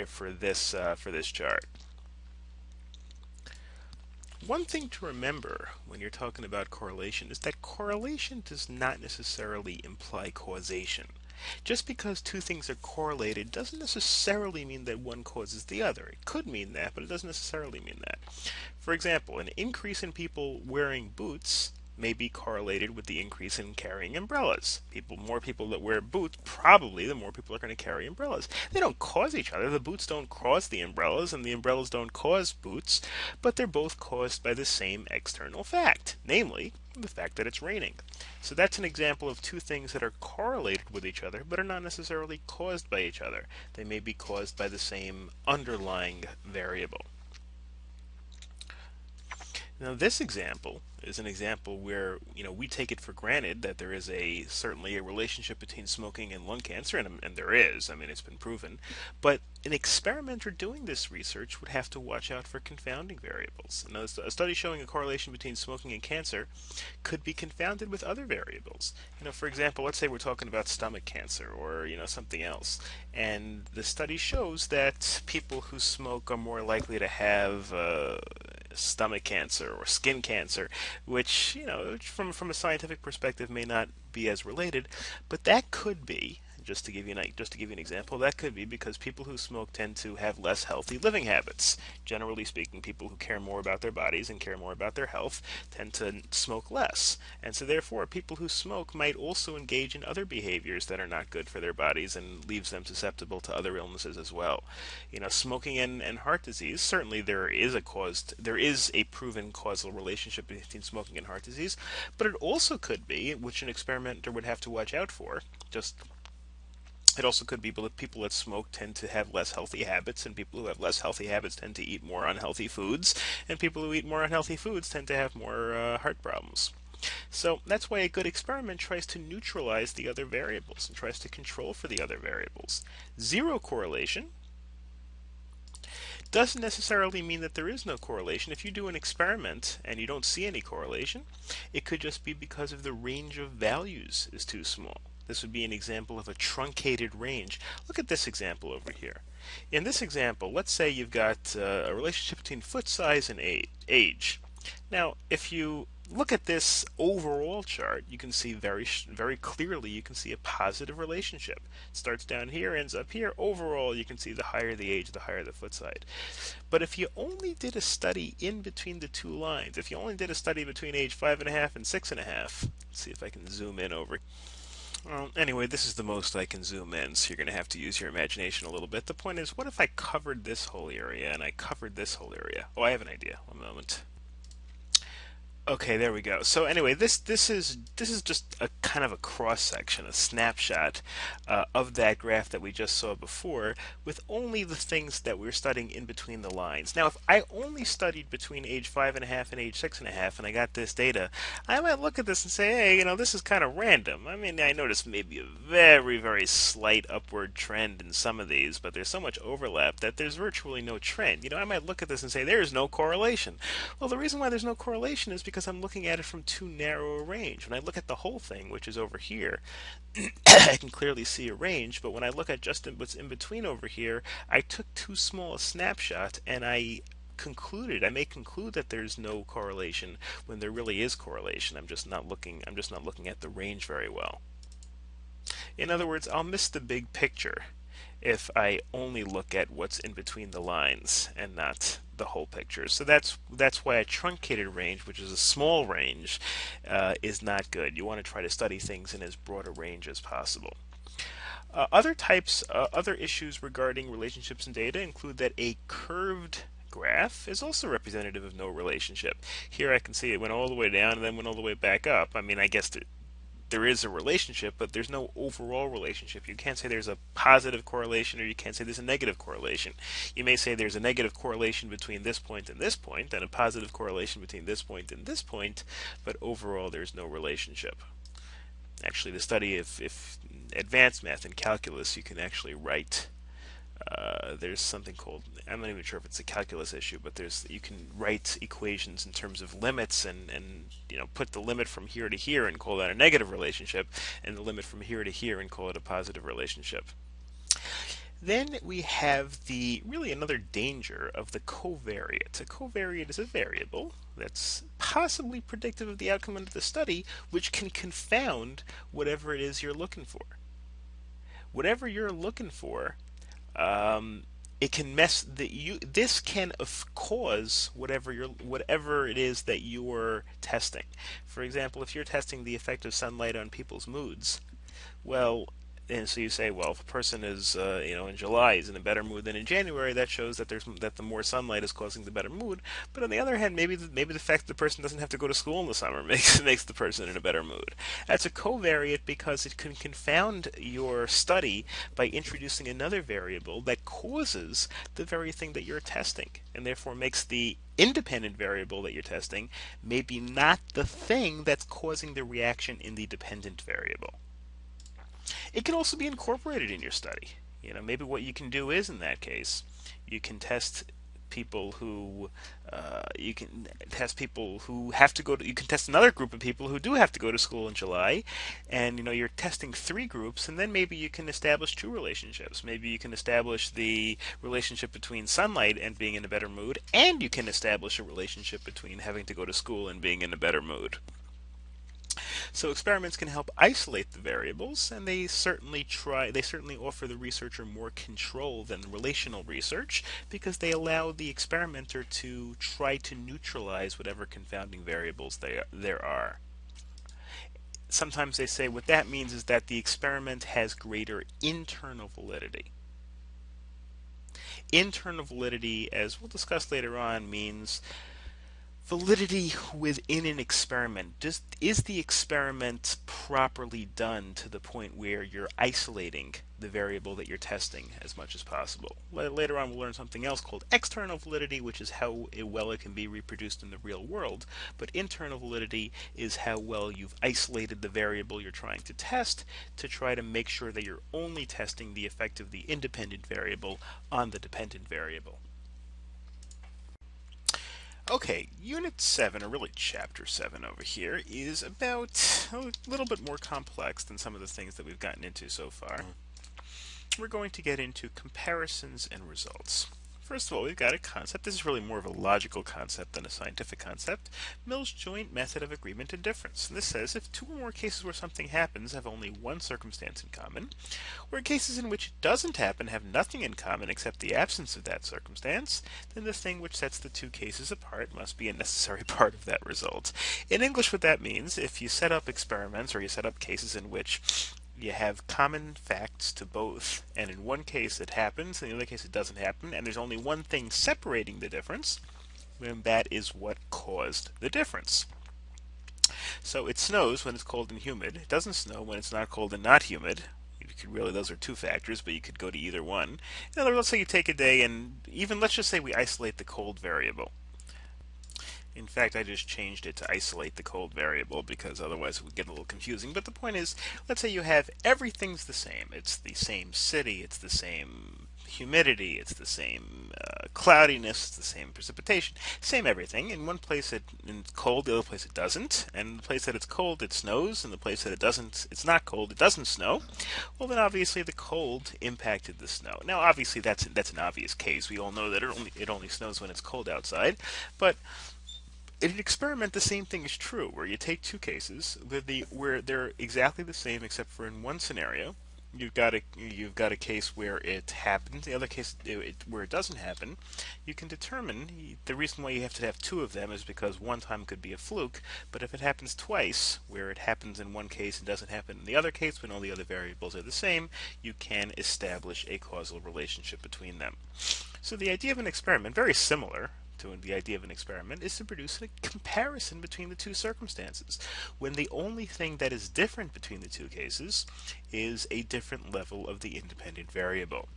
for this chart. One thing to remember when you're talking about correlation is that correlation does not necessarily imply causation. Just because two things are correlated doesn't necessarily mean that one causes the other. It could mean that, but it doesn't necessarily mean that. For example, an increase in people wearing boots may be correlated with the increase in carrying umbrellas. More people that wear boots, probably the more people are going to carry umbrellas. They don't cause each other. The boots don't cause the umbrellas, and the umbrellas don't cause boots, but they're both caused by the same external fact, namely the fact that it's raining. So that's an example of two things that are correlated with each other, but are not necessarily caused by each other. They may be caused by the same underlying variable. Now, this example is an example where we take it for granted that there is certainly a relationship between smoking and lung cancer, and there is. I mean, it's been proven. But an experimenter doing this research would have to watch out for confounding variables. Now, a study showing a correlation between smoking and cancer could be confounded with other variables. For example, let's say we're talking about stomach cancer or something else, and the study shows that people who smoke are more likely to have stomach cancer or skin cancer, which from a scientific perspective may not be as related, but that could be. Just to give you an example, that could be because people who smoke tend to have less healthy living habits. Generally speaking, people who care more about their bodies and care more about their health tend to smoke less. And so therefore, people who smoke might also engage in other behaviors that are not good for their bodies and leaves them susceptible to other illnesses as well. Smoking and heart disease, certainly there is a proven causal relationship between smoking and heart disease, but it also could be, which an experimenter would have to watch out for, it also could be that people that smoke tend to have less healthy habits, and people who have less healthy habits tend to eat more unhealthy foods, and people who eat more unhealthy foods tend to have more heart problems. So that's why a good experiment tries to neutralize the other variables and tries to control for the other variables. Zero correlation doesn't necessarily mean that there is no correlation. If you do an experiment and you don't see any correlation, it could just be because of the range of values is too small. This would be an example of a truncated range. Look at this example over here. In this example, let's say you've got a relationship between foot size and age. Now, if you look at this overall chart, you can see very clearly, you can see a positive relationship. It starts down here, ends up here. Overall, you can see the higher the age, the higher the foot size. But if you only did a study in between the two lines, if you only did a study between age 5.5 and 6.5, let's see if I can zoom in over. Well, anyway, this is the most I can zoom in, so you're going to have to use your imagination a little bit. The point is, what if I covered this whole area and I covered this whole area? Oh, I have an idea. One moment. Okay, there we go. So anyway, this is just a kind of a cross section, a snapshot of that graph that we just saw before, with only the things that we're studying in between the lines. Now, if I only studied between age 5.5 and age 6.5, and I got this data, I might look at this and say, hey, this is kind of random. I mean, I noticed maybe a very slight upward trend in some of these, but there's so much overlap that there's virtually no trend. I might look at this and say, there's no correlation. Well, the reason why there's no correlation is because because I'm looking at it from too narrow a range. When I look at the whole thing, which is over here, I can clearly see a range, but when I look at just what's in between over here, I took too small a snapshot and I may conclude that there's no correlation when there really is correlation. I'm just not looking at the range very well. In other words, I'll miss the big picture if I only look at what's in between the lines and not the whole picture. So that's why a truncated range, which is a small range, is not good. You want to try to study things in as broad a range as possible. Other issues regarding relationships in data include that a curved graph is also representative of no relationship. Here I can see it went all the way down and then went all the way back up. I mean, I guess there is a relationship, but there's no overall relationship. You can't say there's a positive correlation or you can't say there's a negative correlation. You may say there's a negative correlation between this point and this point and a positive correlation between this point and this point, but overall there's no relationship. Actually, the study of if advanced math and calculus, you can actually write there's something called, I'm not even sure if it's a calculus issue, but you can write equations in terms of limits and put the limit from here to here and call that a negative relationship, and the limit from here to here and call it a positive relationship. Then we have really another danger of the covariate. A covariate is a variable that's possibly predictive of the outcome of the study, which can confound whatever it is you're looking for. Whatever you're looking for, it can this can cause whatever it is that you're testing. For example, if you're testing the effect of sunlight on people's moods, well, and so you say, well, if a person is, in July is in a better mood than in January, that shows that the more sunlight is causing the better mood. But on the other hand, maybe the fact that the person doesn't have to go to school in the summer makes the person in a better mood. That's a covariate because it can confound your study by introducing another variable that causes the very thing that you're testing, and therefore makes the independent variable that you're testing maybe not the thing that's causing the reaction in the dependent variable. It can also be incorporated in your study. Maybe what you can do is, in that case, you can test people who have to go to. You can test another group of people who do have to go to school in July, and you're testing 3 groups, and then maybe you can establish 2 relationships. Maybe you can establish the relationship between sunlight and being in a better mood, and you can establish a relationship between having to go to school and being in a better mood. So experiments can help isolate the variables, and they certainly offer the researcher more control than relational research because they allow the experimenter to try to neutralize whatever confounding variables there are. Sometimes they say what that means is that the experiment has greater internal validity. Internal validity, as we'll discuss later on, means validity within an experiment. Is the experiment properly done to the point where you're isolating the variable that you're testing as much as possible? Later on we'll learn something else called external validity, which is how well it can be reproduced in the real world. But internal validity is how well you've isolated the variable you're trying to test to try to make sure that you're only testing the effect of the independent variable on the dependent variable. Okay, Unit 7, or really Chapter 7 over here, is about a little bit more complex than some of the things that we've gotten into so far. We're going to get into comparisons and results. First of all, we've got a concept. This is really more of a logical concept than a scientific concept. Mill's joint method of agreement and difference. And this says if 2 or more cases where something happens have only one circumstance in common, or cases in which it doesn't happen have nothing in common except the absence of that circumstance, then the thing which sets the 2 cases apart must be a necessary part of that result. In English, what that means, if you set up experiments or you set up cases in which you have common facts to both, and in one case it happens, and in the other case it doesn't happen, and there's only one thing separating the difference, then that is what caused the difference. So it snows when it's cold and humid. It doesn't snow when it's not cold and not humid. Those are 2 factors, but you could go to either one. In other words, let's say you take a day and let's just say we isolate the cold variable. In fact, I just changed it to isolate the cold variable because otherwise it would get a little confusing. But the point is, let's say you have everything's the same. It's the same city, it's the same humidity, it's the same cloudiness, it's the same precipitation, same everything. In one place it's cold, the other place it doesn't. And the place that it's cold, it snows, and the place that it doesn't, it's not cold, it doesn't snow. Well, then obviously the cold impacted the snow. Now, obviously that's an obvious case. We all know that it only snows when it's cold outside, but in an experiment, the same thing is true, where you take two cases where they're exactly the same, except for in one scenario, you've got a case where it happens, the other case where it doesn't happen. You can determine the reason why you have to have two of them is because one time could be a fluke, but if it happens twice, where it happens in one case and doesn't happen in the other case, when all the other variables are the same, you can establish a causal relationship between them. So the idea of an experiment, very similar to the idea of an experiment, is to produce a comparison between the two circumstances, when the only thing that is different between the two cases is a different level of the independent variable.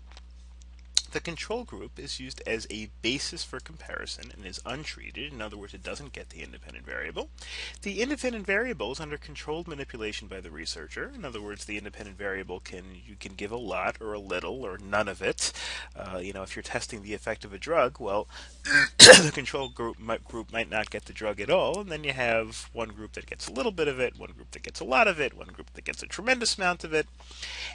The control group is used as a basis for comparison and is untreated. In other words, it doesn't get the independent variable. The independent variable is under controlled manipulation by the researcher. In other words, the independent variable you can give a lot or a little or none of it. If you're testing the effect of a drug, well, the control group might not get the drug at all, and then you have one group that gets a little bit of it, one group that gets a lot of it, one group that gets a tremendous amount of it,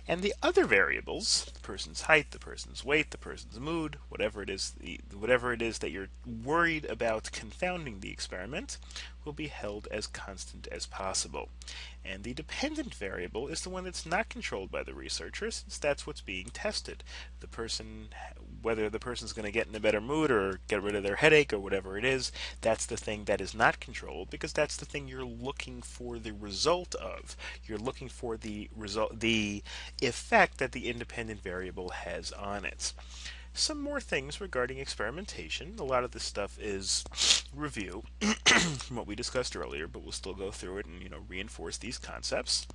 and the other variables, the person's height, the person's weight, the person's mood, whatever it is that you're worried about confounding the experiment, will be held as constant as possible. And the dependent variable is the one that's not controlled by the researcher, since that's what's being tested. Whether the person's going to get in a better mood or get rid of their headache or whatever it is, that's the thing that is not controlled, because that's the thing you're looking for the result of. You're looking for the effect that the independent variable has on it. Some more things regarding experimentation. A lot of this stuff is review from what we discussed earlier, but we'll still go through it and reinforce these concepts.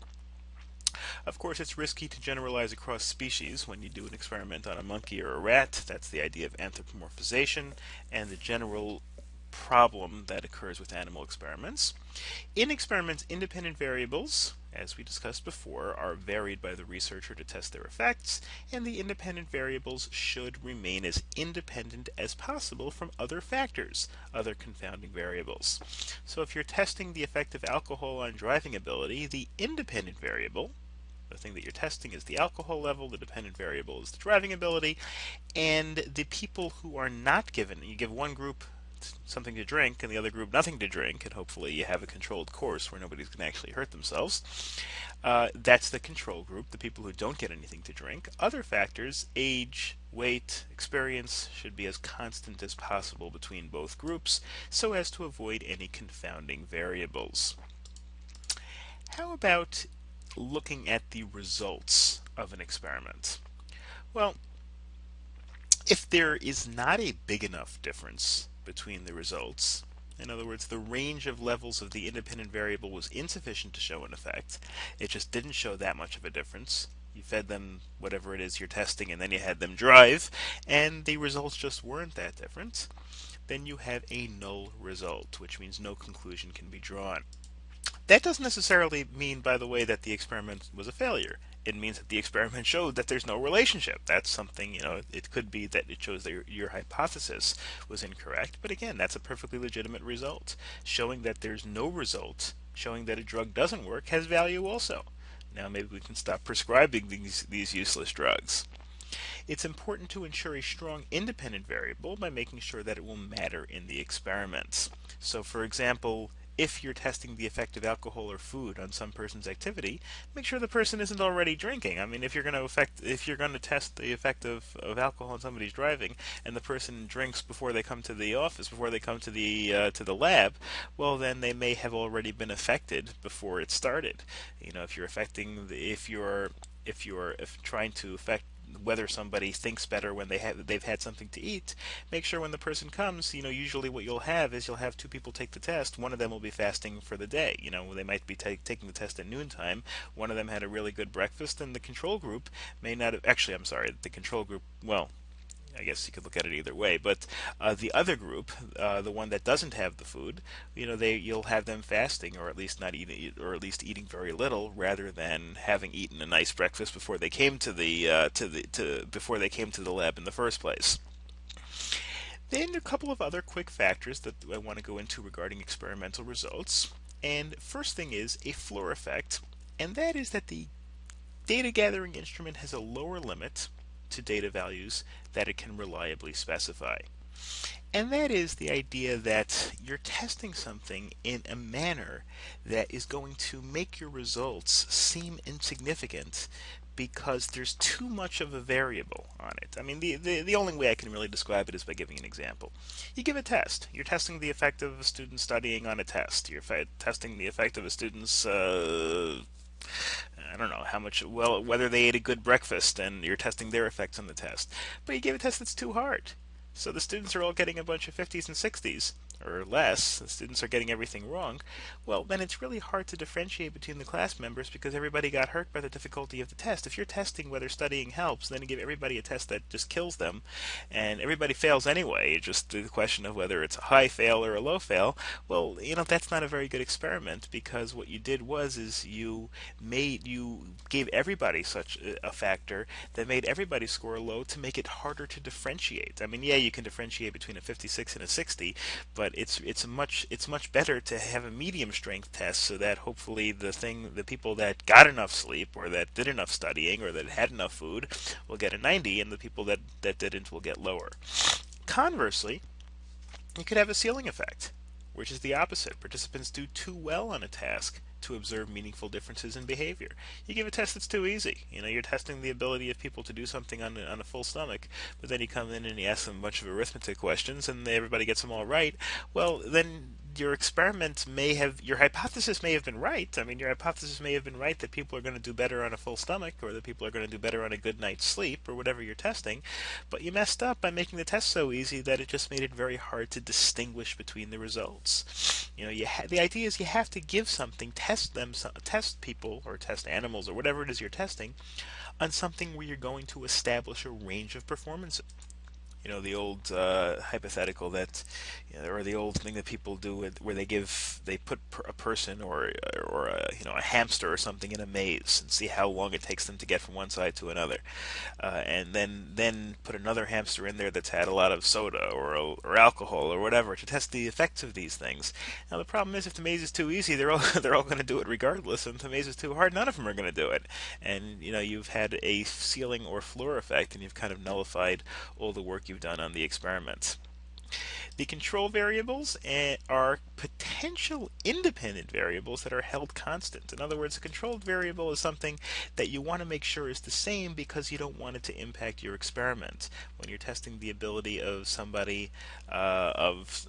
Of course, it's risky to generalize across species when you do an experiment on a monkey or a rat. That's the idea of anthropomorphization and the general problem that occurs with animal experiments. In experiments, independent variables, as we discussed before, are varied by the researcher to test their effects, and the independent variables should remain as independent as possible from other factors, other confounding variables. So if you're testing the effect of alcohol on driving ability, the independent variable, the thing that you're testing, is the alcohol level, the dependent variable is the driving ability, and the people who are not given, you give one group something to drink and the other group nothing to drink, and hopefully you have a controlled course where nobody's going to actually hurt themselves. That's the control group, the people who don't get anything to drink. Other factors, age, weight, experience, should be as constant as possible between both groups so as to avoid any confounding variables. How about looking at the results of an experiment? Well, if there is not a big enough difference between the results, in other words, the range of levels of the independent variable was insufficient to show an effect, it just didn't show that much of a difference, you fed them whatever it is you're testing and then you had them drive, and the results just weren't that different, then you have a null result, which means no conclusion can be drawn. That doesn't necessarily mean, by the way, that the experiment was a failure. It means that the experiment showed that there's no relationship. That's something, it could be that it shows that your hypothesis was incorrect, but again, that's a perfectly legitimate result. Showing that there's no result, showing that a drug doesn't work, has value also. Now maybe we can stop prescribing these useless drugs. It's important to ensure a strong independent variable by making sure that it will matter in the experiments. So for example, if you're testing the effect of alcohol or food on some person's activity, make sure the person isn't already drinking. I mean, if you're going to test the effect of alcohol on somebody's driving, and the person drinks before they come to the office, before they come to the lab, well, then they may have already been affected before it started. If trying to affect whether somebody thinks better when they've had something to eat, make sure when the person comes, usually what you'll have two people take the test. One of them will be fasting for the day. They might be taking the test at noontime. One of them had a really good breakfast, and the control group may not have, actually, I'm sorry, the control group, well, I guess you could look at it either way. But the other group, the one that doesn't have the food, you'll have them fasting, or at least not eating, or at least eating very little, rather than having eaten a nice breakfast before they came to before they came to the lab in the first place. Then a couple of other quick factors that I want to go into regarding experimental results. And first thing is a floor effect, and that is that the data gathering instrument has a lower limit to data values that it can reliably specify. And that is the idea that you're testing something in a manner that is going to make your results seem insignificant because there's too much of a variable on it. I mean, the only way I can really describe it is by giving an example. You give a test. You're testing the effect of a student studying on a test. You're testing the effect of a student's I don't know how much, well, whether they ate a good breakfast, and you're testing their effects on the test. But you gave a test that's too hard. So the students are all getting a bunch of 50s and 60s, or less. The students are getting everything wrong. Well, then it's really hard to differentiate between the class members because everybody got hurt by the difficulty of the test. If you're testing whether studying helps, then you give everybody a test that just kills them, and everybody fails anyway. It's just the question of whether it's a high fail or a low fail. Well, that's not a very good experiment, because what you did was is you gave everybody such a factor that made everybody score low to make it harder to differentiate. I mean, yeah, you can differentiate between a 56 and a 60, but it's much better to have a medium strength test, so that hopefully the people that got enough sleep, or that did enough studying, or that had enough food will get a 90, and the people that didn't will get lower. Conversely, you could have a ceiling effect, which is the opposite. Participants do too well on a task to observe meaningful differences in behavior. You give a test that's too easy. You're testing the ability of people to do something on a full stomach, but then you come in and you ask them a bunch of arithmetic questions, and everybody gets them all right. Well, then your hypothesis may have been right. I mean, your hypothesis may have been right that people are going to do better on a full stomach, or that people are going to do better on a good night's sleep, or whatever you're testing, but you messed up by making the test so easy that it just made it very hard to distinguish between the results. The idea is you have to give something, test people, or test animals, or whatever it is you're testing, on something where you're going to establish a range of performances. The old hypothetical that, or the old thing that people do where they put a person, or a hamster or something, in a maze and see how long it takes them to get from one side to another, and then put another hamster in there that's had a lot of soda, or alcohol, or whatever, to test the effects of these things. Now the problem is, if the maze is too easy, they're all they're all going to do it regardless, and if the maze is too hard, none of them are going to do it. And you've had a ceiling or floor effect, and you've kind of nullified all the work you've done on the experiment. The control variables are potential independent variables that are held constant. In other words, a controlled variable is something that you want to make sure is the same because you don't want it to impact your experiment. When you're testing the ability of somebody of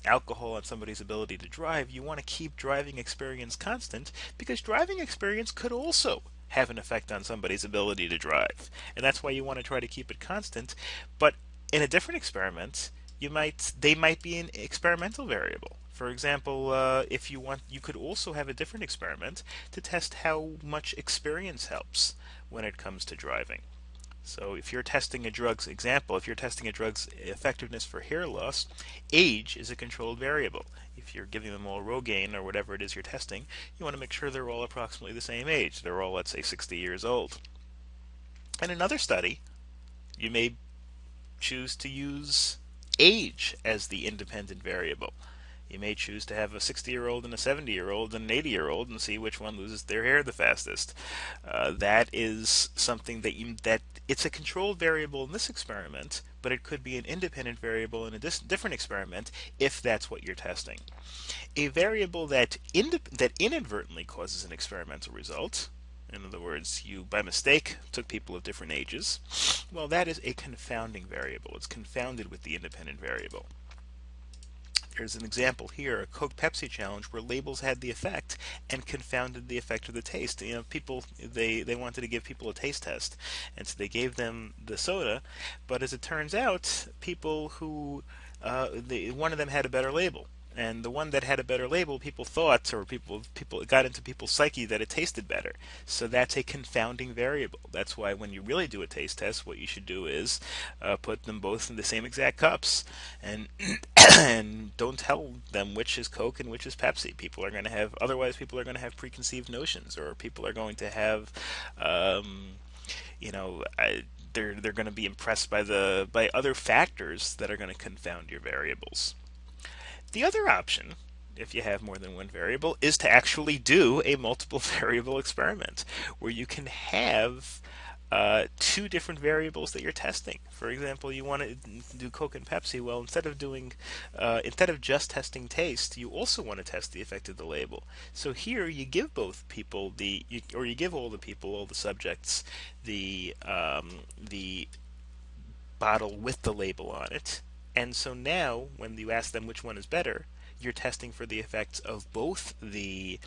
alcohol on somebody's ability to drive, you want to keep driving experience constant, because driving experience could also have an effect on somebody's ability to drive. And that's why you want to try to keep it constant. But in a different experiment, they might be an experimental variable. For example, if you want, you could also have a different experiment to test how much experience helps when it comes to driving. So if you're testing a drug's effectiveness for hair loss, age is a controlled variable. If you're giving them all Rogaine, or whatever it is you're testing, you want to make sure they're all approximately the same age. They're all, let's say, 60 years old. In another study, you may choose to use age as the independent variable. You may choose to have a 60-year-old and a 70-year-old and an 80-year-old and see which one loses their hair the fastest. That is something that it's a controlled variable in this experiment, but it could be an independent variable in a different experiment if that's what you're testing. A variable that inadvertently causes an experimental result, in other words, you by mistake took people of different ages, well, that is a confounding variable. It's confounded with the independent variable. There's an example here, a Coke Pepsi challenge, where labels had the effect and confounded the effect of the taste. People, they wanted to give people a taste test, and so they gave them the soda, but as it turns out, people who one of them had a better label. And the one that had a better label, people thought, or people it got into people's psyche that it tasted better. So that's a confounding variable. That's why when you really do a taste test, what you should do is put them both in the same exact cups, and and don't tell them which is Coke and which is Pepsi. People are going to have otherwise people are going to have preconceived notions, or people are going to have um, you know. they're going to be impressed by the by other factors that are going to confound your variables. The other option, if you have more than one variable, is to actually do a multiple variable experiment where you can have two different variables that you're testing. For example, you want to do Coke and Pepsi. Well, instead of just testing taste, you also want to test the effect of the label. So here you give both people or you give all the people, all the subjects, the bottle with the label on it. And so now, when you ask them which one is better, you're testing for the effects of both the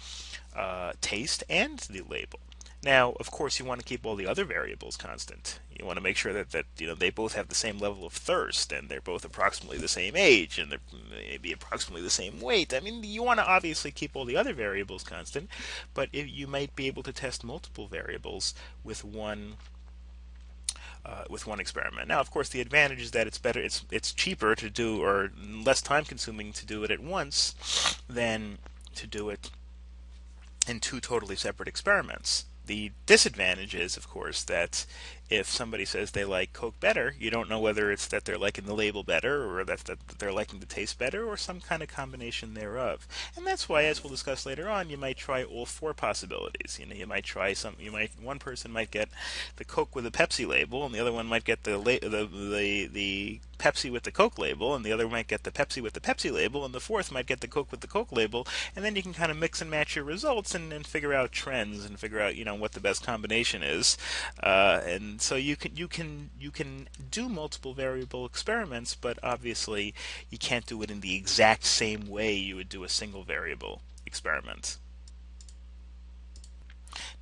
taste and the label. Now, of course, you want to keep all the other variables constant. You want to make sure that they both have the same level of thirst, and they're both approximately the same age, and they're maybe approximately the same weight. I mean, you want to obviously keep all the other variables constant, but you might be able to test multiple variables with one experiment. Now, of course, the advantage is that it's cheaper to do, or less time consuming to do it at once than to do it in two totally separate experiments. The disadvantage is, of course, that if somebody says they like Coke better, you don't know whether it's that they're liking the label better, or that they're liking the taste better, or some kind of combination thereof. And that's why, as we'll discuss later on, you might try all four possibilities. You might try one person might get the Coke with the Pepsi label, and the other one might get the Pepsi with the Coke label, and the other might get the Pepsi with the Pepsi label, and the fourth might get the Coke with the Coke label, and then you can kind of mix and match your results and figure out trends and figure out what the best combination is, and so you can do multiple variable experiments, but obviously you can't do it in the exact same way you would do a single variable experiment.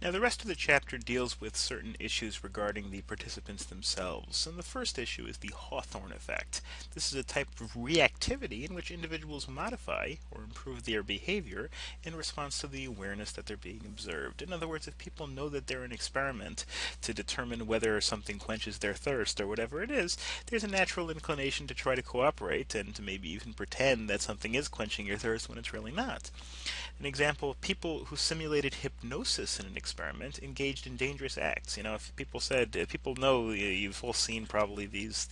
Now, the rest of the chapter deals with certain issues regarding the participants themselves, and the first issue is the Hawthorne effect. This is a type of reactivity in which individuals modify or improve their behavior in response to the awareness that they're being observed. In other words, if people know that they're in an experiment to determine whether something quenches their thirst or whatever it is, there's a natural inclination to try to cooperate and to maybe even pretend that something is quenching your thirst when it's really not. An example, people who simulated hypnosis in an experiment engaged in dangerous acts. If people know, you've all seen probably these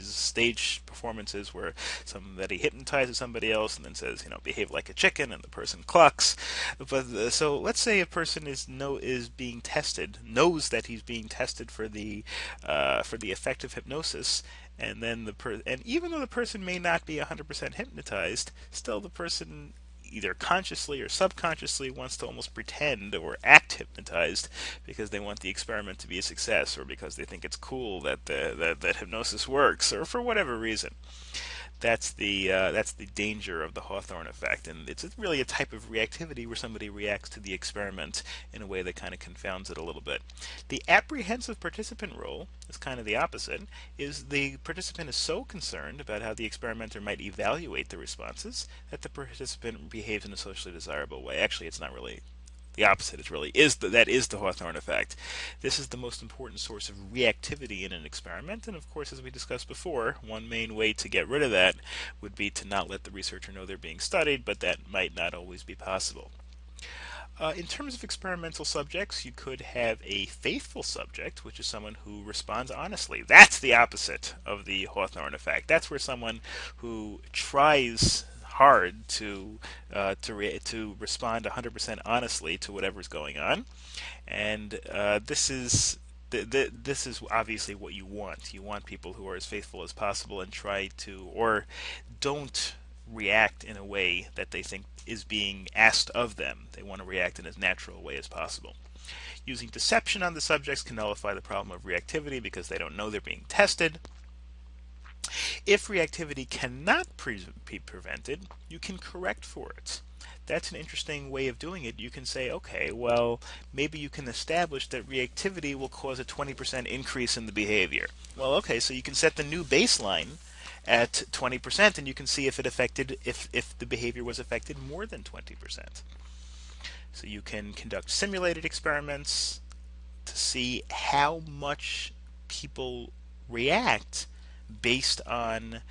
stage performances where somebody hypnotizes somebody else and then says, behave like a chicken, and the person clucks. But so let's say a person is being tested, knows that he's being tested for the effect of hypnosis, and then and even though the person may not be 100% hypnotized, still the person either consciously or subconsciously wants to almost pretend or act hypnotized because they want the experiment to be a success, or because they think it's cool that that hypnosis works, or for whatever reason. That's the danger of the Hawthorne effect, and it's really a type of reactivity where somebody reacts to the experiment in a way that kind of confounds it a little bit. The apprehensive participant role is kind of the opposite. Is the participant is so concerned about how the experimenter might evaluate the responses that the participant behaves in a socially desirable way. Actually, it's not really the opposite. That is the Hawthorne effect. This is the most important source of reactivity in an experiment, and of course, as we discussed before, one main way to get rid of that would be to not let the researcher know they're being studied, but that might not always be possible. In terms of experimental subjects, you could have a faithful subject, which is someone who responds honestly. That's the opposite of the Hawthorne effect. That's where someone who tries hard to respond 100% honestly to whatever's going on, and this is obviously what you want. You want people who are as faithful as possible and try to, or don't react in a way that they think is being asked of them. They want to react in as natural a way as possible. Using deception on the subjects can nullify the problem of reactivity because they don't know they're being tested. If reactivity cannot be prevented, you can correct for it. That's an interesting way of doing it. You can say, okay, well, maybe you can establish that reactivity will cause a 20% increase in the behavior. Well, okay, so you can set the new baseline at 20%, and you can see if it affected if the behavior was affected more than 20%. So you can conduct simulated experiments to see how much people react based on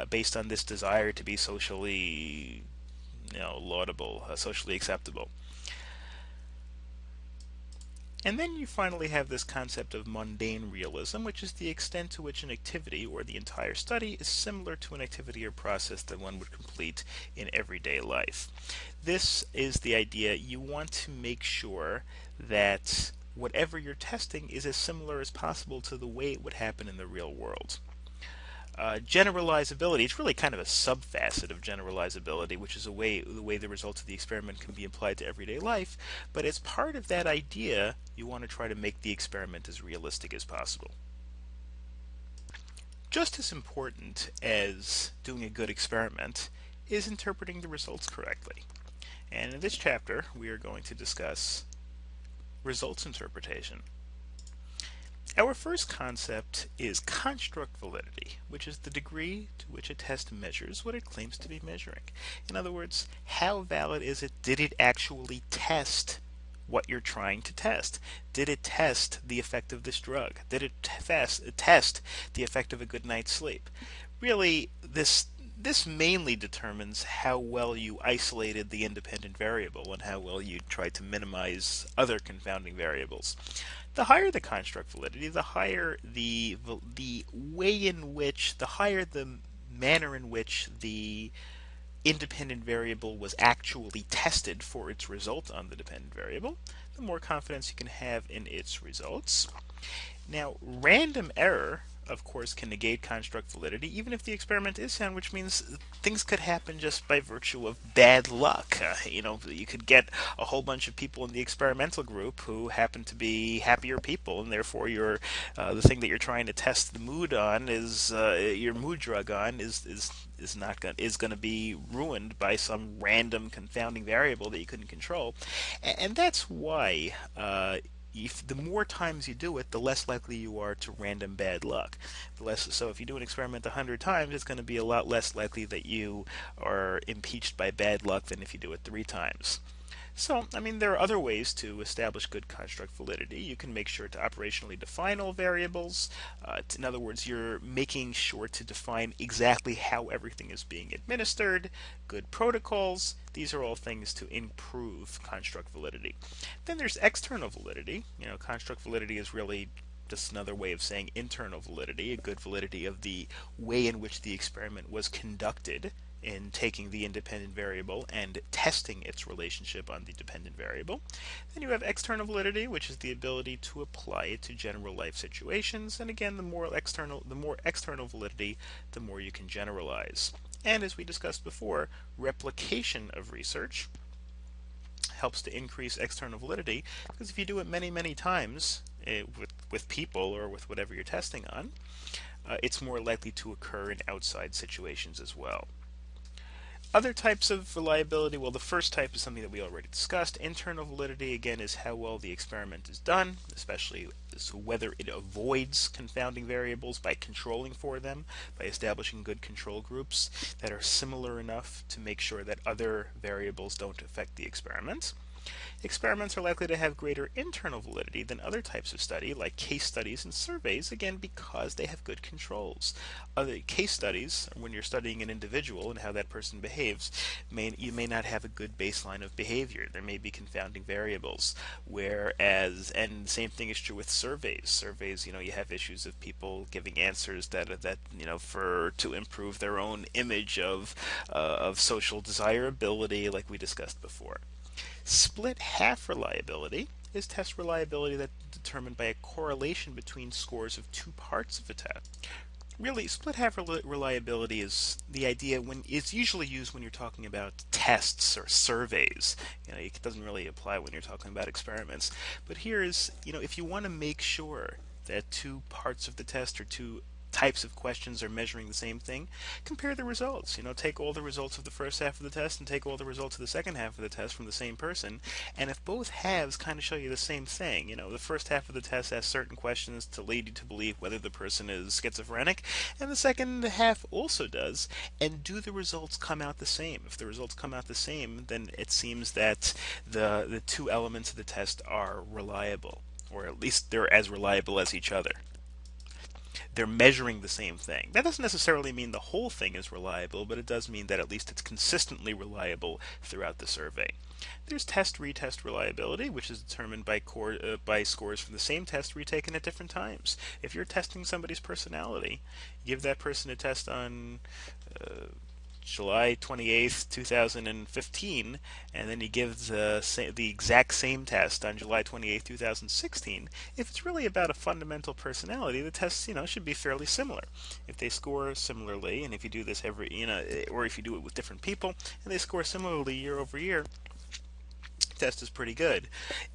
based on this desire to be socially, laudable, socially acceptable. And then you finally have this concept of mundane realism, which is the extent to which an activity or the entire study is similar to an activity or process that one would complete in everyday life. This is the idea. You want to make sure that whatever you're testing is as similar as possible to the way it would happen in the real world. Generalizability, it's really kind of a subfacet of generalizability, which is the way the results of the experiment can be applied to everyday life, but as part of that idea, you want to try to make the experiment as realistic as possible. Just as important as doing a good experiment is interpreting the results correctly. And in this chapter, we are going to discuss results interpretation. Our first concept is construct validity, which is the degree to which a test measures what it claims to be measuring. In other words, how valid is it? Did it actually test what you're trying to test? Did it test the effect of this drug? Did it test the effect of a good night's sleep? Really, this mainly determines how well you isolated the independent variable and how well you tried to minimize other confounding variables. The higher the construct validity, the higher the way in which, the higher the manner in which the independent variable was actually tested for its result on the dependent variable, the more confidence you can have in its results. Now, random error, of course, can negate construct validity, even if the experiment is sound, which means things could happen just by virtue of bad luck. You could get a whole bunch of people in the experimental group who happen to be happier people, and therefore the thing that you're trying to test the mood on is your mood drug on is not going is going to be ruined by some random confounding variable that you couldn't control, and that's why. The more times you do it, the less likely you are to random bad luck. So if you do an experiment 100 times, it's going to be a lot less likely that you are impeached by bad luck than if you do it 3 times. So, there are other ways to establish good construct validity. You can make sure to operationally define all variables. In other words, you're making sure to define exactly how everything is being administered, good protocols. These are all things to improve construct validity. Then there's external validity. Construct validity is really just another way of saying internal validity, a good validity of the way in which the experiment was conducted in taking the independent variable and testing its relationship on the dependent variable. Then you have external validity, which is the ability to apply it to general life situations. And again, the more external validity, the more you can generalize. And as we discussed before, replication of research helps to increase external validity, because if you do it many, many times with people or with whatever you're testing on, it's more likely to occur in outside situations as well. Other types of reliability, well, the first type is something that we already discussed. Internal validity, again, is how well the experiment is done, especially whether it avoids confounding variables by controlling for them, by establishing good control groups that are similar enough to make sure that other variables don't affect the experiment. Experiments are likely to have greater internal validity than other types of study, like case studies and surveys, again, because they have good controls. Other case studies, when you're studying an individual and how that person behaves, you may not have a good baseline of behavior. There may be confounding variables. Whereas, and the same thing is true with surveys. Surveys, you have issues of people giving answers that to improve their own image of social desirability, like we discussed before. Split half reliability is test reliability that's determined by a correlation between scores of 2 parts of a test. Really, split half reliability is the idea when it's usually used when you're talking about tests or surveys. It doesn't really apply when you're talking about experiments. But here is, if you want to make sure that 2 parts of the test or 2 types of questions are measuring the same thing, compare the results. Take all the results of the first half of the test and take all the results of the second half of the test from the same person. And if both halves kind of show you the same thing, the first half of the test asks certain questions to lead you to believe whether the person is schizophrenic, and the second half also does, and do the results come out the same? If the results come out the same, then it seems that the two elements of the test are reliable, or at least they're as reliable as each other. They're measuring the same thing. That doesn't necessarily mean the whole thing is reliable, but it does mean that at least it's consistently reliable throughout the survey. There's test-retest reliability, which is determined by scores from the same test retaken at different times. If you're testing somebody's personality, give that person a test on July 28th, 2015, and then you give the exact same test on July 28th, 2016, if it's really about a fundamental personality, the tests, should be fairly similar. If they score similarly, and if you do this or if you do it with different people, and they score similarly year over year, test is pretty good.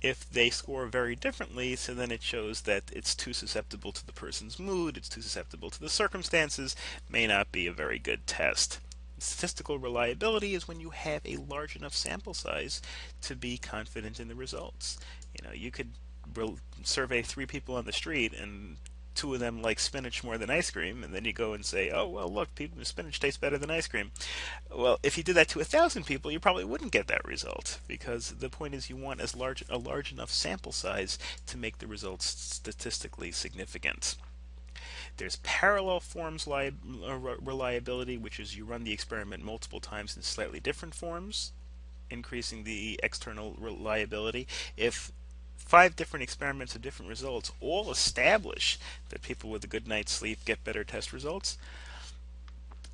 If they score very differently, so then it shows that it's too susceptible to the person's mood, it's too susceptible to the circumstances, may not be a very good test. Statistical reliability is when you have a large enough sample size to be confident in the results. You could survey 3 people on the street and 2 of them like spinach more than ice cream, and then you go and say, oh, well, look, spinach tastes better than ice cream. Well, if you did that to 1,000 people, you probably wouldn't get that result, because the point is you want a large enough sample size to make the results statistically significant. There's parallel forms reliability, which is you run the experiment multiple times in slightly different forms, increasing the external reliability. If 5 different experiments of different results all establish that people with a good night's sleep get better test results,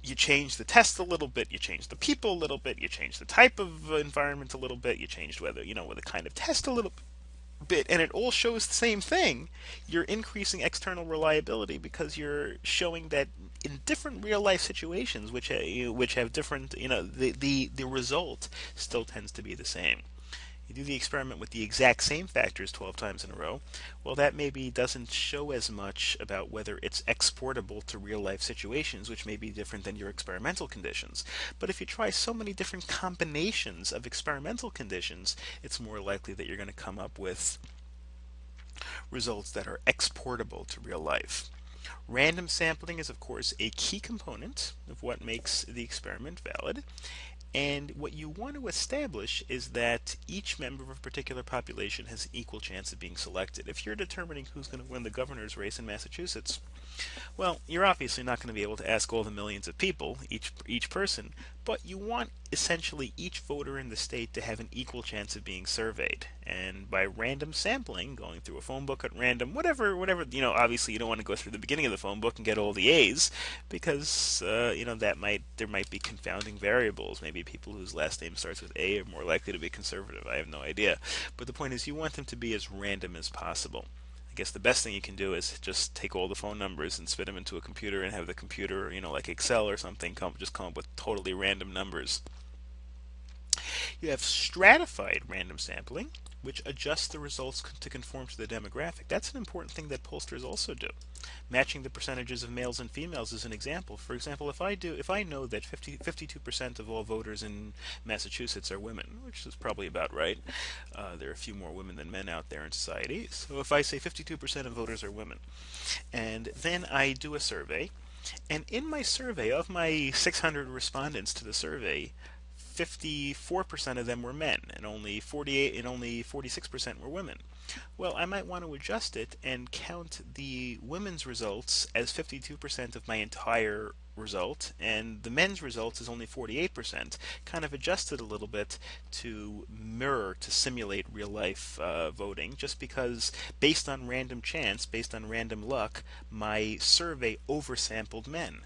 you change the test a little bit, you change the people a little bit, you change the type of environment a little bit, you change with the kind of test a little bit, and it all shows the same thing. You're increasing external reliability because you're showing that in different real life situations, which have different, the result still tends to be the same. You do the experiment with the exact same factors 12 times in a row, well, that maybe doesn't show as much about whether it's exportable to real life situations, which may be different than your experimental conditions. But if you try so many different combinations of experimental conditions, it's more likely that you're going to come up with results that are exportable to real life. Random sampling is, of course, a key component of what makes the experiment valid. And what you want to establish is that each member of a particular population has an equal chance of being selected. If you're determining who's going to win the governor's race in Massachusetts, well, you're obviously not going to be able to ask all the millions of people, each person, but you want essentially each voter in the state to have an equal chance of being surveyed. And by random sampling, going through a phone book at random, whatever, obviously you don't want to go through the beginning of the phone book and get all the A's, because there might be confounding variables. Maybe people whose last name starts with A are more likely to be conservative. I have no idea. But the point is, you want them to be as random as possible. I guess the best thing you can do is just take all the phone numbers and spit them into a computer and have the computer, like Excel or something, come up with totally random numbers. You have stratified random sampling, which adjusts the results to conform to the demographic. That's an important thing that pollsters also do. Matching the percentages of males and females is an example. For example, if I know that 52% of all voters in Massachusetts are women, which is probably about right. There are a few more women than men out there in society. So if I say 52% of voters are women, and then I do a survey, and in my survey, of my 600 respondents to the survey, 54% of them were men, and only 46% were women. Well, I might want to adjust it and count the women's results as 52% of my entire result, and the men's results is only 48%, kind of adjust it a little bit to simulate real life voting, just because based on random chance, based on random luck, my survey oversampled men.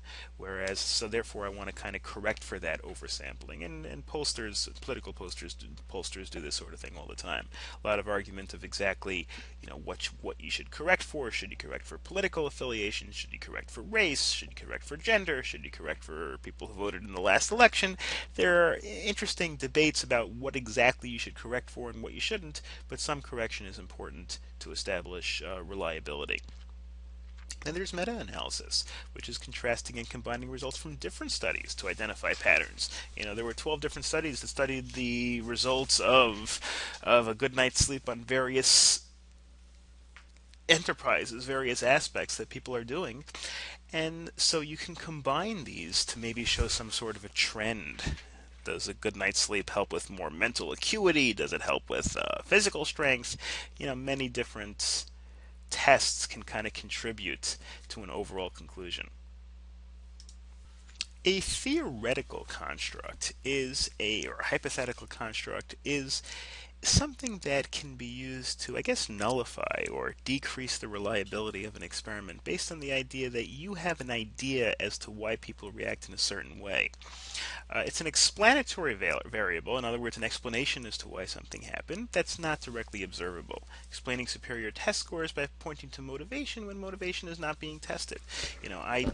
So therefore I want to kind of correct for that oversampling, and political pollsters do this sort of thing all the time. A lot of argument of exactly, what you should correct for. Should you correct for political affiliation? Should you correct for race? Should you correct for gender? Should you correct for people who voted in the last election? There are interesting debates about what exactly you should correct for and what you shouldn't, but some correction is important to establish reliability. And there's meta-analysis, which is contrasting and combining results from different studies to identify patterns. There were 12 different studies that studied the results of a good night's sleep on various enterprises, various aspects that people are doing. And so you can combine these to maybe show some sort of a trend. Does a good night's sleep help with more mental acuity? Does it help with physical strength? Many different tests can kind of contribute to an overall conclusion. A theoretical construct or a hypothetical construct is something that can be used to, I guess, nullify or decrease the reliability of an experiment based on the idea that you have an idea as to why people react in a certain way. It's an explanatory variable, in other words, an explanation as to why something happened, that's not directly observable. Explaining superior test scores by pointing to motivation when motivation is not being tested. I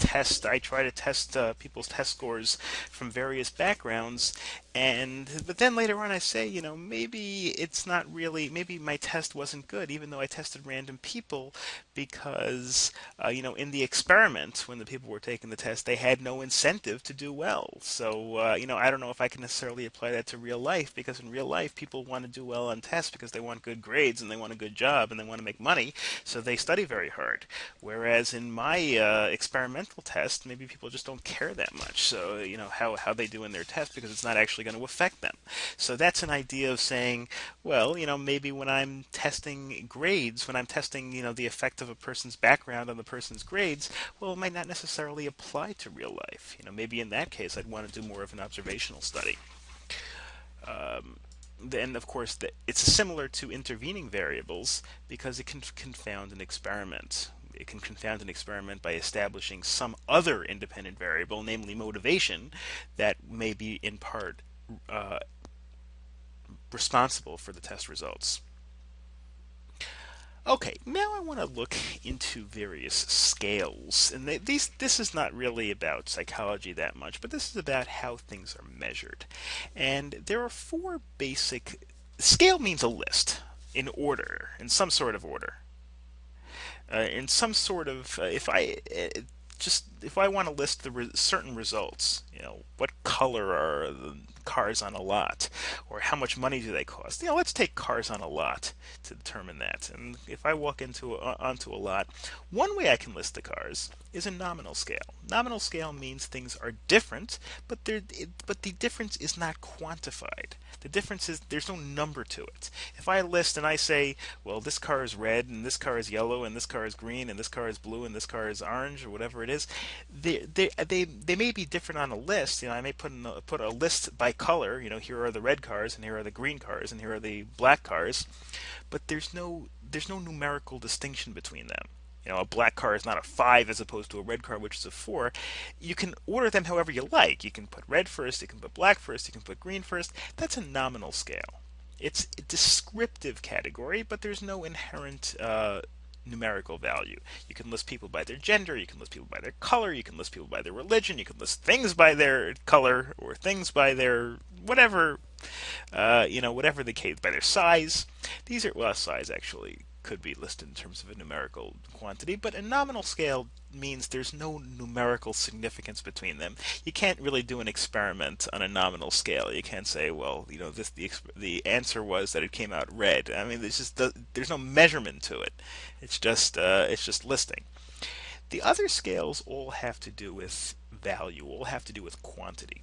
try to test people's test scores from various backgrounds, but then later on I say, maybe it's not really, maybe my test wasn't good, even though I tested random people, because, in the experiment, when the people were taking the test, they had no incentive to do well. So, I don't know if I can necessarily apply that to real life, because in real life, people want to do well on tests because they want good grades and they want a good job and they want to make money, so they study very hard. Whereas in my experimental test, maybe people just don't care that much. So, how they do in their test, because it's not actually going to affect them. So that's an idea of saying, well, maybe when I'm testing grades, when I'm testing, the effect of a person's background on the person's grades, well, it might not necessarily apply to real life. Maybe in that case, I'd want to do more of an observational study. Then, of course, it's similar to intervening variables because it can confound an experiment. It can confound an experiment by establishing some other independent variable, namely motivation, that may be in part responsible for the test results. Okay, now I want to look into various scales. And this is not really about psychology that much, but this is about how things are measured. And there are four basic. Scale means a list in order, in some sort of order. In some sort of. If I want to list certain results, what color are the cars on a lot, or how much money do they cost? Let's take cars on a lot to determine that. And if I walk onto a lot, one way I can list the cars is a nominal scale. Nominal scale means things are different, but the difference is not quantified. The difference is there's no number to it. If I list and I say, well, this car is red, and this car is yellow, and this car is green, and this car is blue, and this car is orange, or whatever it is, they may be different on a list. I may put a list by color. Here are the red cars, and here are the green cars, and here are the black cars, but there's no numerical distinction between them. A black car is not a 5 as opposed to a red car, which is a 4. You can order them however you like. You can put red first, you can put black first, you can put green first. That's a nominal scale. It's a descriptive category, but there's no inherent numerical value. You can list people by their gender, you can list people by their color, you can list people by their religion, you can list things by their color, or things by their whatever, whatever the case, by their size. Size actually could be listed in terms of a numerical quantity, but a nominal scale means there's no numerical significance between them. You can't really do an experiment on a nominal scale. You can't say, well, the answer was that it came out red. I mean, there's no measurement to it. It's just listing. The other scales all have to do with value, all have to do with quantity.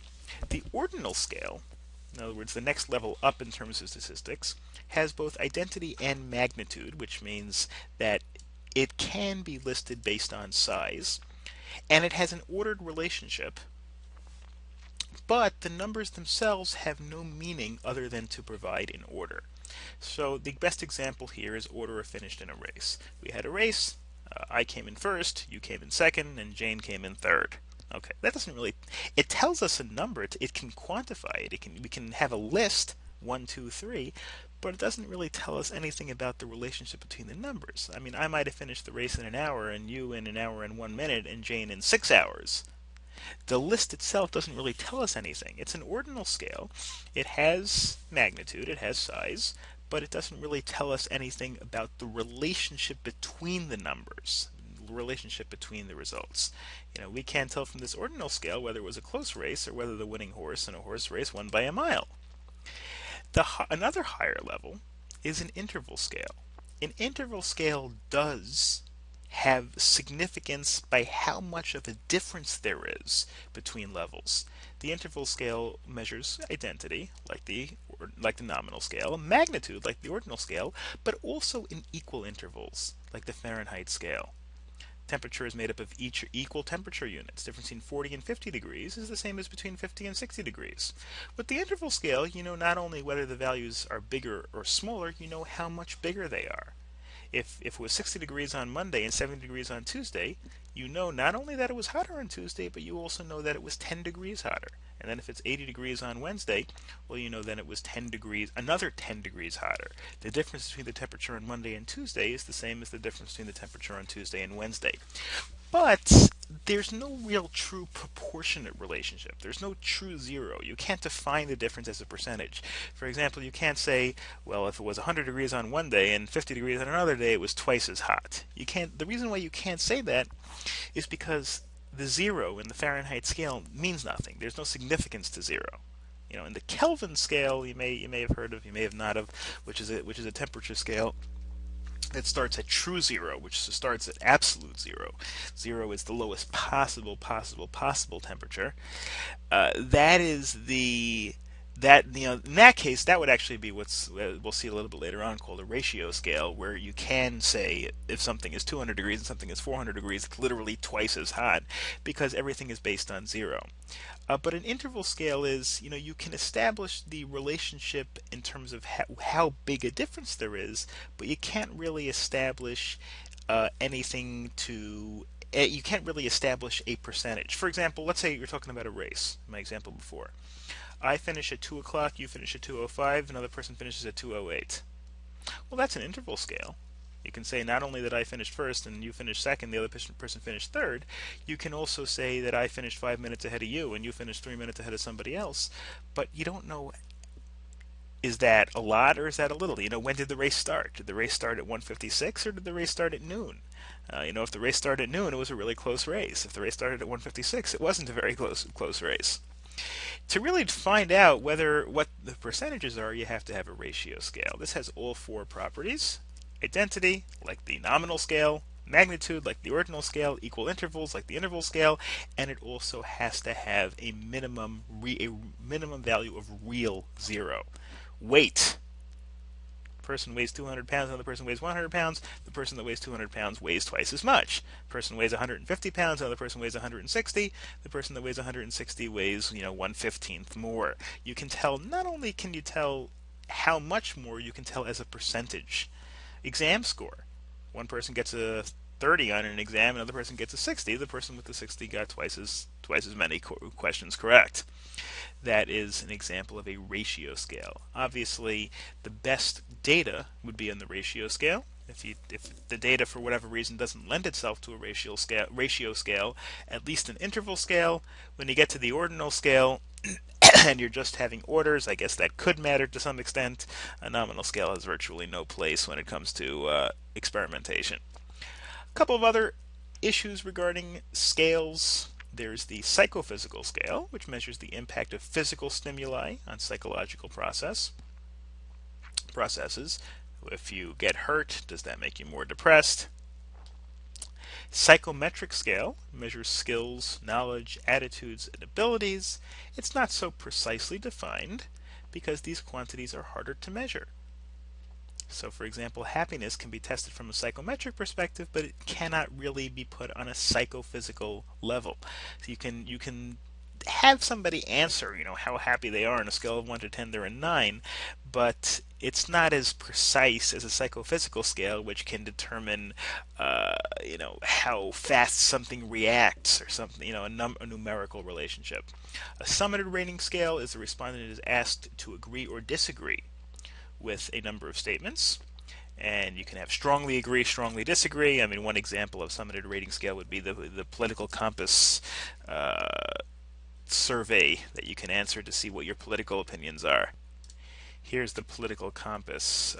The ordinal scale, in other words, the next level up in terms of statistics, has both identity and magnitude, which means that it can be listed based on size, and it has an ordered relationship, but the numbers themselves have no meaning other than to provide an order. So the best example here is order of finished in a race. We had a race, I came in first, you came in second, and Jane came in third. Okay, that doesn't really. It tells us a number. It can quantify it. We can have a list 1, 2, 3, but it doesn't really tell us anything about the relationship between the numbers. I mean, I might have finished the race in an hour, and you in an hour and 1 minute, and Jane in 6 hours. The list itself doesn't really tell us anything. It's an ordinal scale. It has magnitude. It has size. But it doesn't really tell us anything about the relationship between the numbers. relationship between the results. We can't tell from this ordinal scale whether it was a close race or whether the winning horse in a horse race won by a mile. Another higher level is an interval scale. An interval scale does have significance by how much of a difference there is between levels. The interval scale measures identity, like the nominal scale, magnitude, like the ordinal scale, but also in equal intervals, like the Fahrenheit scale. Temperature is made up of each equal temperature units. Difference between 40 and 50 degrees is the same as between 50 and 60 degrees. With the interval scale, you know not only whether the values are bigger or smaller, you know how much bigger they are. If it was 60 degrees on Monday and 70 degrees on Tuesday, you know not only that it was hotter on Tuesday, but you also know that it was 10 degrees hotter. And then if it's 80 degrees on Wednesday, well, you know then it was 10 degrees, another 10 degrees hotter. The difference between the temperature on Monday and Tuesday is the same as the difference between the temperature on Tuesday and Wednesday. But there's no real true proportionate relationship. There's no true zero. You can't define the difference as a percentage. For example, you can't say, well, if it was 100 degrees on one day and 50 degrees on another day, it was twice as hot. You can't. The reason why you can't say that is because the zero in the Fahrenheit scale means nothing. There's no significance to zero. In the Kelvin scale, you may have heard of, you may have not of, which is a temperature scale. It starts at true zero, which starts at absolute zero. Zero is the lowest possible temperature. That is the that in that case that would actually be what's we'll see a little bit later on called a ratio scale, where you can say if something is 200 degrees and something is 400 degrees, it's literally twice as hot because everything is based on zero. But an interval scale is, you can establish the relationship in terms of how big a difference there is, but you can't really establish anything to. You can't really establish a percentage. For example, let's say you're talking about a race. My example before. I finish at 2 o'clock, you finish at 2:05, another person finishes at 2:08. Well, that's an interval scale. You can say not only that I finished first and you finished second, the other person finished third. You can also say that I finished 5 minutes ahead of you and you finished 3 minutes ahead of somebody else. But you don't know, is that a lot or is that a little? When did the race start? Did the race start at 1:56 or did the race start at noon? If the race started at noon, it was a really close race. If the race started at 1:56, it wasn't a very close race. To really find out what the percentages are, you have to have a ratio scale. This has all four properties. Identity, like the nominal scale, magnitude, like the ordinal scale, equal intervals, like the interval scale, and it also has to have a minimum value of real zero. Weight. The person weighs 200 pounds, another person weighs 100 pounds. The person that weighs 200 pounds weighs twice as much. The person weighs 150 pounds, another person weighs 160. The person that weighs 160 weighs, 1/15th more. You can tell, not only can you tell how much more, you can tell as a percentage. Exam score. One person gets a 30 on an exam, another person gets a 60. The person with the 60 got twice as many questions correct. That is an example of a ratio scale. Obviously, the best data would be on the ratio scale. If the data for whatever reason doesn't lend itself to a ratio scale, at least an interval scale. When you get to the ordinal scale, and you're just having orders, I guess that could matter to some extent. A nominal scale has virtually no place when it comes to experimentation. A couple of other issues regarding scales. There's the psychophysical scale, which measures the impact of physical stimuli on psychological processes. If you get hurt, does that make you more depressed? Psychometric scale measures skills, knowledge, attitudes, and abilities. It's not so precisely defined because these quantities are harder to measure. So, for example, happiness can be tested from a psychometric perspective, but it cannot really be put on a psychophysical level. So you can have somebody answer, how happy they are on a scale of 1 to 10, they're a 9, but it's not as precise as a psychophysical scale, which can determine, how fast something reacts or something, a numerical relationship. A summated rating scale is the respondent is asked to agree or disagree with a number of statements. And you can have strongly agree, strongly disagree. One example of summated rating scale would be the political compass survey that you can answer to see what your political opinions are. Here's the political compass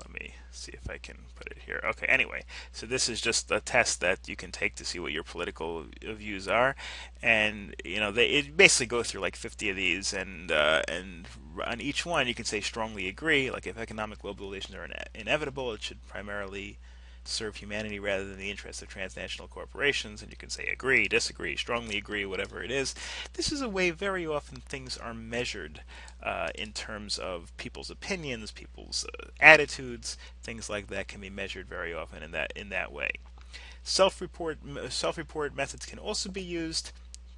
Let me see if I can put it here. Okay, anyway, so this is just a test that you can take to see what your political views are, and it basically goes through like 50 of these, and on each one you can say strongly agree. Like if economic globalization are inevitable, it should primarily serve humanity rather than the interests of transnational corporations, and you can say agree, disagree, strongly agree, whatever it is. This is a way very often things are measured in terms of people's opinions, people's attitudes, things like that can be measured very often in that way. Self-report methods can also be used.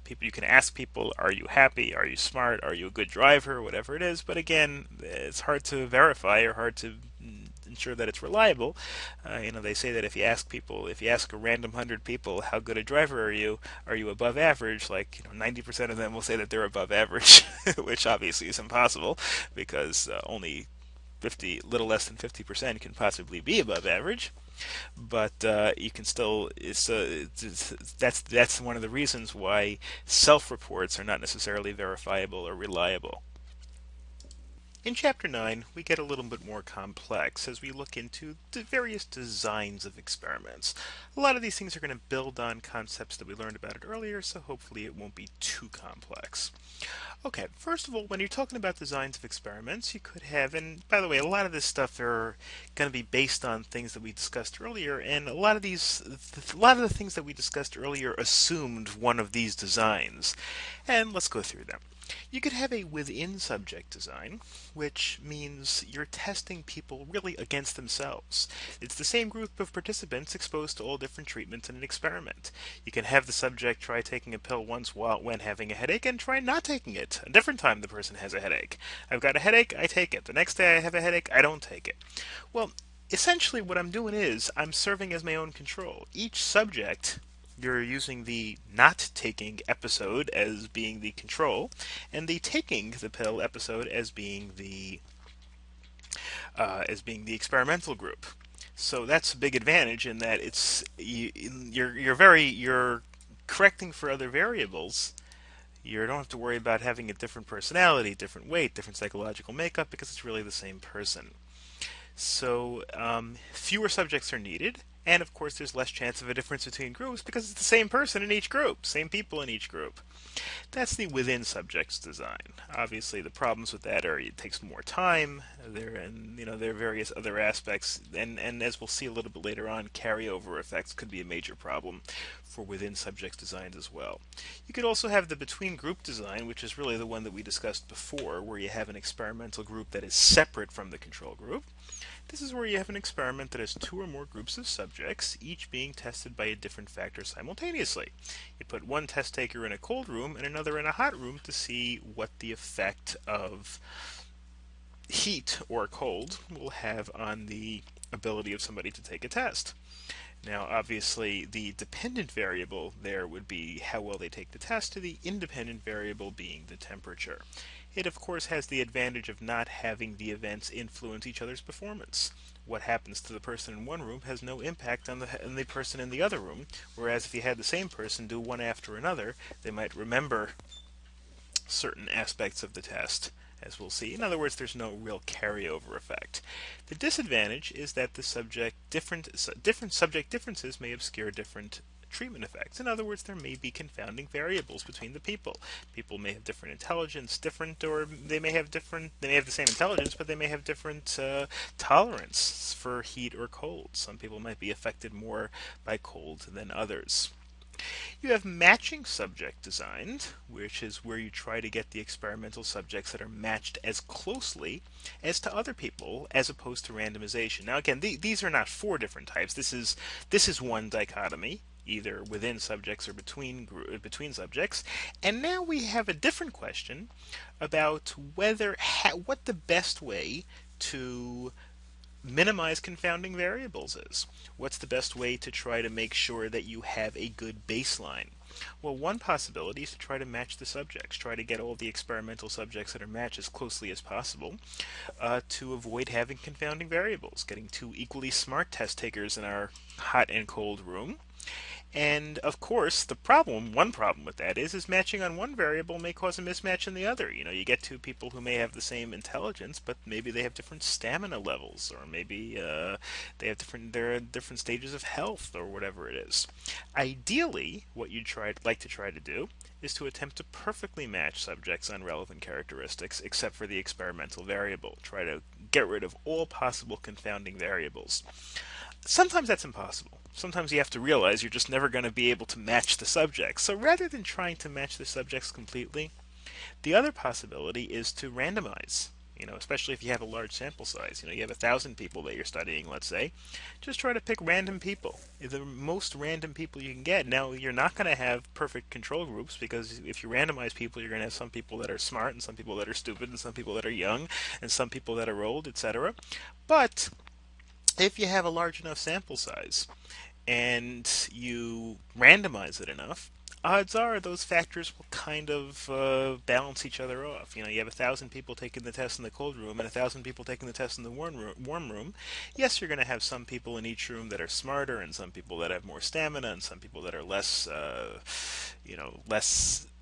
People, you can ask people, are you happy? Are you smart? Are you a good driver? Whatever it is. But again, it's hard to verify or hard to ensure that it's reliable. They say that if you ask a random 100 people, how good a driver are you? Are you above average? Like 90% of them will say that they're above average, which obviously is impossible because only little less than 50% can possibly be above average. But you can still that's one of the reasons why self-reports are not necessarily verifiable or reliable. In Chapter 9, we get a little bit more complex as we look into the various designs of experiments. A lot of these things are going to build on concepts that we learned about it earlier, so hopefully it won't be too complex. Okay, first of all, when you're talking about designs of experiments, you could have, and by the way, a lot of this stuff are going to be based on things that we discussed earlier, and a lot of the things that we discussed earlier assumed one of these designs. And let's go through them. You could have a within subject design, which means you're testing people really against themselves. It's the same group of participants exposed to all different treatments in an experiment. You can have the subject try taking a pill once when having a headache and try not taking it. A different time the person has a headache. I've got a headache, I take it. The next day I have a headache, I don't take it. Well, essentially what I'm doing is I'm serving as my own control. Each subject, you're using the not taking episode as being the control, and the taking the pill episode as being the experimental group. So that's a big advantage in that you're correcting for other variables. You don't have to worry about having a different personality, different weight, different psychological makeup because it's really the same person. So fewer subjects are needed, and of course there's less chance of a difference between groups because it's the same person in each group, same people in each group. That's the within subjects design. Obviously, the problems with that are it takes more time. There are various other aspects, and as we'll see a little bit later on, carryover effects could be a major problem for within subjects designs as well. You could also have the between group design, which is really the one that we discussed before, where you have an experimental group that is separate from the control group. This is where you have an experiment that has two or more groups of subjects, each being tested by a different factor simultaneously. You put one test taker in a cold room and another in a hot room to see what the effect of heat or cold will have on the ability of somebody to take a test. Now, obviously, the dependent variable there would be how well they take the test, to the independent variable being the temperature. It, of course, has the advantage of not having the events influence each other's performance. What happens to the person in one room has no impact on the person in the other room, whereas if you had the same person do one after another, they might remember certain aspects of the test, as we'll see. In other words, there's no real carryover effect. The disadvantage is that different subject differences may obscure different treatment effects. In other words, there may be confounding variables between the people. People may have different intelligence, or they may have the same intelligence, but they may have different tolerance for heat or cold. Some people might be affected more by cold than others. You have matching subject designed, which is where you try to get the experimental subjects that are matched as closely as to other people, as opposed to randomization. Now, again, these are not four different types. This is one dichotomy, either within subjects or between subjects. And now we have a different question about what the best way to minimize confounding variables is. What's the best way to try to make sure that you have a good baseline? Well, one possibility is to try to match the subjects, try to get all the experimental subjects that are matched as closely as possible to avoid having confounding variables, getting two equally smart test takers in our hot and cold room, And of course, one problem with that is matching on one variable may cause a mismatch in the other. You get two people who may have the same intelligence, but maybe they have different stamina levels, or maybe they're at different stages of health, or whatever it is. Ideally, what like to try to do is to attempt to perfectly match subjects on relevant characteristics, except for the experimental variable. Try to get rid of all possible confounding variables. Sometimes that's impossible. Sometimes you have to realize you're just never going to be able to match the subjects. So rather than trying to match the subjects completely, the other possibility is to randomize. Especially if you have a large sample size. You have 1,000 people that you're studying, let's say. Just try to pick random people, the most random people you can get. Now, you're not going to have perfect control groups because if you randomize people, you're going to have some people that are smart and some people that are stupid and some people that are young and some people that are old, etc. But if you have a large enough sample size and you randomize it enough, odds are those factors will kind of balance each other off. You have 1,000 people taking the test in the cold room and 1,000 people taking the test in the warm room. Yes, you're going to have some people in each room that are smarter, and some people that have more stamina, and some people that are less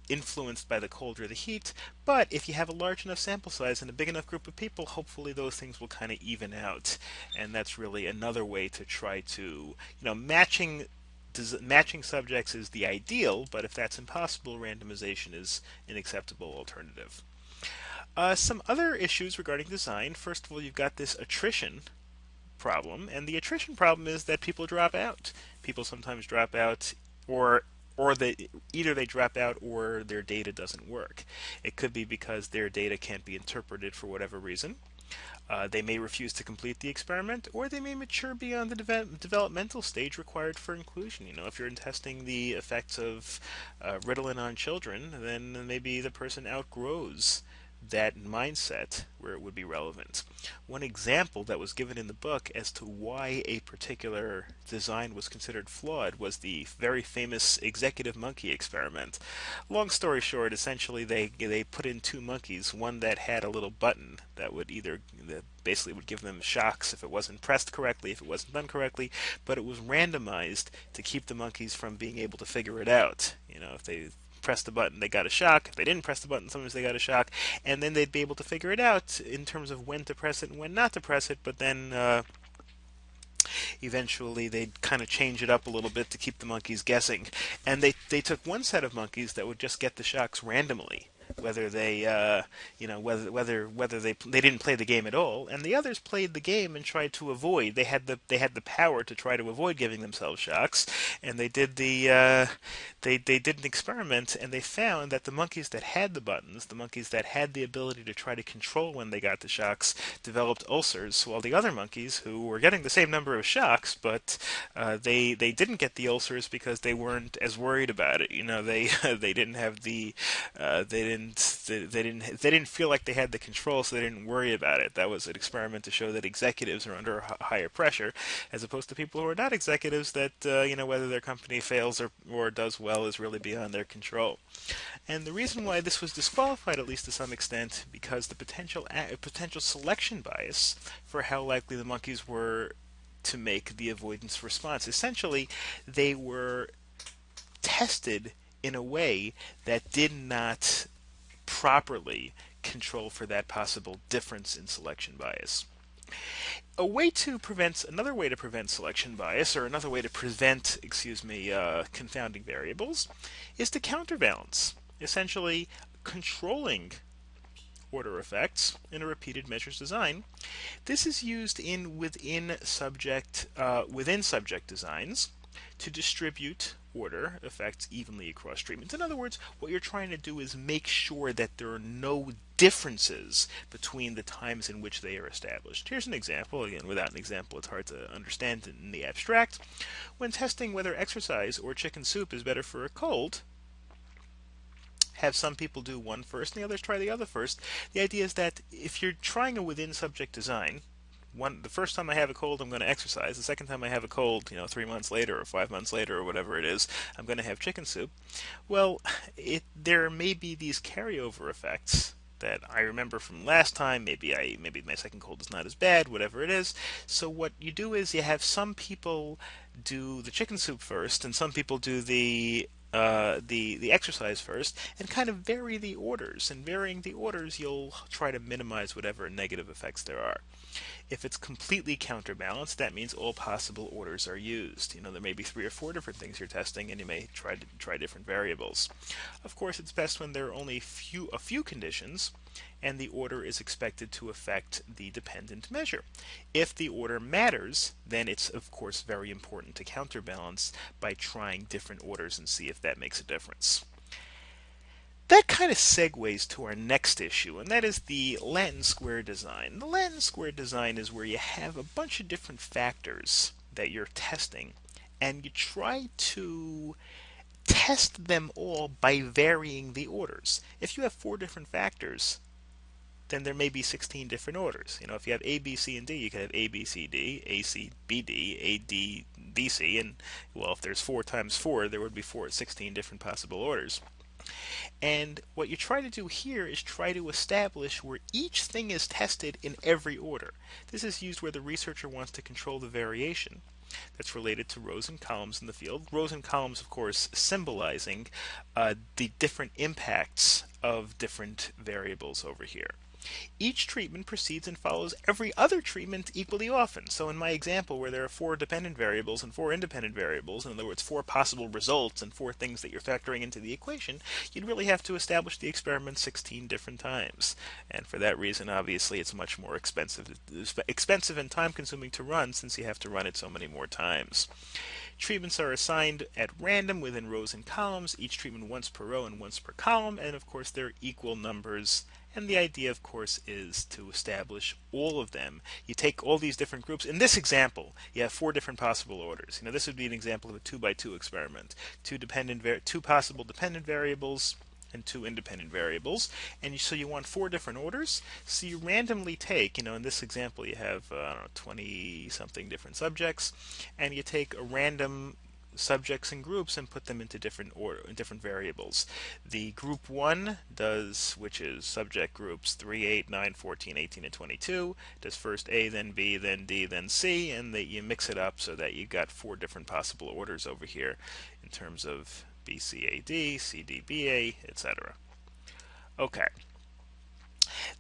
influenced by the cold or the heat. But if you have a large enough sample size and a big enough group of people, hopefully those things will kind of even out. And that's really another way to try to, matching subjects is the ideal, but if that's impossible, randomization is an acceptable alternative. Some other issues regarding design. First of all, you've got this attrition problem, and the attrition problem is that people drop out. People sometimes drop out, or either they drop out or their data doesn't work. It could be because their data can't be interpreted for whatever reason. They may refuse to complete the experiment, or they may mature beyond the developmental stage required for inclusion. If you're testing the effects of Ritalin on children, then maybe the person outgrows that mindset where it would be relevant. One example that was given in the book as to why a particular design was considered flawed was the very famous executive monkey experiment. Long story short, essentially they put in two monkeys, one that had a little button that would that basically would give them shocks if it wasn't pressed correctly, if it wasn't done correctly, but it was randomized to keep the monkeys from being able to figure it out. If they pressed the button, they got a shock. If they didn't press the button, sometimes they got a shock. And then they'd be able to figure it out in terms of when to press it and when not to press it. But then eventually they'd kind of change it up a little bit to keep the monkeys guessing. And they took one set of monkeys that would just get the shocks randomly, whether they whether they didn't play the game at all, and the others played the game and tried to avoid. They had the power to try to avoid giving themselves shocks, and they did an experiment, and they found that the monkeys that had the buttons, the monkeys that had the ability to try to control when they got the shocks, developed ulcers, while the other monkeys, who were getting the same number of shocks, but they didn't get the ulcers because they weren't as worried about it. They didn't have the they didn't feel like they had the control, so they didn't worry about it. That was an experiment to show that executives are under higher pressure, as opposed to people who are not executives. That whether their company fails or does well is really beyond their control. And the reason why this was disqualified, at least to some extent, because the potential selection bias for how likely the monkeys were to make the avoidance response. Essentially, they were tested in a way that did not properly control for that possible difference in selection bias. Another way to prevent selection bias, or another way to prevent, confounding variables, is to counterbalance. Essentially, controlling order effects in a repeated measures design. This is used within subject designs to distribute order effects evenly across treatments. In other words, what you're trying to do is make sure that there are no differences between the times in which they are established. Here's an example. Again, without an example, it's hard to understand in the abstract. When testing whether exercise or chicken soup is better for a cold, have some people do one first and the others try the other first. The idea is that if you're trying a within subject design, the first time I have a cold, I'm going to exercise. The second time I have a cold, 3 months later or 5 months later or whatever it is, I'm going to have chicken soup. Well, there may be these carryover effects that I remember from last time. Maybe my second cold is not as bad, whatever it is. So what you do is you have some people do the chicken soup first, and some people do the exercise first, and kind of vary the orders. And varying the orders, you'll try to minimize whatever negative effects there are. If it's completely counterbalanced, that means all possible orders are used. There may be 3 or 4 different things you're testing, and you may try different variables. Of course, it's best when there are only a few conditions, and the order is expected to affect the dependent measure. If the order matters, then it's of course very important to counterbalance by trying different orders and see if that makes a difference. That kind of segues to our next issue, and that is the Latin square design. The Latin square design is where you have a bunch of different factors that you're testing, and you try to test them all by varying the orders. If you have 4 different factors, then there may be 16 different orders. If you have A, B, C, and D, you can have A, B, C, D, A, C, B, D, A, D, B, C, and, well, if there's 4 times 4, there would be 16 different possible orders. And what you try to do here is try to establish where each thing is tested in every order. This is used where the researcher wants to control the variation that's related to rows and columns in the field. Rows and columns, of course, symbolizing the different impacts of different variables over here. Each treatment precedes and follows every other treatment equally often. So in my example, where there are 4 dependent variables and 4 independent variables, in other words, 4 possible results and 4 things that you're factoring into the equation, you'd really have to establish the experiment 16 different times. And for that reason, obviously, it's much more expensive and time-consuming to run, since you have to run it so many more times. Treatments are assigned at random within rows and columns, each treatment once per row and once per column, and of course they're equal numbers. And the idea, of course, is to establish all of them. You take all these different groups. In this example, you have 4 different possible orders. This would be an example of a 2 by 2 experiment. Two possible dependent variables and 2 independent variables. And so you want 4 different orders. So you randomly take, in this example, you have, 20-something different subjects. And you take a random subjects and groups and put them into different variables. The group 1 does, which is subject groups 3, 8, 9, 14, 18, and 22, does first A, then B, then D, then C, and you mix it up so that you got 4 different possible orders over here in terms of BCAD, CDBA, etc. Okay.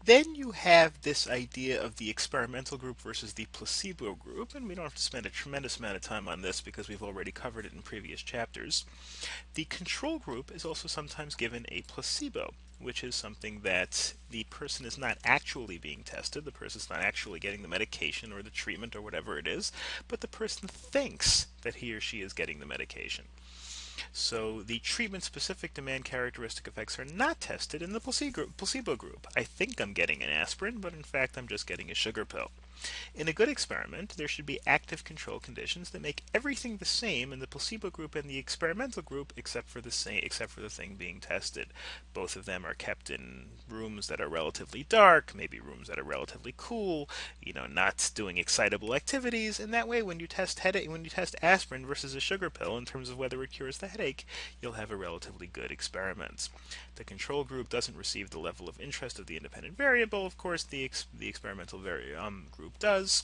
Then you have this idea of the experimental group versus the placebo group, and we don't have to spend a tremendous amount of time on this because we've already covered it in previous chapters. The control group is also sometimes given a placebo, which is something that the person is not actually being tested, the person is not actually getting the medication or the treatment or whatever it is, but the person thinks that he or she is getting the medication. So the treatment-specific demand characteristic effects are not tested in the placebo group. I think I'm getting an aspirin, but in fact I'm just getting a sugar pill. In a good experiment, there should be active control conditions that make everything the same in the placebo group and the experimental group except for the thing being tested. Both of them are kept in rooms that are relatively dark, maybe rooms that are relatively cool, not doing excitable activities, and that way when you test aspirin versus a sugar pill in terms of whether it cures the headache, you'll have a relatively good experiment. The control group doesn't receive the level of interest of the independent variable. Of course, the experimental group does.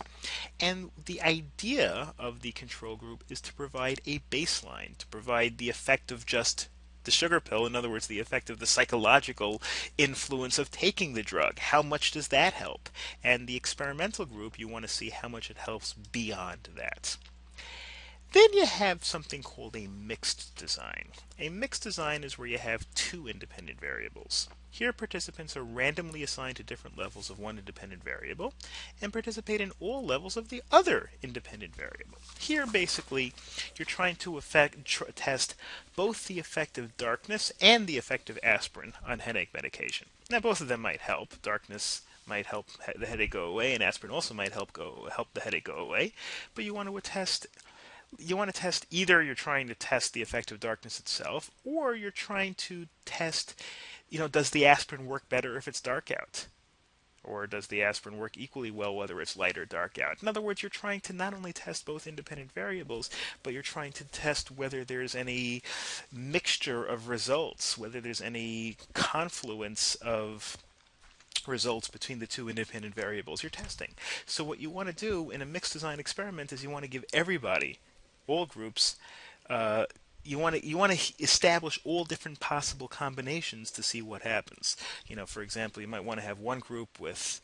And the idea of the control group is to provide a baseline, to provide the effect of just the sugar pill, in other words, the effect of the psychological influence of taking the drug. How much does that help? And the experimental group, you want to see how much it helps beyond that. Then you have something called a mixed design. A mixed design is where you have 2 independent variables. Here, participants are randomly assigned to different levels of one independent variable and participate in all levels of the other independent variable. Here, basically, you're trying to test both the effect of darkness and the effect of aspirin on headache medication. Now, both of them might help. Darkness might help the headache go away, and aspirin also might help the headache go away. But you want to test either you're trying to test the effect of darkness itself, or you're trying to test, does the aspirin work better if it's dark out? Or does the aspirin work equally well whether it's light or dark out? In other words, you're trying to not only test both independent variables, but you're trying to test whether there's any mixture of results, whether there's any confluence of results between the two independent variables you're testing. So what you want to do in a mixed design experiment is you want to give everybody, all groups, uh, you want to establish all different possible combinations to see what happens. For example, you might want to have one group with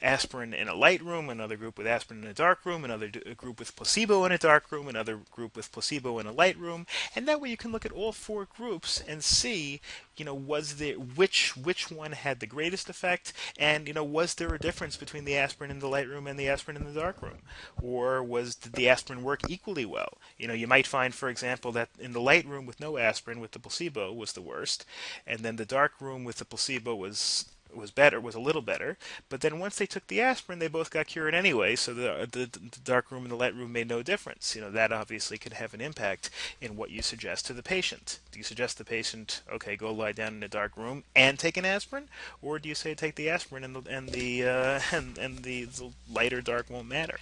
aspirin in a light room, another group with aspirin in a dark room, another group with placebo in a dark room, another group with placebo in a light room, and that way you can look at all four groups and see, was there which one had the greatest effect, and was there a difference between the aspirin in the light room and the aspirin in the dark room, or did the aspirin work equally well? You might find, for example, that in the light room with no aspirin, with the placebo, was the worst, and then the dark room with the placebo was a little better, but then once they took the aspirin, they both got cured anyway. So the dark room and the light room made no difference. That obviously could have an impact in what you suggest to the patient. Do you suggest the patient, okay, go lie down in a dark room and take an aspirin, or do you say take the aspirin and the light or dark won't matter?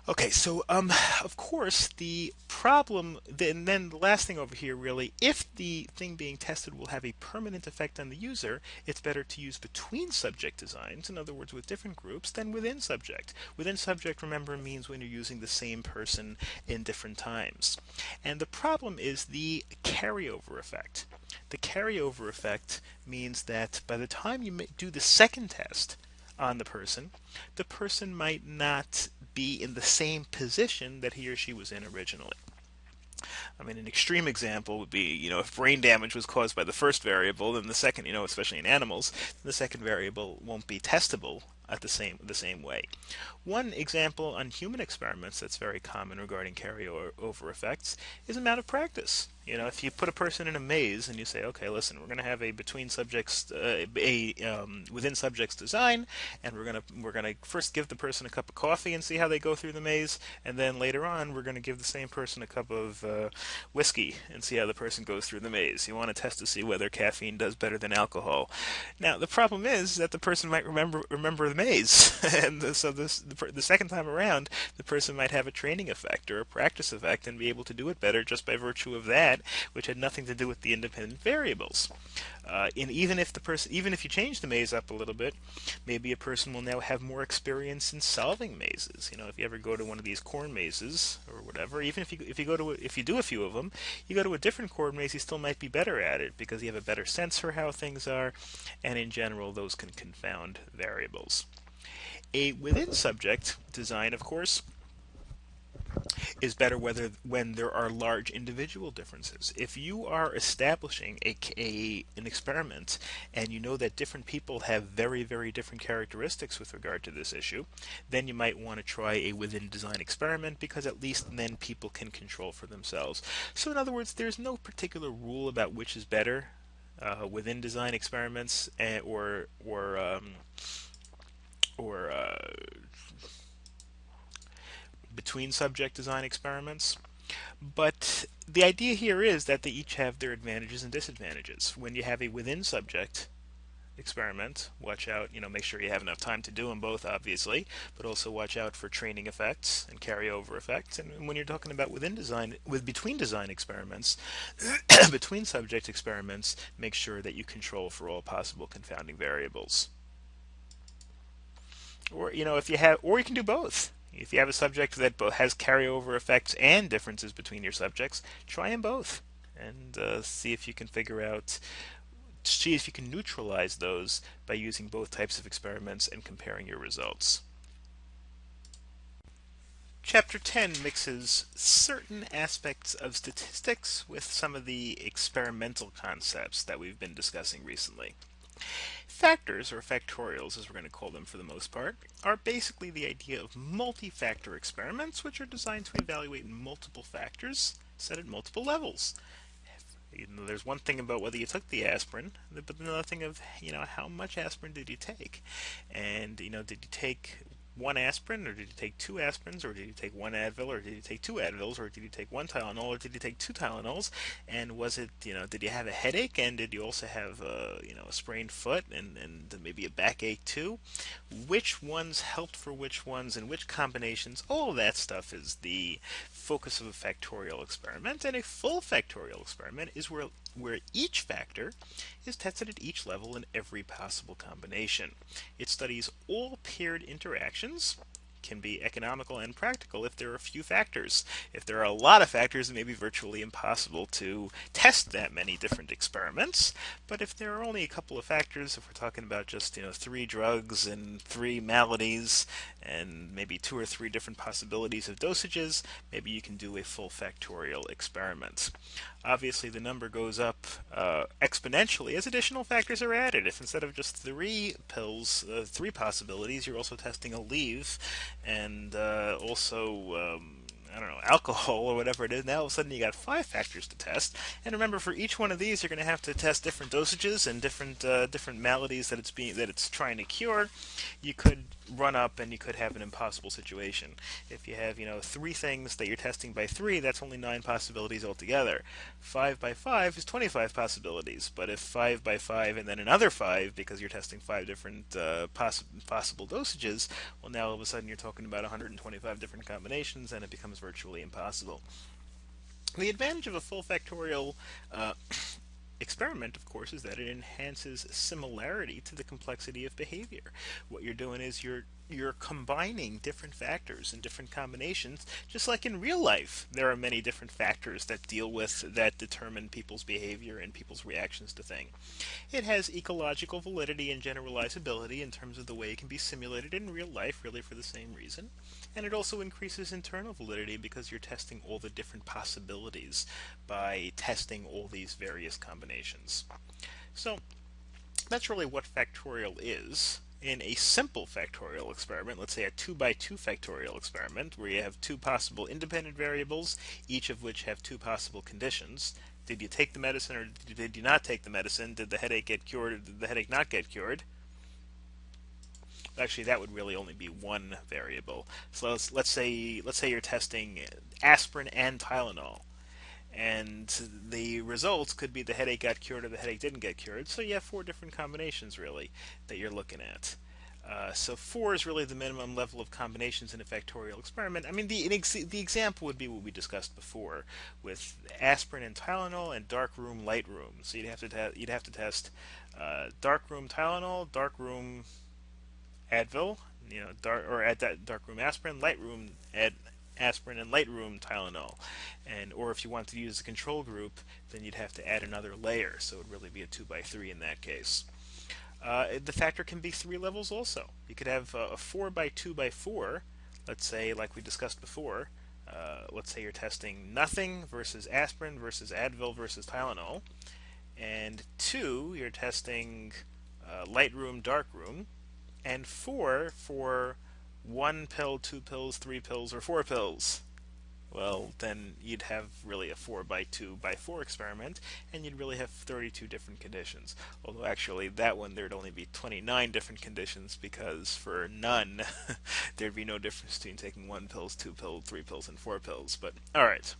Okay, so of course, the problem, and then the last thing over here, really, if the thing being tested will have a permanent effect on the user, it's better to use between subject designs, in other words, with different groups, than within subject. Within subject, remember, means when you're using the same person in different times. And the problem is the carryover effect. The carryover effect means that by the time you do the second test on the person might not be in the same position that he or she was in originally. I mean, an extreme example would be, if brain damage was caused by the first variable, then the second, especially in animals, the second variable won't be testable at the same way. One example on human experiments that's very common regarding carryover effects is amount of practice. If you put a person in a maze and you say, okay, listen, we're going to have a between subjects, within subjects design, and we're gonna first give the person a cup of coffee and see how they go through the maze, and then later on we're going to give the same person a cup of whiskey and see how the person goes through the maze. You want to test to see whether caffeine does better than alcohol. Now the problem is that the person might remember the maze, and so the second time around, the person might have a training effect or a practice effect and be able to do it better just by virtue of that, which had nothing to do with the independent variables. And even if you change the maze up a little bit, maybe a person will now have more experience in solving mazes. If you ever go to one of these corn mazes or whatever, even if you do a few of them, you go to a different corn maze, you still might be better at it because you have a better sense for how things are, and in general, those can confound variables. A within subject design, of course, is better when there are large individual differences. If you are establishing an experiment and you know that different people have very, very different characteristics with regard to this issue, then you might want to try a within design experiment because at least then people can control for themselves. So in other words, there's no particular rule about which is better within design experiments or between subject design experiments. But the idea here is that they each have their advantages and disadvantages. When you have a within subject experiment, watch out, make sure you have enough time to do them both, obviously, but also watch out for training effects and carryover effects. And when you're talking about between design experiments, between subject experiments, make sure that you control for all possible confounding variables. Or or you can do both. If you have a subject that both has carryover effects and differences between your subjects, try them both and see if you can neutralize those by using both types of experiments and comparing your results. Chapter 10 mixes certain aspects of statistics with some of the experimental concepts that we've been discussing recently. Factors, or factorials as we're going to call them for the most part, are basically the idea of multi-factor experiments which are designed to evaluate multiple factors set at multiple levels. There's one thing about whether you took the aspirin, but another thing of, how much aspirin did you take? And, did you take one aspirin, or did you take two aspirins, or did you take one Advil, or did you take two Advils, or did you take one Tylenol, or did you take two Tylenols? And was it, did you have a headache, and did you also have, a sprained foot, and maybe a backache too? Which ones helped for which ones, and which combinations? All of that stuff is the focus of a factorial experiment, and a full factorial experiment is where each factor is tested at each level in every possible combination. It studies all paired interactions, can be economical and practical if there are few factors. If there are a lot of factors, it may be virtually impossible to test that many different experiments. But if there are only a couple of factors, if we're talking about just three drugs and three maladies, and maybe two or three different possibilities of dosages, maybe you can do a full factorial experiment. Obviously, the number goes up exponentially as additional factors are added. If instead of just three pills, three possibilities, you're also testing a leave and also I don't know, alcohol or whatever it is. Now all of a sudden you got five factors to test. And remember, for each one of these, you're going to have to test different dosages and different maladies that it's trying to cure. You could run up and you could have an impossible situation. If you have three things that you're testing by three, that's only nine possibilities altogether. Five by five is 25 possibilities. But if five by five and then another five, because you're testing five different possible dosages, well, now all of a sudden you're talking about 125 different combinations, and it becomes virtually impossible. The advantage of a full factorial experiment, of course, is that it enhances similarity to the complexity of behavior. What you're doing is you're combining different factors and different combinations, just like in real life. There are many different factors that determine people's behavior and people's reactions to things. It has ecological validity and generalizability in terms of the way it can be simulated in real life, really for the same reason. And it also increases internal validity because you're testing all the different possibilities by testing all these various combinations. So that's really what factorial is. In a simple factorial experiment, let's say a 2 by 2 factorial experiment, where you have two possible independent variables, each of which have two possible conditions. Did you take the medicine or did you not take the medicine? Did the headache get cured or did the headache not get cured? Actually, that would really only be one variable. So let's say you're testing aspirin and Tylenol, and the results could be the headache got cured or the headache didn't get cured. So you have four different combinations really that you're looking at. So four is really the minimum level of combinations in a factorial experiment. I mean, the example would be what we discussed before with aspirin and Tylenol and dark room, light room. So you'd have to test dark room Tylenol, dark room Advil, dark room aspirin, light room aspirin, and light room Tylenol. Or if you want to use a control group, then you'd have to add another layer. So it would really be a 2 by 3 in that case. The factor can be three levels also. You could have a 4 by 2 by 4, let's say, like we discussed before. Let's say you're testing nothing versus aspirin versus Advil versus Tylenol. And 2, you're testing light room, dark room. And 4 for one pill, two pills, three pills, or four pills. Well, then you'd have really a 4 by 2 by 4 experiment, and you'd really have 32 different conditions. Although actually that one there'd only be 29 different conditions, because for none there'd be no difference between taking one pill, two pills, three pills, and four pills. But alright.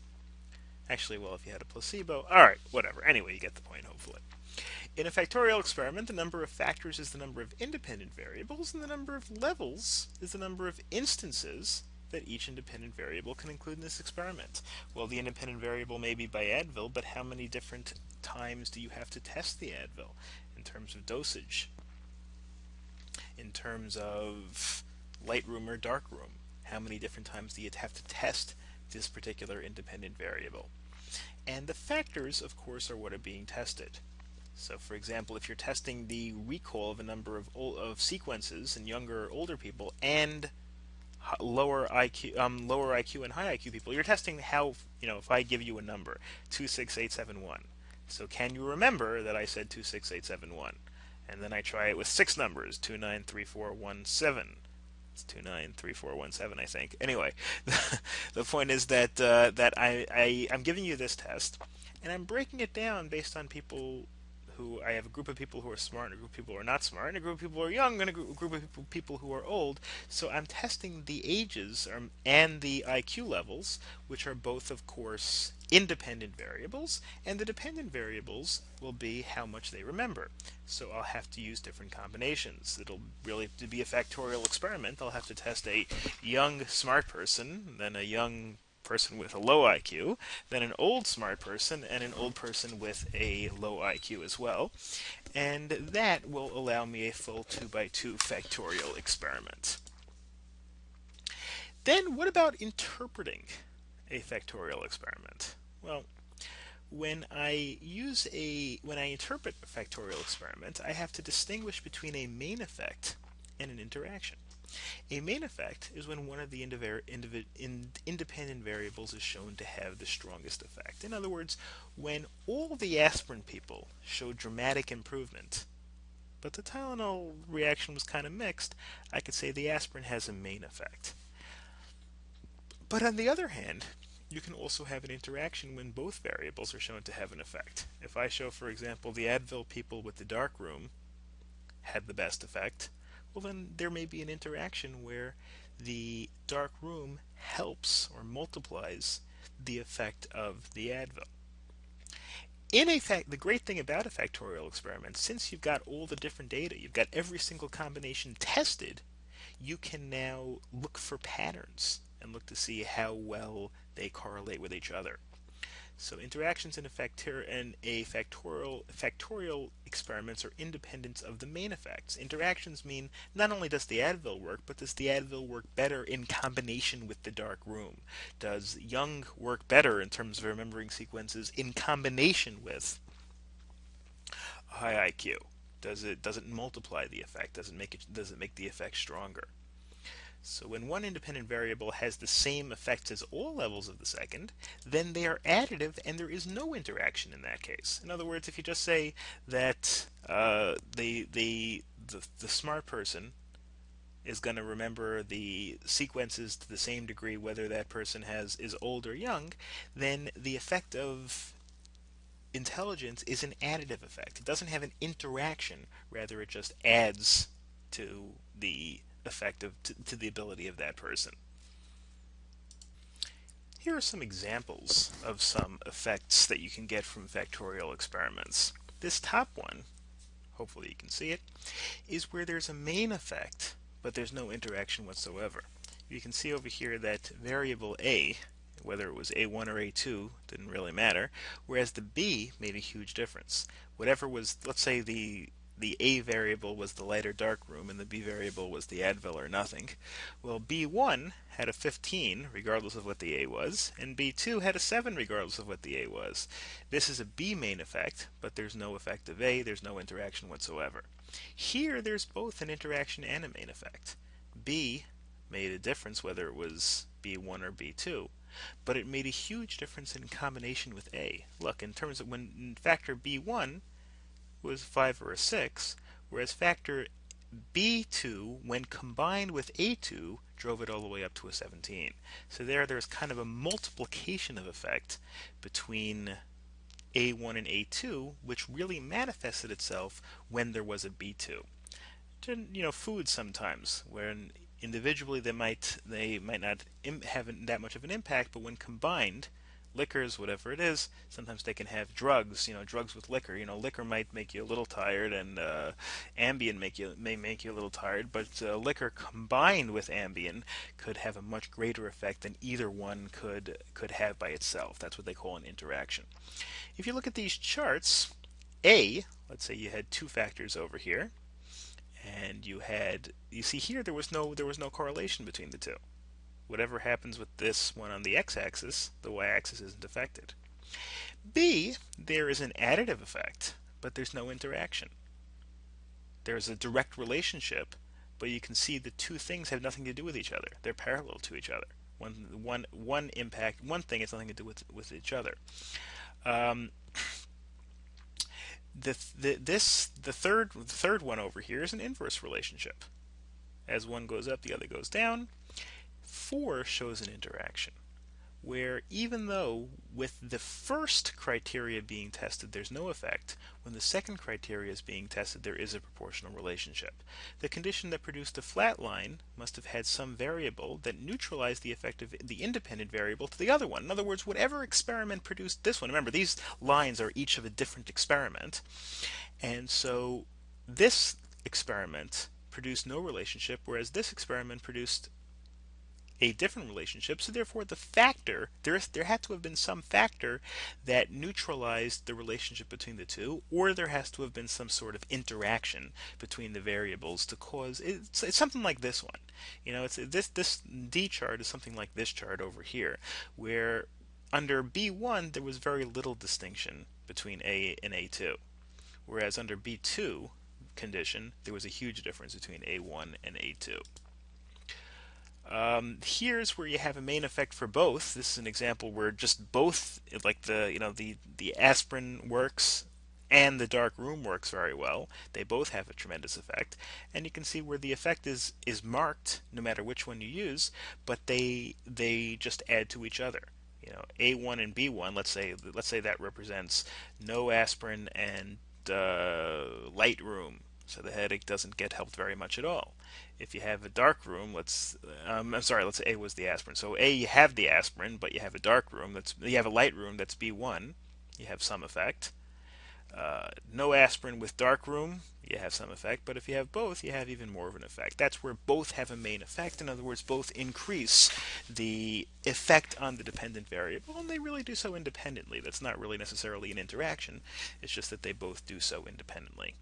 Actually, well, if you had a placebo, alright, whatever. Anyway, you get the point, hopefully. In a factorial experiment, the number of factors is the number of independent variables, and the number of levels is the number of instances that each independent variable can include in this experiment. Well, the independent variable may be by Advil, but how many different times do you have to test the Advil in terms of dosage? In terms of light room or dark room? How many different times do you have to test this particular independent variable? And the factors, of course, are what are being tested. So, for example, if you're testing the recall of a number of sequences in younger or older people and lower IQ and high IQ people, you're testing how, if I give you a number, 26871. So can you remember that I said 26871? And then I try it with six numbers, 293417. It's 293417, I think. Anyway, the point is that I'm giving you this test, and I'm breaking it down based on people who I have a group of people who are smart and a group of people who are not smart, and a group of people who are young and a group of people who are old. So I'm testing the ages and the IQ levels, which are both, of course, independent variables, and the dependent variables will be how much they remember. So I'll have to use different combinations. It'll really to be a factorial experiment. I'll have to test a young smart person, then a young person with a low IQ, then an old smart person, and an old person with a low IQ as well. And that will allow me a full 2 by 2 factorial experiment. Then what about interpreting a factorial experiment? Well, when I interpret a factorial experiment, I have to distinguish between a main effect and an interaction. A main effect is when one of the independent variables is shown to have the strongest effect. In other words, when all the aspirin people showed dramatic improvement, but the Tylenol reaction was kind of mixed, I could say the aspirin has a main effect. But on the other hand, you can also have an interaction when both variables are shown to have an effect. If I show, for example, the Advil people with the dark room had the best effect, well, then there may be an interaction where the dark room helps or multiplies the effect of the Advil. The great thing about a factorial experiment, since you've got all the different data, you've got every single combination tested, you can now look for patterns and look to see how well they correlate with each other. So interactions in a factorial experiments are independent of the main effects. Interactions mean not only does the Advil work, but does the Advil work better in combination with the dark room? Does Young work better in terms of remembering sequences in combination with a high IQ? Does it multiply the effect? Does it make the effect stronger? So when one independent variable has the same effects as all levels of the second, then they are additive and there is no interaction in that case. In other words, if you just say that the smart person is going to remember the sequences to the same degree whether that person is old or young, then the effect of intelligence is an additive effect. It doesn't have an interaction, rather it just adds to the effect to the ability of that person. Here are some examples of some effects that you can get from factorial experiments. This top one, hopefully you can see it, is where there's a main effect, but there's no interaction whatsoever. You can see over here that variable A, whether it was A1 or A2, didn't really matter, whereas the B made a huge difference. Whatever was, let's say the A variable was the light or dark room and the B variable was the Advil or nothing. Well, B1 had a 15 regardless of what the A was, and B2 had a 7 regardless of what the A was. This is a B main effect, but there's no effect of A, there's no interaction whatsoever. Here there's both an interaction and a main effect. B made a difference whether it was B1 or B2, but it made a huge difference in combination with A. Look, in terms of when factor B1 was 5 or a 6, whereas factor B2, when combined with A2, drove it all the way up to a 17. So there's kind of a multiplication of effect between A1 and A2, which really manifested itself when there was a B2. Food sometimes, when individually they might not have that much of an impact, but when combined, liquors, whatever it is, sometimes they can have drugs. Drugs with liquor. Liquor might make you a little tired, and Ambien may make you a little tired. But liquor combined with Ambien could have a much greater effect than either one could have by itself. That's what they call an interaction. If you look at these charts, let's say you had two factors over here, and you see here there was no correlation between the two. Whatever happens with this one on the x-axis, the y-axis isn't affected. B, there is an additive effect, but there's no interaction. There's a direct relationship, but you can see the two things have nothing to do with each other. They're parallel to each other. One thing has nothing to do with each other. The third one over here is an inverse relationship. As one goes up, the other goes down. 4 shows an interaction. where even though with the first criteria being tested there's no effect, when the second criteria is being tested there is a proportional relationship. The condition that produced a flat line must have had some variable that neutralized the effect of the independent variable to the other one. In other words, whatever experiment produced this one, remember these lines are each of a different experiment, and so this experiment produced no relationship, whereas this experiment produced a different relationship. So therefore, the factor there had to have been some factor that neutralized the relationship between the two, or there has to have been some sort of interaction between the variables to cause it's something like this one. It's this D chart is something like this chart over here, where under B1 there was very little distinction between A and A2, whereas under B2 condition there was a huge difference between A1 and A2. Here's where you have a main effect for both. This is an example where just both, like the aspirin works and the dark room works very well. They both have a tremendous effect, and you can see where the effect is marked no matter which one you use, but they just add to each other. A1 and B1. Let's say that represents no aspirin and light room, so the headache doesn't get helped very much at all. If you have a dark room, I'm sorry, let's say A was the aspirin. So A, you have the aspirin, but you have a dark room. You have a light room. That's B1. You have some effect. No aspirin with dark room, you have some effect. But if you have both, you have even more of an effect. That's where both have a main effect. In other words, both increase the effect on the dependent variable, and they really do so independently. That's not really necessarily an interaction. It's just that they both do so independently.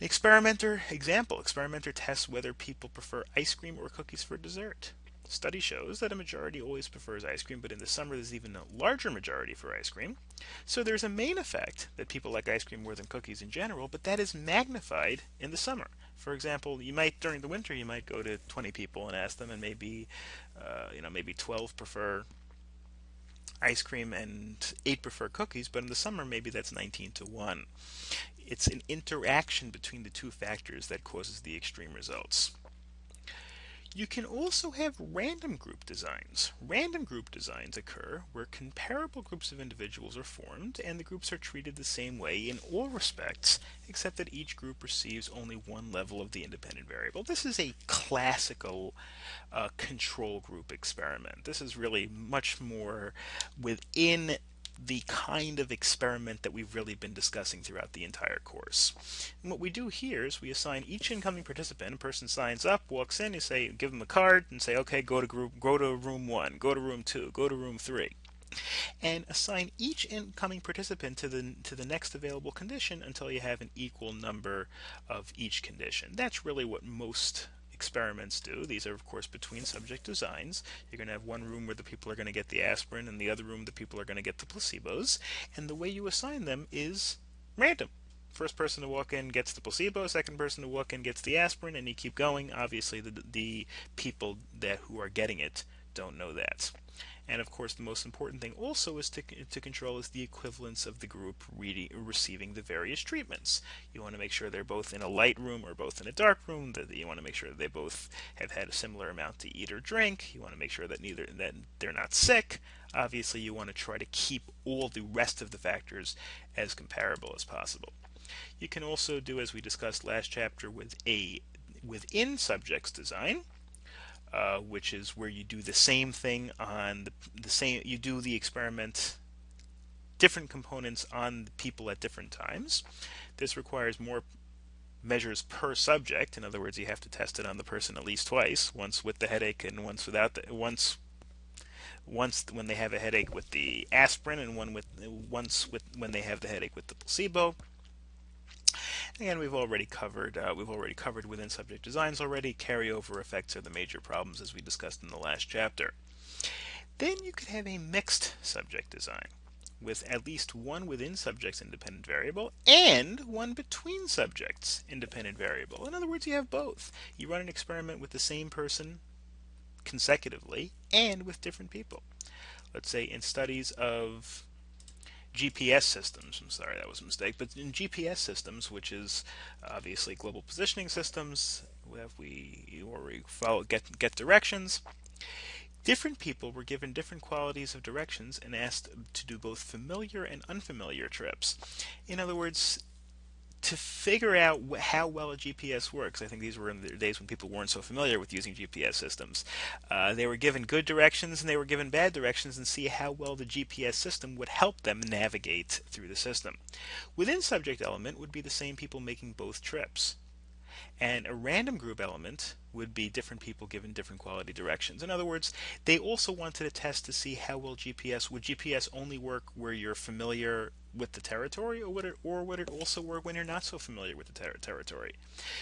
An experimenter tests whether people prefer ice cream or cookies for dessert. Study shows that a majority always prefers ice cream, but in the summer there's even a larger majority for ice cream. So there's a main effect that people like ice cream more than cookies in general, but that is magnified in the summer. For example, during the winter you might go to 20 people and ask them, and maybe 12 prefer ice cream and 8 prefer cookies, but in the summer maybe that's 19 to 1. It's an interaction between the two factors that causes the extreme results. You can also have random group designs. Random group designs occur where comparable groups of individuals are formed and the groups are treated the same way in all respects, except that each group receives only one level of the independent variable. This is a classical control group experiment. This is really much more within the kind of experiment that we've really been discussing throughout the entire course. And what we do here is we assign each incoming participant. A person signs up, walks in, give them a card, and say, okay, go to room 1, go to room 2, go to room 3, and assign each incoming participant to the next available condition until you have an equal number of each condition. That's really what most experiments do. These are, of course, between subject designs. You're going to have one room where the people are going to get the aspirin, and the other room the people are going to get the placebos. And the way you assign them is random. First person to walk in gets the placebo, second person to walk in gets the aspirin, and you keep going. Obviously, the people who are getting it don't know that. And of course, the most important thing also is to control is the equivalence of the group receiving the various treatments. You want to make sure they're both in a light room or both in a dark room. That you want to make sure that they both have had a similar amount to eat or drink. You want to make sure that they're not sick. Obviously, you want to try to keep all the rest of the factors as comparable as possible. You can also do, as we discussed last chapter, with a within subjects design. Which is where you do the same thing on you do the experiment, different components on people at different times. This requires more measures per subject. In other words, you have to test it on the person at least twice, once with the headache and once without once when they have a headache with the aspirin, and once when they have the headache with the placebo. Again, we've already covered within subject designs already. Carryover effects are the major problems, as we discussed in the last chapter. Then you could have a mixed subject design with at least one within subjects independent variable and one between subjects independent variable. In other words, you have both. You run an experiment with the same person consecutively and with different people. Let's say in studies of GPS systems. I'm sorry, that was a mistake. But in GPS systems, which is obviously global positioning systems, we follow get directions. Different people were given different qualities of directions and asked to do both familiar and unfamiliar trips. In other words, to figure out how well a GPS works, I think these were in the days when people weren't so familiar with using GPS systems. They were given good directions and they were given bad directions and see how well the GPS system would help them navigate through the system. Within subject element would be the same people making both trips. And a random group element would be different people given different quality directions. In other words, they also wanted to test to see how well would GPS only work where you're familiar with the territory, or would it also work when you're not so familiar with the territory?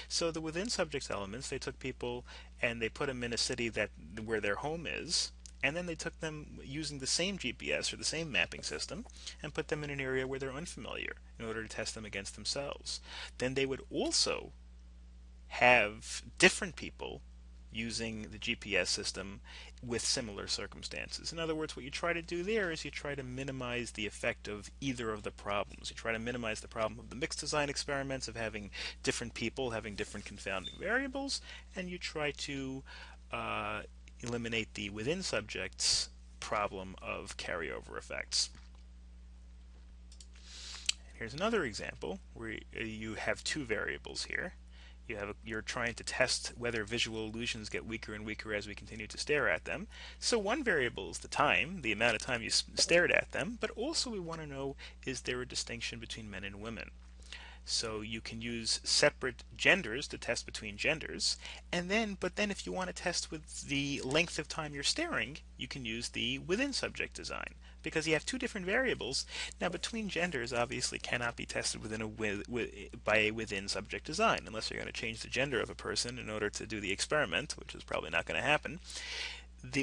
So the within subject elements, they took people and they put them in a city that where their home is, and then they took them using the same GPS or the same mapping system and put them in an area where they're unfamiliar in order to test them against themselves. Then they would also have different people using the GPS system with similar circumstances. In other words, what you try to do there is you try to minimize the effect of either of the problems. You try to minimize the problem of the mixed design experiments of having different people having different confounding variables, and you try to eliminate the within subjects problem of carryover effects. Here's another example where you have two variables here. You're trying to test whether visual illusions get weaker and weaker as we continue to stare at them. So one variable is the time, the amount of time you stared at them, but also we want to know, is there a distinction between men and women? So you can use separate genders to test between genders, but then if you want to test with the length of time you're staring, you can use the within subject design, because you have two different variables. Now, between genders obviously cannot be tested by a within subject design, unless you're going to change the gender of a person in order to do the experiment, which is probably not going to happen.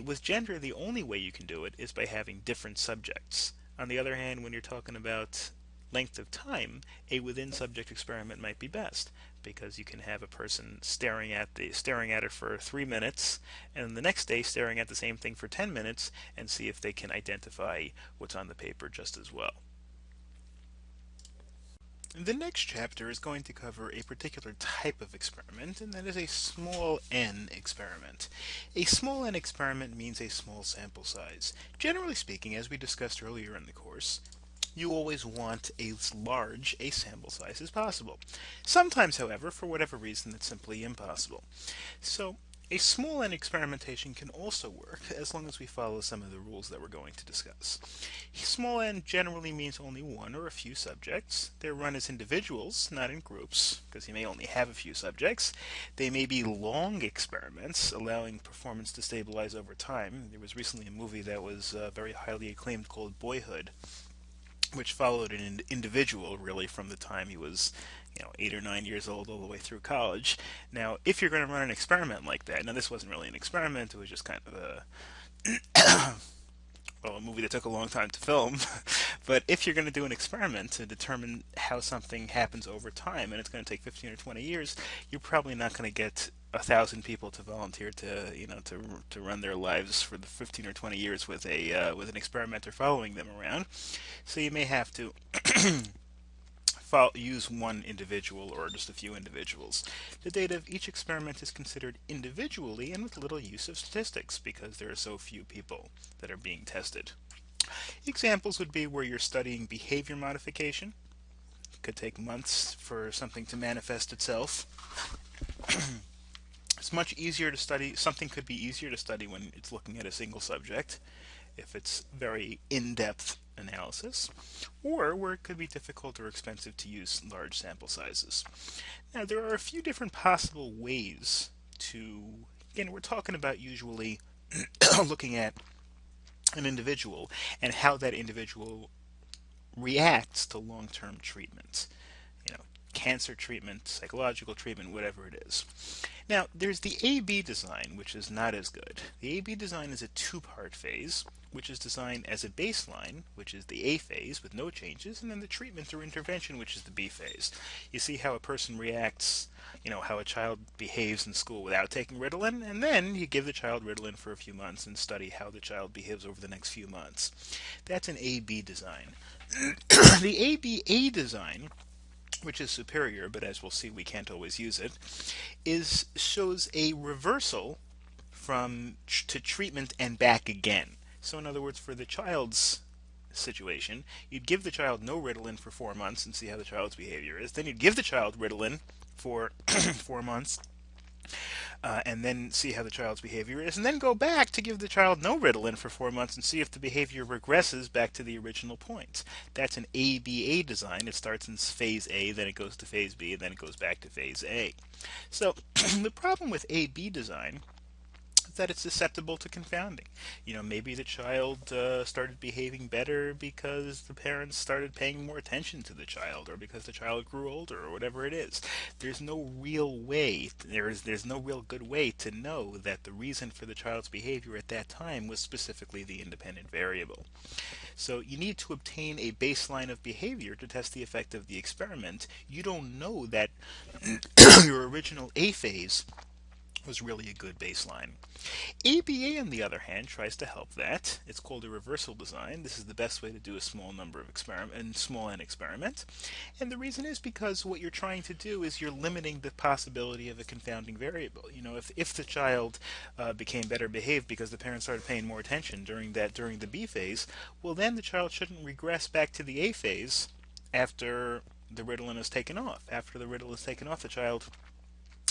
With gender, the only way you can do it is by having different subjects. On the other hand, when you're talking about length of time, a within subject experiment might be best, because you can have a person staring at it for 3 minutes, and the next day staring at the same thing for 10 minutes, and see if they can identify what's on the paper just as well. The next chapter is going to cover a particular type of experiment, and that is a small n experiment. A small n experiment means a small sample size. Generally speaking, as we discussed earlier in the course, you always want as large a sample size as possible. Sometimes, however, for whatever reason, it's simply impossible. So, a small n experimentation can also work as long as we follow some of the rules that we're going to discuss. Small n generally means only one or a few subjects. They're run as individuals, not in groups, because you may only have a few subjects. They may be long experiments, allowing performance to stabilize over time. There was recently a movie that was very highly acclaimed called Boyhood, which followed an individual really from the time he was 8 or 9 years old all the way through college. Now, if you're going to run an experiment like that, now this wasn't really an experiment, it was just kind of a movie that took a long time to film. But if you're going to do an experiment to determine how something happens over time, and it's going to take 15 or 20 years, you're probably not going to get 1,000 people to volunteer to run their lives for the 15 or 20 years with an experimenter following them around. So you may have to use one individual or just a few individuals. The data of each experiment is considered individually and with little use of statistics because there are so few people that are being tested. Examples would be where you're studying behavior modification. It could take months for something to manifest itself. It's much easier to study, something could be easier to study when it's looking at a single subject, if it's very in-depth analysis, or where it could be difficult or expensive to use large sample sizes. Now, there are a few different possible ways to, again, we're talking about usually looking at an individual and how that individual reacts to long-term treatment. Cancer treatment, psychological treatment, whatever it is. Now, there's the A-B design, which is not as good. The A-B design is a two-part phase, which is designed as a baseline, which is the A phase with no changes, and then the treatment or intervention, which is the B phase. You see how a person reacts, how a child behaves in school without taking Ritalin, and then you give the child Ritalin for a few months and study how the child behaves over the next few months. That's an A-B design. The A-B-A design, which is superior, but as we'll see we can't always use it, shows a reversal to treatment and back again. So in other words, for the child's situation, you'd give the child no Ritalin for 4 months and see how the child's behavior is. Then you'd give the child Ritalin for 4 months and then see how the child's behavior is, and then go back to give the child no Ritalin for 4 months and see if the behavior regresses back to the original point. That's an ABA design. It starts in phase A, then it goes to phase B, and then it goes back to phase A. So the problem with AB design that it's susceptible to confounding. Maybe the child started behaving better because the parents started paying more attention to the child, or because the child grew older, or whatever it is. There's no real good way to know that the reason for the child's behavior at that time was specifically the independent variable. So you need to obtain a baseline of behavior to test the effect of the experiment. You don't know that your original A phase was really a good baseline. ABA, on the other hand, tries to help that. It's called a reversal design. This is the best way to do a small number of small n experiment. And the reason is because what you're trying to do is you're limiting the possibility of a confounding variable. If the child became better behaved because the parents started paying more attention during the B phase, well, then the child shouldn't regress back to the A phase after the Ritalin is taken off. After the Ritalin is taken off, the child,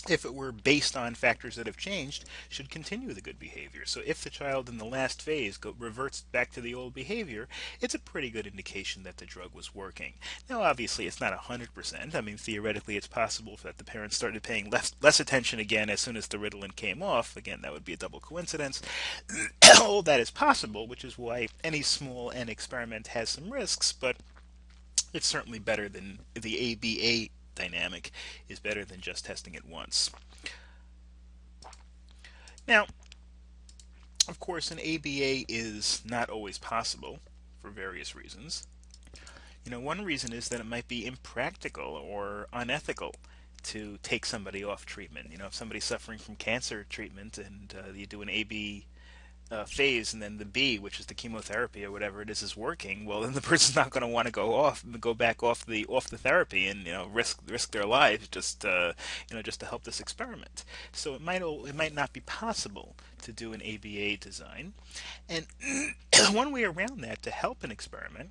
if it were based on factors that have changed, should continue the good behavior. So if the child in the last phase reverts back to the old behavior, it's a pretty good indication that the drug was working. Now, obviously, it's not 100%. I mean, theoretically, it's possible that the parents started paying less attention again as soon as the Ritalin came off. Again, that would be a double coincidence. All that is possible, which is why any small n experiment has some risks, but it's certainly better than the ABA dynamic is better than just testing it once. Now, of course, an ABA is not always possible for various reasons. One reason is that it might be impractical or unethical to take somebody off treatment. If somebody's suffering from cancer treatment and you do an AB phase, and then the B, which is the chemotherapy or whatever it is working, well, then the person's not going to want to go back off the therapy and risk their lives just to help this experiment. So it might not be possible to do an ABA design, and one way around that to help an experiment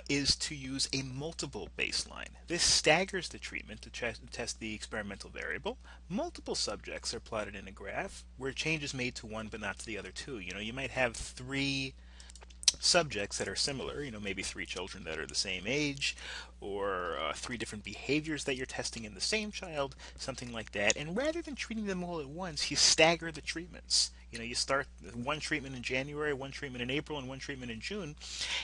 is to use a multiple baseline. This staggers the treatment to test the experimental variable. Multiple subjects are plotted in a graph where change is made to one but not to the other two. You might have three subjects that are similar, maybe three children that are the same age, or three different behaviors that you're testing in the same child, something like that. And rather than treating them all at once, you stagger the treatments. You start one treatment in January, one treatment in April, and one treatment in June.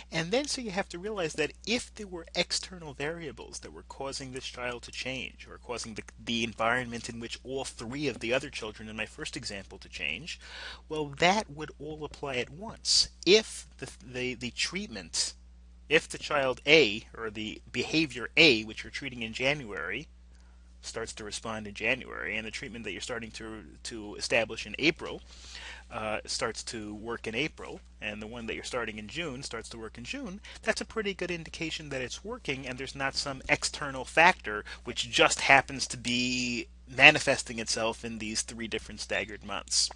And then so you have to realize that if there were external variables that were causing this child to change, or causing the environment in which all three of the other children in my first example to change, well, that would all apply at once. If the treatment, if the child A, or the behavior A, which you're treating in January, starts to respond in January, and the treatment that you're starting to establish in April starts to work in April, and the one that you're starting in June starts to work in June, that's a pretty good indication that it's working, and there's not some external factor which just happens to be manifesting itself in these three different staggered months.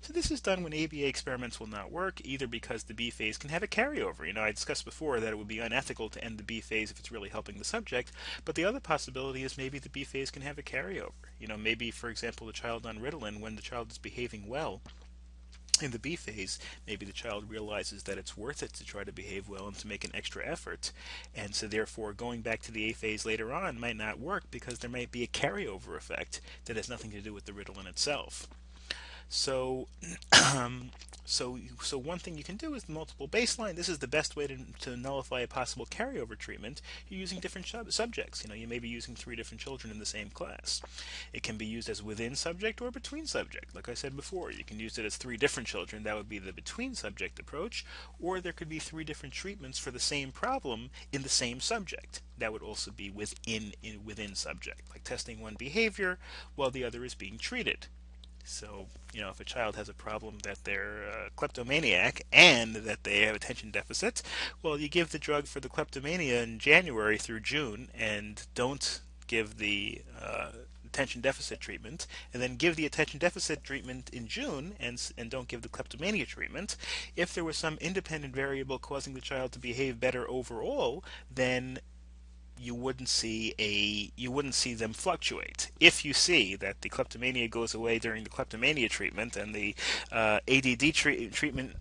So this is done when ABA experiments will not work, either because the B phase can have a carryover. I discussed before that it would be unethical to end the B phase if it's really helping the subject, but the other possibility is maybe the B phase can have a carryover. Maybe, for example, the child on Ritalin, when the child is behaving well, in the B phase, maybe the child realizes that it's worth it to try to behave well and to make an extra effort, and so therefore going back to the A phase later on might not work because there might be a carryover effect that has nothing to do with the Ritalin itself. So, so one thing you can do is the multiple baseline. This is the best way to nullify a possible carryover treatment. You're using different subjects. You may be using three different children in the same class. It can be used as within subject or between subject. Like I said before, you can use it as three different children. That would be the between subject approach. Or there could be three different treatments for the same problem in the same subject. That would also be within subject, like testing one behavior while the other is being treated. So, if a child has a problem that they're a kleptomaniac and that they have attention deficit, well, you give the drug for the kleptomania in January through June, and don't give the attention deficit treatment, and then give the attention deficit treatment in June, and don't give the kleptomania treatment, if there was some independent variable causing the child to behave better overall, then you wouldn't see them fluctuate. If you see that the kleptomania goes away during the kleptomania treatment and the treatment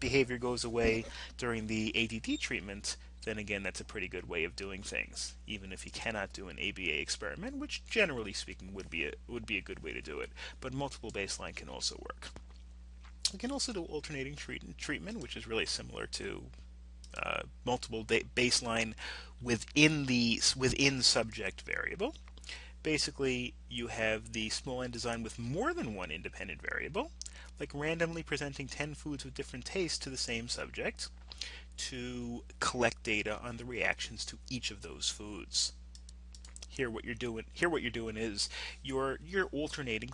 behavior goes away during the ADD treatment, then again that's a pretty good way of doing things. Even if you cannot do an ABA experiment, which generally speaking would be a good way to do it, but multiple baseline can also work. We can also do alternating treatment, which is really similar to multiple baseline within subject variable. Basically, you have the small n design with more than one independent variable, like randomly presenting 10 foods with different tastes to the same subject to collect data on the reactions to each of those foods. Here, what you're doing is you're alternating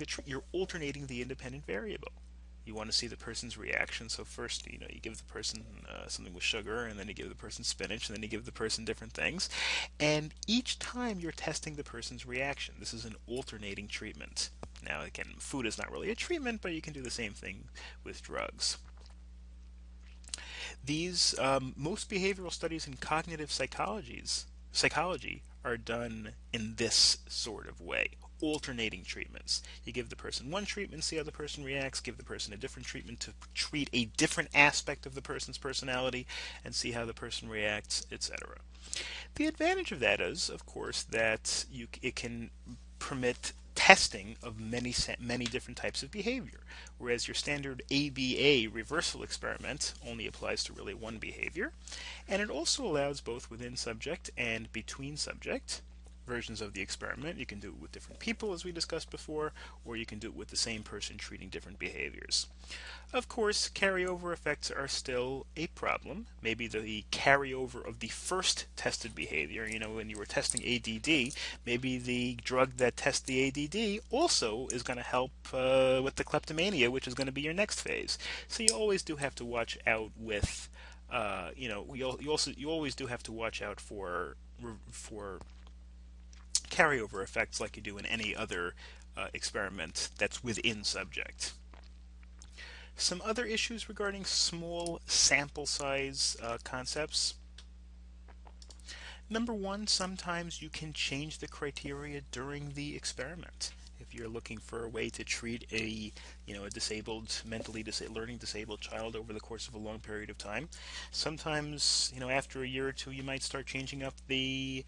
the independent variable. You want to see the person's reaction. So first, you give the person something with sugar, and then you give the person spinach, and then you give the person different things. And each time you're testing the person's reaction. This is an alternating treatment. Now, again, food is not really a treatment, but you can do the same thing with drugs. These most behavioral studies in cognitive psychology are done in this sort of way. Alternating treatments. You give the person one treatment, see how the person reacts, give the person a different treatment to treat a different aspect of the person's personality, and see how the person reacts, etc. The advantage of that is, of course, that it can permit testing of many different types of behavior, whereas your standard ABA reversal experiment only applies to really one behavior, and it also allows both within subject and between subject versions of the experiment. You can do it with different people, as we discussed before, or you can do it with the same person treating different behaviors. Of course, carryover effects are still a problem. Maybe the carryover of the first tested behavior, when you were testing ADD, maybe the drug that tests the ADD also is going to help with the kleptomania, which is going to be your next phase. So you always do have to watch out with, you always do have to watch out for carryover effects like you do in any other experiment that's within subject. Some other issues regarding small sample size concepts. Number one, sometimes you can change the criteria during the experiment. If you're looking for a way to treat a disabled, learning disabled child over the course of a long period of time, sometimes after a year or two you might start changing up the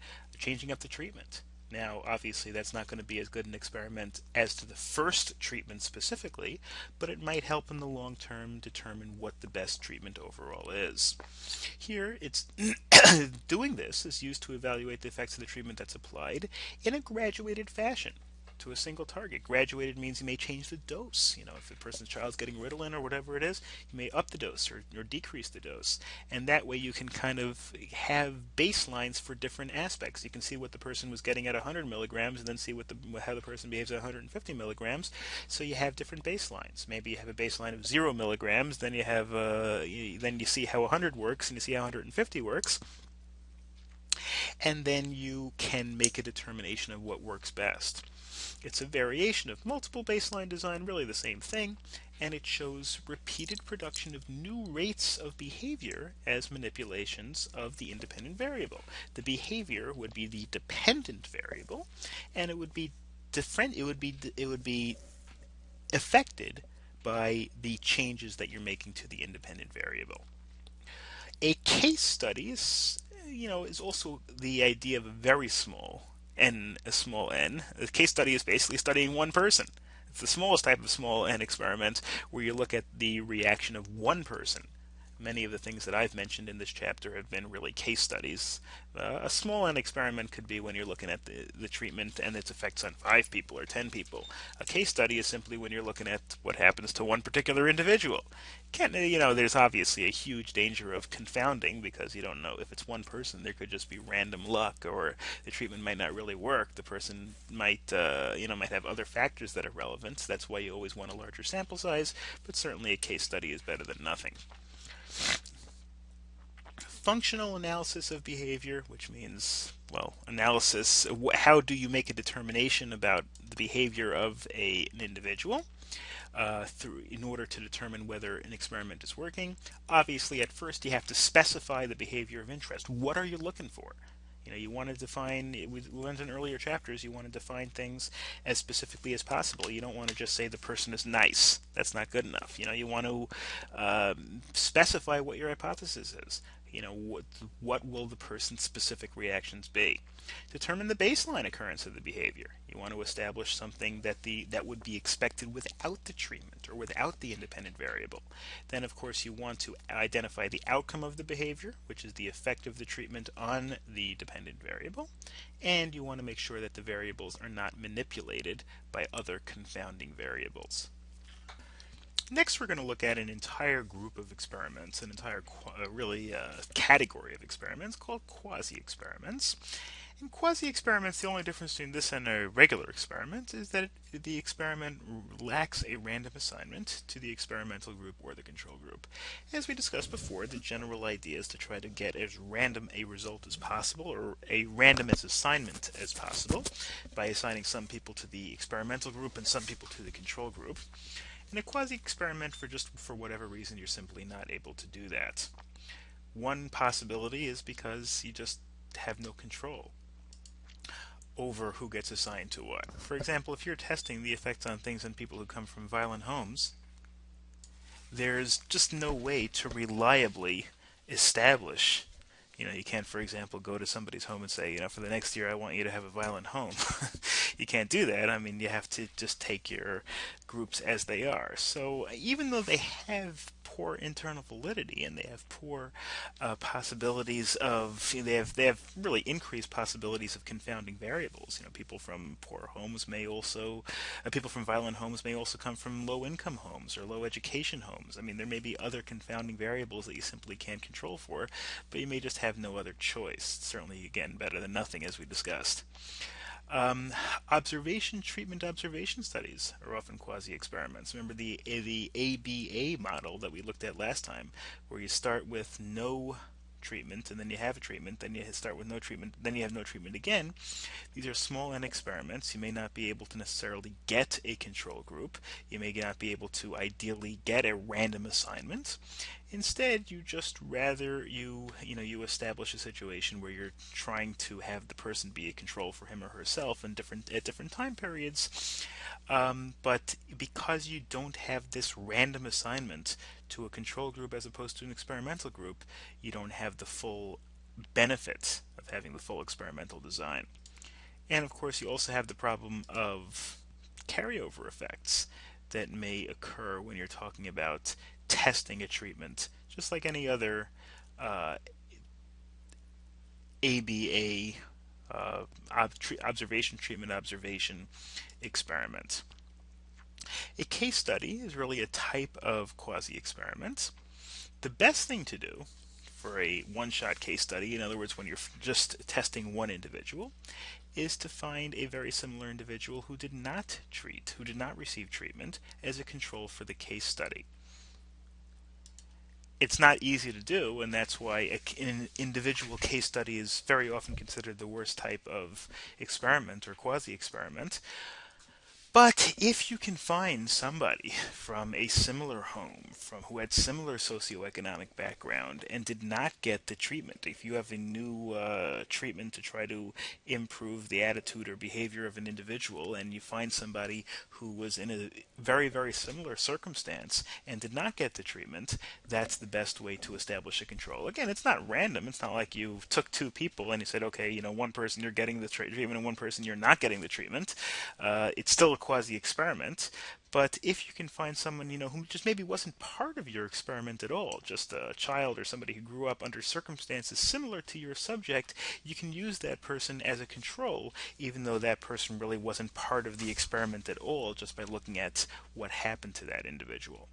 treatment. Now, obviously, that's not going to be as good an experiment as to the first treatment specifically, but it might help in the long term determine what the best treatment overall is. Here, it's doing this is used to evaluate the effects of the treatment that's applied in a graduated fashion to a single target. Graduated means you may change the dose. If the person's child's getting Ritalin or whatever it is, you may up the dose or decrease the dose. And that way you can kind of have baselines for different aspects. You can see what the person was getting at 100 milligrams and then see how the person behaves at 150 milligrams. So you have different baselines. Maybe you have a baseline of 0 milligrams, then then you see how 100 works and you see how 150 works. And then you can make a determination of what works best. It's a variation of multiple baseline design, really the same thing, and it shows repeated production of new rates of behavior as manipulations of the independent variable. The behavior would be the dependent variable, and it would be affected by the changes that you're making to the independent variable. A case study is also the idea of a very small a small n. A case study is basically studying one person. It's the smallest type of small n experiment where you look at the reaction of one person. Many of the things that I've mentioned in this chapter have been really case studies. A small n experiment could be when you're looking at the treatment and its effects on 5 people or 10 people. A case study is simply when you're looking at what happens to one particular individual. There's obviously a huge danger of confounding because you don't know if it's one person. There could just be random luck, or the treatment might not really work. The person might have other factors that are relevant. That's why you always want a larger sample size, but certainly a case study is better than nothing. functional analysis of behavior, which means, well, analysis, how do you make a determination about the behavior of an individual in order to determine whether an experiment is working. Obviously, at first, you have to specify the behavior of interest. What are you looking for? You want to define, we learned in earlier chapters, you want to define things as specifically as possible. You don't want to just say the person is nice. That's not good enough. You want to specify what your hypothesis is. What will the person's specific reactions be? Determine the baseline occurrence of the behavior. You want to establish something that would be expected without the treatment or without the independent variable. Then, of course, you want to identify the outcome of the behavior, which is the effect of the treatment on the dependent variable. And you want to make sure that the variables are not manipulated by other confounding variables. Next, we're going to look at an entire group of experiments, an entire category of experiments called quasi-experiments. In quasi-experiments, the only difference between this and a regular experiment is that the experiment lacks a random assignment to the experimental group or the control group. As we discussed before, the general idea is to try to get as random a result as possible, or a randomest assignment as possible, by assigning some people to the experimental group and some people to the control group. In a quasi-experiment, for whatever reason, you're simply not able to do that. One possibility is because you just have no control over who gets assigned to what. For example, if you're testing the effects on things on people who come from violent homes, there's just no way to reliably establish. You can't, for example, go to somebody's home and say, for the next year I want you to have a violent home. You can't do that. I mean, you have to just take your groups as they are. So even though they have poor internal validity and they have poor possibilities of, they have really increased possibilities of confounding variables. People from poor homes may also, people from violent homes may also come from low income homes or low education homes. I mean, there may be other confounding variables that you simply can't control for, but you may just have no other choice. Certainly, again, better than nothing, as we discussed. Observation, treatment, observation studies are often quasi-experiments. Remember the ABA model that we looked at last time, where you start with no treatment, and then you have a treatment, then you start with no treatment, then you have no treatment again. These are small n experiments. You may not be able to necessarily get a control group. You may not be able to ideally get a random assignment. Instead, you just rather you establish a situation where you're trying to have the person be a control for him or herself at different time periods. But because you don't have this random assignment to a control group as opposed to an experimental group, you don't have the full benefit of having the full experimental design. And of course, you also have the problem of carryover effects that may occur when you're talking about testing a treatment, just like any other ABA observation, treatment, observation experiment. A case study is really a type of quasi-experiment. The best thing to do for a one-shot case study, in other words, when you're just testing one individual, is to find a very similar individual who did not receive treatment as a control for the case study. It's not easy to do, and that's why an individual case study is very often considered the worst type of experiment or quasi-experiment. But if you can find somebody from a similar home, who had similar socioeconomic background and did not get the treatment, if you have a new treatment to try to improve the attitude or behavior of an individual, and you find somebody who was in a very, very similar circumstance and did not get the treatment, that's the best way to establish a control. Again, it's not random. It's not like you took two people and you said, okay, one person you're getting the treatment and one person you're not getting the treatment. It's still a quasi-experiment, but if you can find someone who just maybe wasn't part of your experiment at all, just a child or somebody who grew up under circumstances similar to your subject, you can use that person as a control, even though that person really wasn't part of the experiment at all, just by looking at what happened to that individual.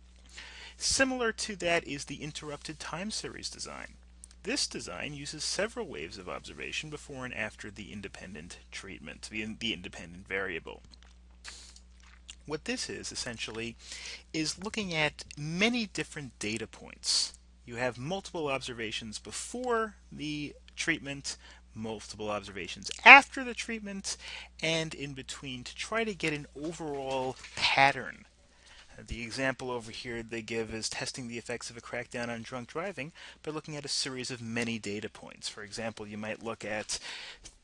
Similar to that is the interrupted time series design. This design uses several waves of observation before and after the independent treatment, the independent variable. What this is essentially is looking at many different data points You have multiple observations before the treatment, multiple observations after the treatment, and in between to try to get an overall pattern. The example over here they give is testing the effects of a crackdown on drunk driving by looking at a series of many data points. For example, you might look at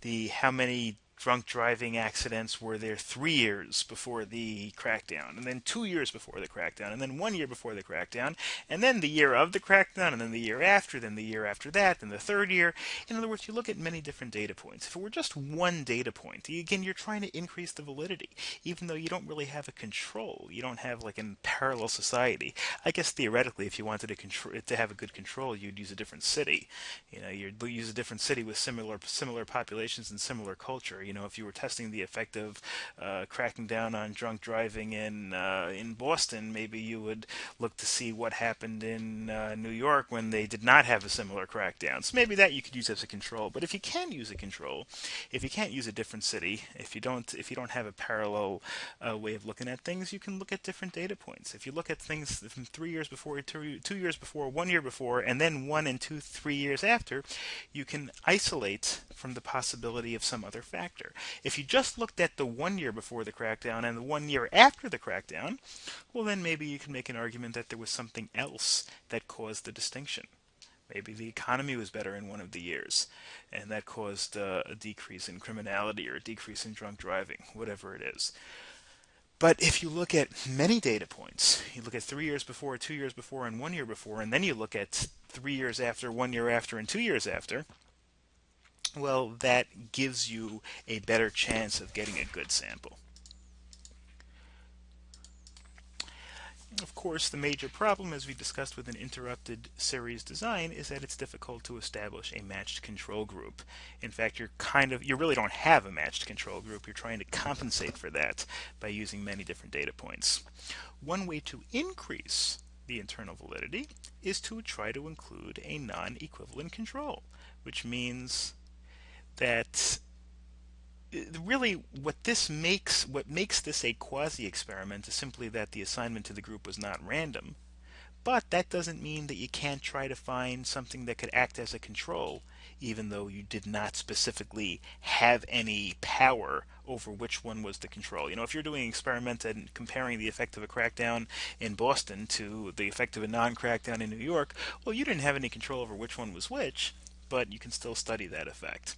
the how many drunk driving accidents were there 3 years before the crackdown, and then 2 years before the crackdown, and then 1 year before the crackdown, and then the year of the crackdown, and then the year after, then the year after that, then the third year. In other words, you look at many different data points. If it were just one data point, again, you're trying to increase the validity, even though you don't really have a control. You don't have like a parallel society. I guess theoretically, if you wanted to have a good control, you'd use a different city. You'd use a different city with similar populations and similar culture. If you were testing the effect of cracking down on drunk driving in Boston, maybe you would look to see what happened in New York when they did not have a similar crackdown. So maybe that you could use as a control. But if you can use a control, if you can't use a different city, if you don't have a parallel way of looking at things, you can look at different data points. If you look at things from 3 years before, 2 years before, 1 year before, and then 1 and 2, 3 years after, you can isolate from the possibility of some other factor. If you just looked at the 1 year before the crackdown and the 1 year after the crackdown, well, then maybe you can make an argument that there was something else that caused the distinction. Maybe the economy was better in one of the years, and that caused a decrease in criminality or a decrease in drunk driving, whatever it is. But if you look at many data points, you look at 3 years before, 2 years before, and 1 year before, and then you look at 3 years after, 1 year after, and 2 years after, well, that gives you a better chance of getting a good sample. Of course, the major problem, as we discussed with an interrupted series design, is that it's difficult to establish a matched control group. In fact, you really don't have a matched control group. You're trying to compensate for that by using many different data points. One way to increase the internal validity is to try to include a non-equivalent control, which means that really what makes this a quasi-experiment is simply that the assignment to the group was not random. But that doesn't mean that you can't try to find something that could act as a control, even though you did not specifically have any power over which one was the control. If you're doing an experiment and comparing the effect of a crackdown in Boston to the effect of a non-crackdown in New York, well, you didn't have any control over which one was which, but you can still study that effect.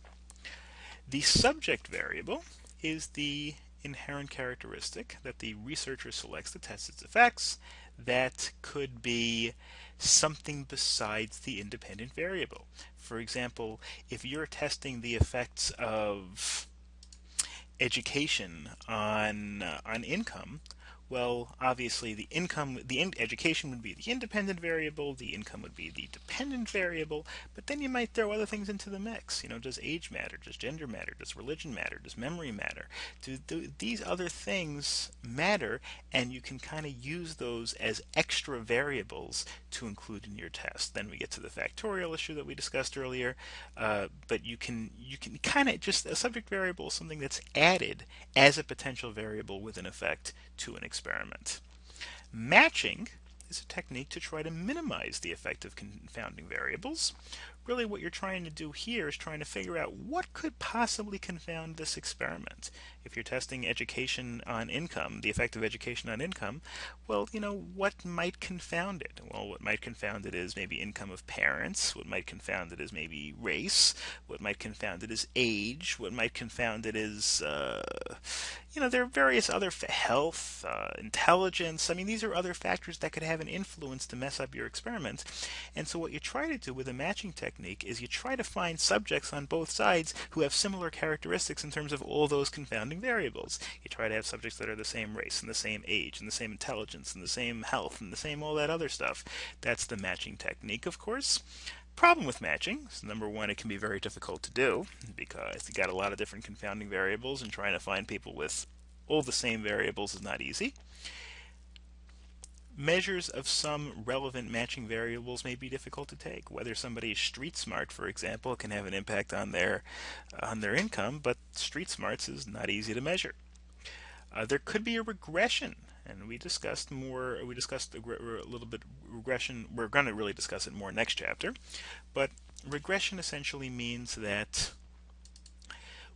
The subject variable is the inherent characteristic that the researcher selects to test its effects that could be something besides the independent variable. For example, if you're testing the effects of education on income, well, obviously education would be the independent variable, the income would be the dependent variable, but then you might throw other things into the mix. Does age matter? Does gender matter? Does religion matter? Does memory matter? Do these other things matter? And you can kind of use those as extra variables to include in your test. Then we get to the factorial issue that we discussed earlier, but you can kind of just a subject variable is something that's added as a potential variable with an effect to an experiment. Matching is a technique to try to minimize the effect of confounding variables. Really what you're trying to do here is trying to figure out what could possibly confound this experiment. If you're testing education on income, the effect of education on income, well, what might confound it? Well, what might confound it is maybe income of parents. What might confound it is maybe race. What might confound it is age. What might confound it is, there are various other health, intelligence. I mean, these are other factors that could have an influence to mess up your experiment. And so what you try to do with a matching technique is you try to find subjects on both sides who have similar characteristics in terms of all those confounding variables. You try to have subjects that are the same race and the same age and the same intelligence and the same health and the same all that other stuff. That's the matching technique, of course. Problem with matching is, number one, it can be very difficult to do because you got a lot of different confounding variables, and trying to find people with all the same variables is not easy. Measures of some relevant matching variables may be difficult to take. Whether somebody is street smart, for example, can have an impact on their income, but street smarts is not easy to measure. There could be a regression and we discussed more. We discussed a little bit regression. We're going to really discuss it more next chapter. But regression essentially means that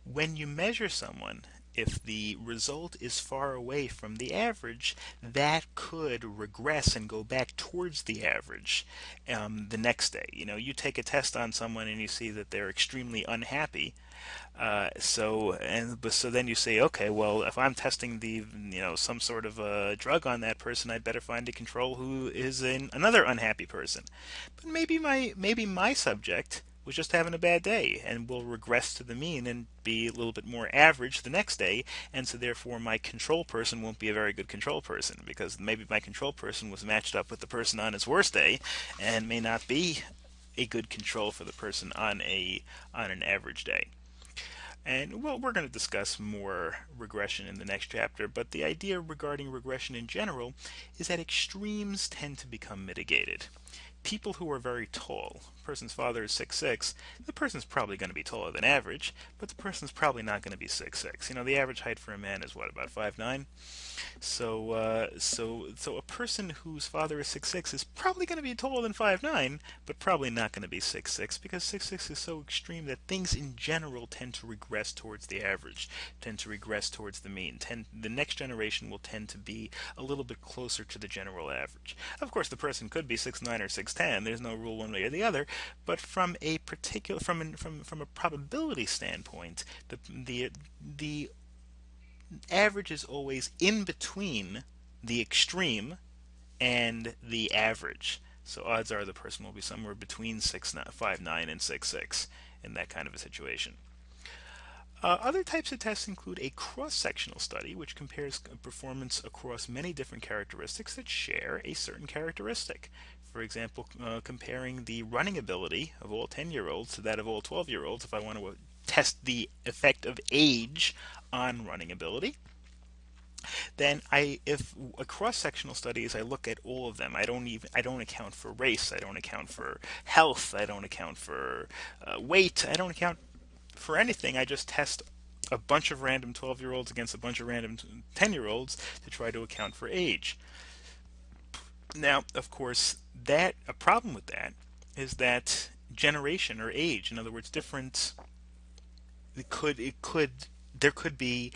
when you measure someone, if the result is far away from the average, that could regress and go back towards the average the next day. You take a test on someone and you see that they're extremely unhappy. So then you say, okay, well, if I'm testing some sort of a drug on that person, I'd better find a control who is another unhappy person. But maybe my subject was just having a bad day and will regress to the mean and be a little bit more average the next day, and so therefore my control person won't be a very good control person, because maybe my control person was matched up with the person on his worst day and may not be a good control for the person on an average day. And well, we're going to discuss more regression in the next chapter, but the idea regarding regression in general is that extremes tend to become mitigated. People who are very tall, a person's father is 6'6", the person's probably going to be taller than average, but the person's probably not going to be 6'6". The average height for a man is what, about 5'9"? So a person whose father is 6'6" is probably going to be taller than 5'9", but probably not going to be 6'6", because 6'6" is so extreme that things in general tend to regress towards the average, tend to regress towards the mean. The next generation will tend to be a little bit closer to the general average. Of course, the person could be 6'9" or 6'10". There's no rule one way or the other, but from a particular from a probability standpoint, the average is always in between the extreme and the average. So odds are the person will be somewhere between 5'9" and 6'6" in that kind of a situation. Other types of tests include a cross-sectional study, which compares performance across many different characteristics that share a certain characteristic. For example, comparing the running ability of all 10-year-olds to that of all 12-year-olds, if I want to test the effect of age on running ability. Then if a cross-sectional study is, I look at all of them. I don't account for race. I don't account for health. I don't account for weight. I don't account for anything. I just test a bunch of random 12-year-olds against a bunch of random 10-year-olds to try to account for age. Now, of course, a problem with that is that generation or age, in other words, there could be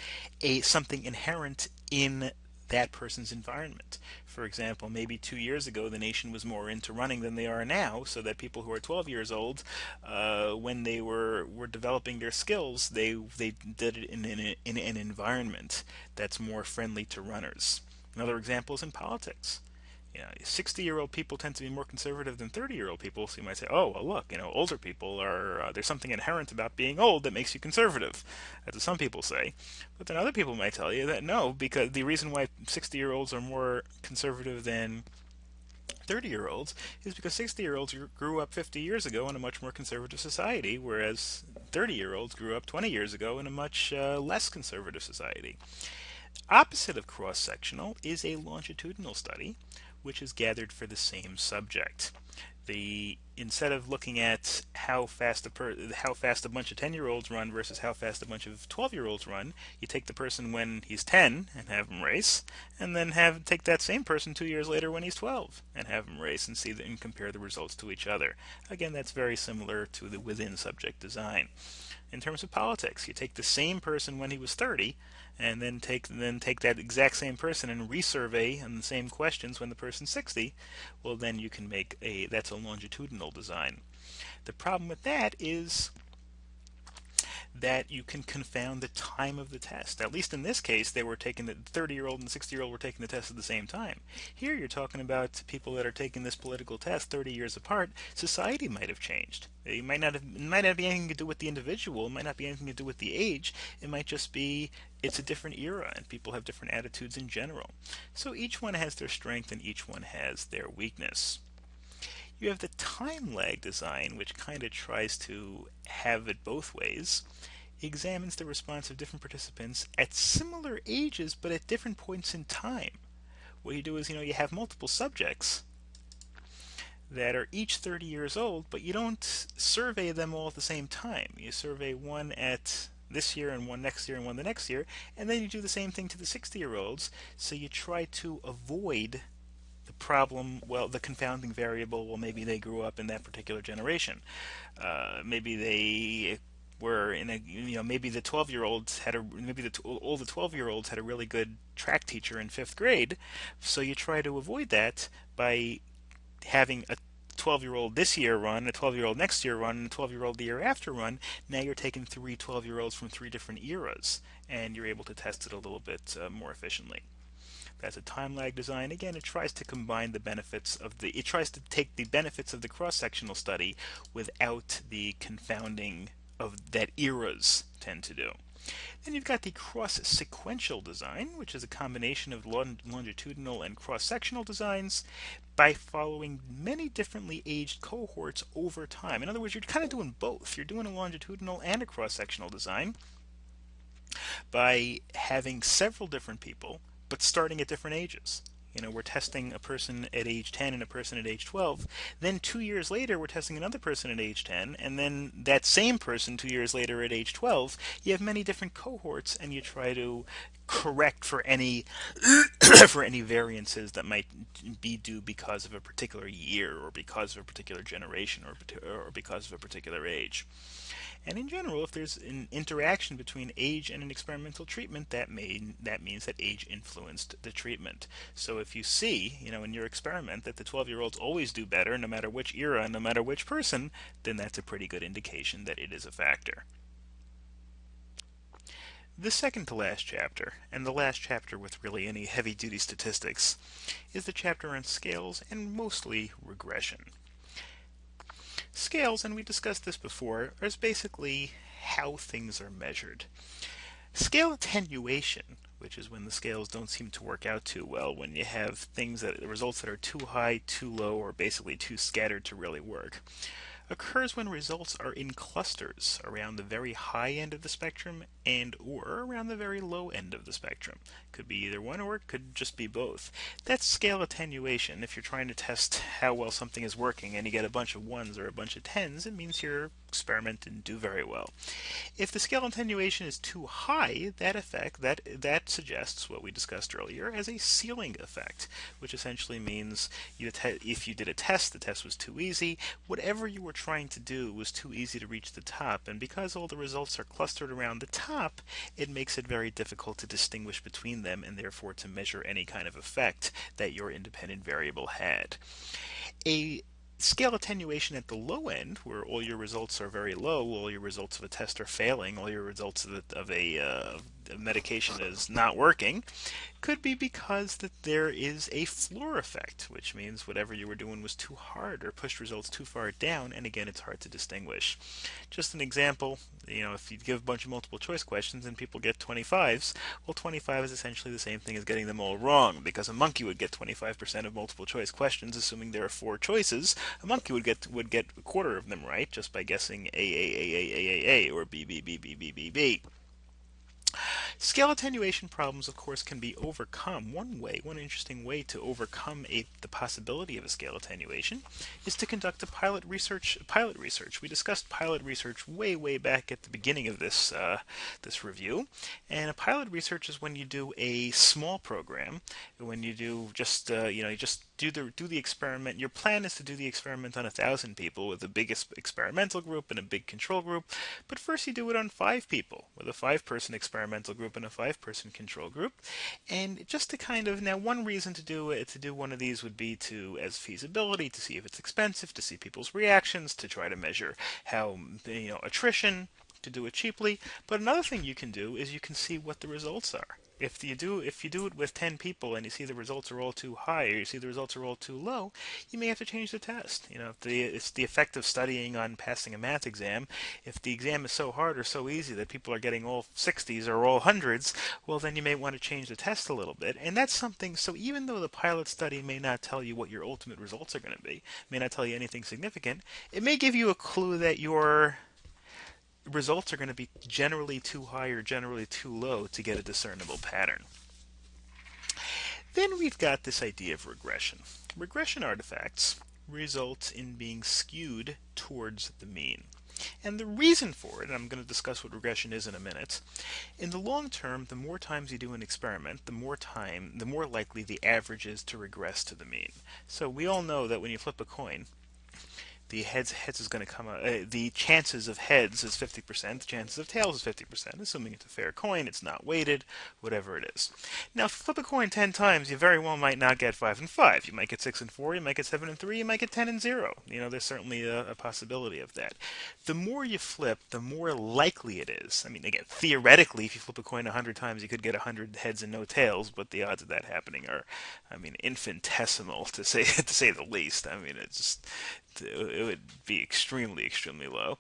something inherent in that person's environment. For example, maybe 2 years ago the nation was more into running than they are now, so that people who are 12 years old, when they were developing their skills, they did it in an environment that's more friendly to runners. Another example is in politics. 60-year-old people tend to be more conservative than 30-year-old people. So you might say, oh, well, look, older people are, there's something inherent about being old that makes you conservative. That's what some people say. But then other people might tell you that no, because the reason why 60-year-olds are more conservative than 30-year-olds is because 60-year-olds grew up 50 years ago in a much more conservative society, whereas 30-year-olds grew up 20 years ago in a much less conservative society. Opposite of cross-sectional is a longitudinal study, which is gathered for the same subject. Instead of looking at how fast a bunch of 10-year-olds run versus how fast a bunch of 12-year-olds run, you take the person when he's 10 and have him race, and then take that same person 2 years later when he's 12 and have him race, and compare the results to each other. Again, that's very similar to the within subject design. In terms of politics, you take the same person when he was 30, and then take that exact same person and resurvey on the same questions when the person's 60. Well, then you can that's a longitudinal design. The problem with that is that you can confound the time of the test. At least in this case, the 30-year-old and the 60-year-old were taking the test at the same time. Here you're talking about people that are taking this political test 30 years apart. Society might have changed. It might not be anything to do with the individual. It might not be anything to do with the age. It might just be it's a different era and people have different attitudes in general. So each one has their strength and each one has their weakness. You have the time lag design, which kind of tries to have it both ways. It examines the response of different participants at similar ages but at different points in time. What you do is, you have multiple subjects that are each 30 years old, but you don't survey them all at the same time. You survey one at this year and one next year and one the next year, and then you do the same thing to the 60-year-olds. So you try to avoid the problem, well, the confounding variable, well, maybe they grew up in that particular generation. Maybe they were in a, maybe the 12-year-olds had a, maybe all the 12-year-olds had a really good track teacher in fifth grade. So you try to avoid that by having a 12-year-old this year run, a 12-year-old next year run, and a 12-year-old the year after run. Now you're taking three 12-year-olds from three different eras, and you're able to test it a little bit more efficiently. That's a time lag design. Again, it tries to combine the benefits of the, it tries to take the benefits of the cross-sectional study without the confounding of that eras tend to do. Then you've got the cross-sequential design, which is a combination of longitudinal and cross-sectional designs by following many differently aged cohorts over time. In other words, you're kind of doing both. You're doing a longitudinal and a cross-sectional design by having several different people, but starting at different ages. We're testing a person at age 10 and a person at age 12. Then 2 years later, we're testing another person at age 10, and then that same person 2 years later at age 12. You have many different cohorts, and you try to correct for any for any variances that might be due because of a particular year, or because of a particular generation, or because of a particular age. And in general, if there's an interaction between age and an experimental treatment, that means that age influenced the treatment. So if you see, in your experiment that the 12-year-olds always do better no matter which era and no matter which person, then that's a pretty good indication that it is a factor. The second to last chapter, and the last chapter with really any heavy-duty statistics, is the chapter on scales and mostly regression. Scales, and we discussed this before, is basically how things are measured. Scale attenuation, which is when the scales don't seem to work out too well, when you have results that are too high, too low, or basically too scattered to really work, occurs when results are in clusters around the very high end of the spectrum and or around the very low end of the spectrum. Could be either one, or it could just be both. That's scale attenuation. If you're trying to test how well something is working and you get a bunch of ones or a bunch of tens, it means your experiment didn't do very well. If the scale attenuation is too high, that suggests what we discussed earlier as a ceiling effect, which essentially means if you did a test, the test was too easy. Whatever you were trying to do was too easy to reach the top, and because all the results are clustered around the top, it makes it very difficult to distinguish between them and therefore to measure any kind of effect that your independent variable had. A scale attenuation at the low end, where all your results are very low, all your results of a test are failing, all your results of a medication is not working, could be because that there is a floor effect, which means whatever you were doing was too hard or pushed results too far down, and again, it's hard to distinguish. Just an example, if you give a bunch of multiple choice questions and people get 25s, well, 25 is essentially the same thing as getting them all wrong, because a monkey would get 25% of multiple choice questions, assuming there are four choices. A monkey would get a quarter of them right just by guessing A, or B. Scale attenuation problems, of course, can be overcome. One interesting way to overcome the possibility of a scale attenuation is to conduct a pilot research. We discussed pilot research way back at the beginning of this review, and a pilot research is when you do a small program, when you do you just do the experiment. Your plan is to do the experiment on 1,000 people with a big experimental group and a big control group, but first you do it on 5 people with a 5-person experimental group and a 5-person control group. And just to kind of, now one reason to do one of these would be as feasibility, to see if it's expensive, to see people's reactions, to try to measure how attrition, to do it cheaply. But another thing you can do is you can see what the results are. If you do it with 10 people and you see the results are all too high, or you see the results are all too low, you may have to change the test. It's the effect of studying on passing a math exam. If the exam is so hard or so easy that people are getting all 60s or all hundreds, well, then you may want to change the test a little bit. And that's something, so even though the pilot study may not tell you what your ultimate results are going to be, may not tell you anything significant, it may give you a clue that your results are going to be generally too high or generally too low to get a discernible pattern. Then we've got this idea of regression. Regression artifacts result in being skewed towards the mean. And the reason for it, and I'm going to discuss what regression is in a minute, in the long term, the more times you do an experiment, the more likely the average is to regress to the mean. So we all know that when you flip a coin, the heads is going to come out. The chances of heads is 50%. The chances of tails is 50%. Assuming it's a fair coin, it's not weighted, whatever it is. Now, if you flip a coin 10 times, you very well might not get 5 and 5. You might get 6 and 4. You might get 7 and 3. You might get 10 and 0. There's certainly a possibility of that. The more you flip, the more likely it is. I mean, again, theoretically, if you flip a coin 100 times, you could get 100 heads and no tails, but the odds of that happening are, infinitesimal to say to say the least. It would be extremely, extremely low.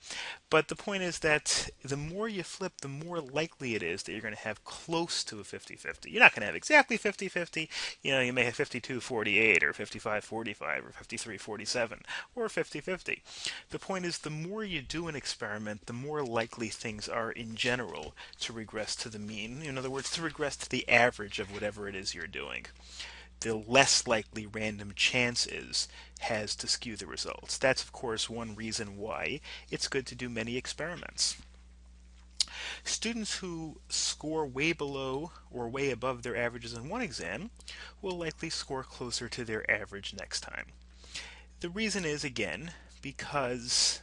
But the point is that the more you flip, the more likely it is that you're going to have close to a 50-50. You're not going to have exactly 50-50. You may have 52-48 or 55-45 or 53-47 or 50-50. The point is the more you do an experiment, the more likely things are in general to regress to the mean. In other words, to regress to the average of whatever it is you're doing. The less likely random chance has to skew the results. That's, of course, one reason why it's good to do many experiments. Students who score way below or way above their averages in one exam will likely score closer to their average next time. The reason is, again, because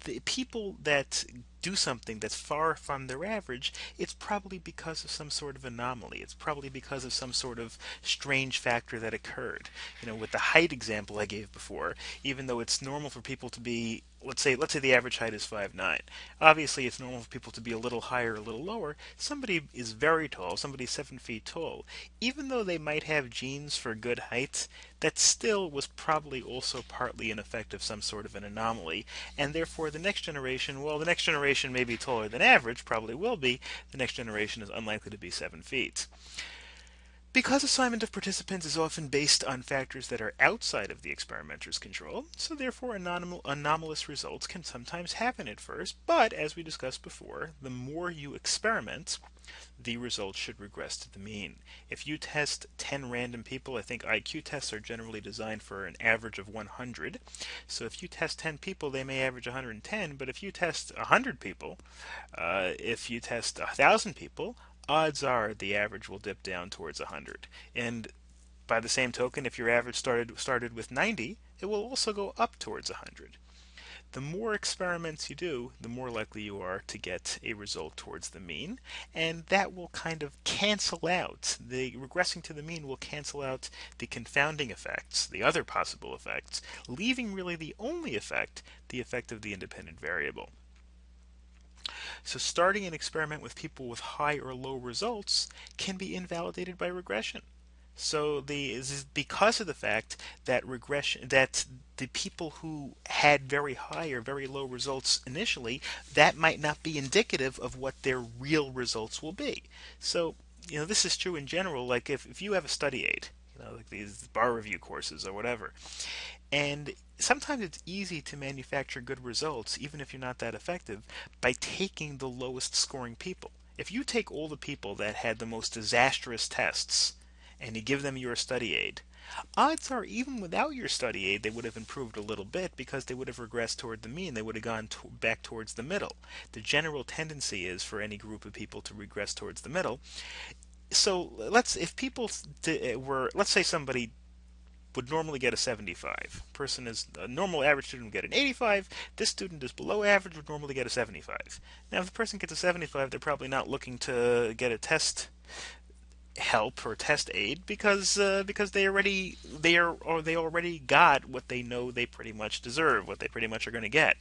the people that do something that's far from their average, it's probably because of some sort of anomaly. It's probably because of some sort of strange factor that occurred. With the height example I gave before, even though it's normal for people to be, let's say the average height is 5'9". Obviously, it's normal for people to be a little higher, a little lower. Somebody is very tall, somebody's 7 feet tall. Even though they might have genes for good height, that still was probably also partly an effect of some sort of an anomaly, and therefore the next generation may be taller than average, probably will be. The next generation is unlikely to be 7 feet. Because assignment of participants is often based on factors that are outside of the experimenter's control, so therefore anomalous results can sometimes happen at first, but as we discussed before, the more you experiment, the results should regress to the mean. If you test 10 random people, I think IQ tests are generally designed for an average of 100. So if you test 10 people, they may average 110, but if you test 100 people, if you test 1,000 people, odds are the average will dip down towards 100. And by the same token, if your average started with 90, it will also go up towards 100. The more experiments you do, the more likely you are to get a result towards the mean, and that will kind of cancel out. The regressing to the mean will cancel out the confounding effects, the other possible effects, leaving really the only effect, the effect of the independent variable. So starting an experiment with people with high or low results can be invalidated by regression. So because of the fact that the people who had very high or very low results initially, that might not be indicative of what their real results will be. So, this is true in general. Like if you have a study aid, like these bar review courses or whatever, and sometimes it's easy to manufacture good results, even if you're not that effective, by taking the lowest scoring people. If you take all the people that had the most disastrous tests and you give them your study aid, odds are even without your study aid they would have improved a little bit because they would have regressed toward the mean. They would have gone back towards the middle. The general tendency is for any group of people to regress towards the middle. So let's say somebody would normally get a 75. Person is a normal average student would get an 85. This student is below average, would normally get a 75. Now, if the person gets a 75, they're probably not looking to get a test help or test aid because they already got what they know they pretty much deserve, what they pretty much are going to get.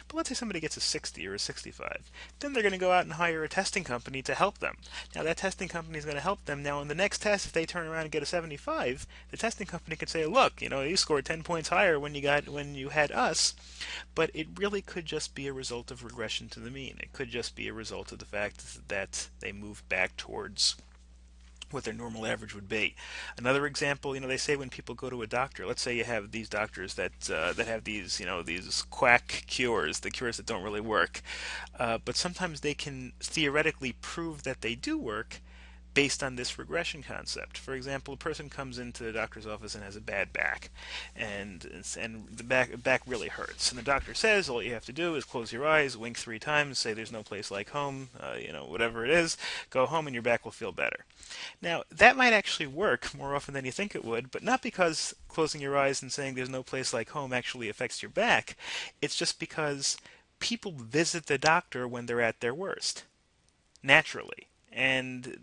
But let's say somebody gets a 60 or a 65, then they're going to go out and hire a testing company to help them. Now that testing company is going to help them. Now in the next test, if they turn around and get a 75, the testing company could say, "Look, you scored 10 points higher when you had us," but it really could just be a result of regression to the mean. It could just be a result of the fact that they moved back towards what their normal average would be. Another example, they say when people go to a doctor, let's say you have these doctors that have these quack cures, the cures that don't really work, but sometimes they can theoretically prove that they do work based on this regression concept. For example, a person comes into the doctor's office and has a bad back, and the back really hurts. And the doctor says all you have to do is close your eyes, wink 3 times, say there's no place like home, whatever it is, go home and your back will feel better. Now, that might actually work more often than you think it would, but not because closing your eyes and saying there's no place like home actually affects your back. It's just because people visit the doctor when they're at their worst, naturally. And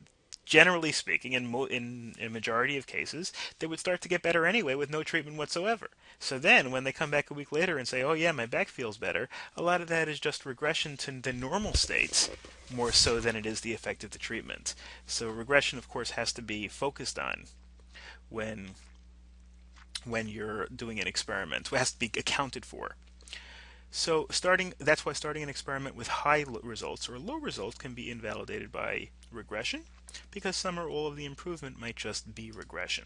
generally speaking, in a majority of cases, they would start to get better anyway with no treatment whatsoever. So then, when they come back a week later and say, "Oh yeah, my back feels better," a lot of that is just regression to the normal states, more so than it is the effect of the treatment. So regression, of course, has to be focused on when you're doing an experiment. It has to be accounted for. So that's why starting an experiment with high results or low results can be invalidated by regression, because some or all of the improvement might just be regression.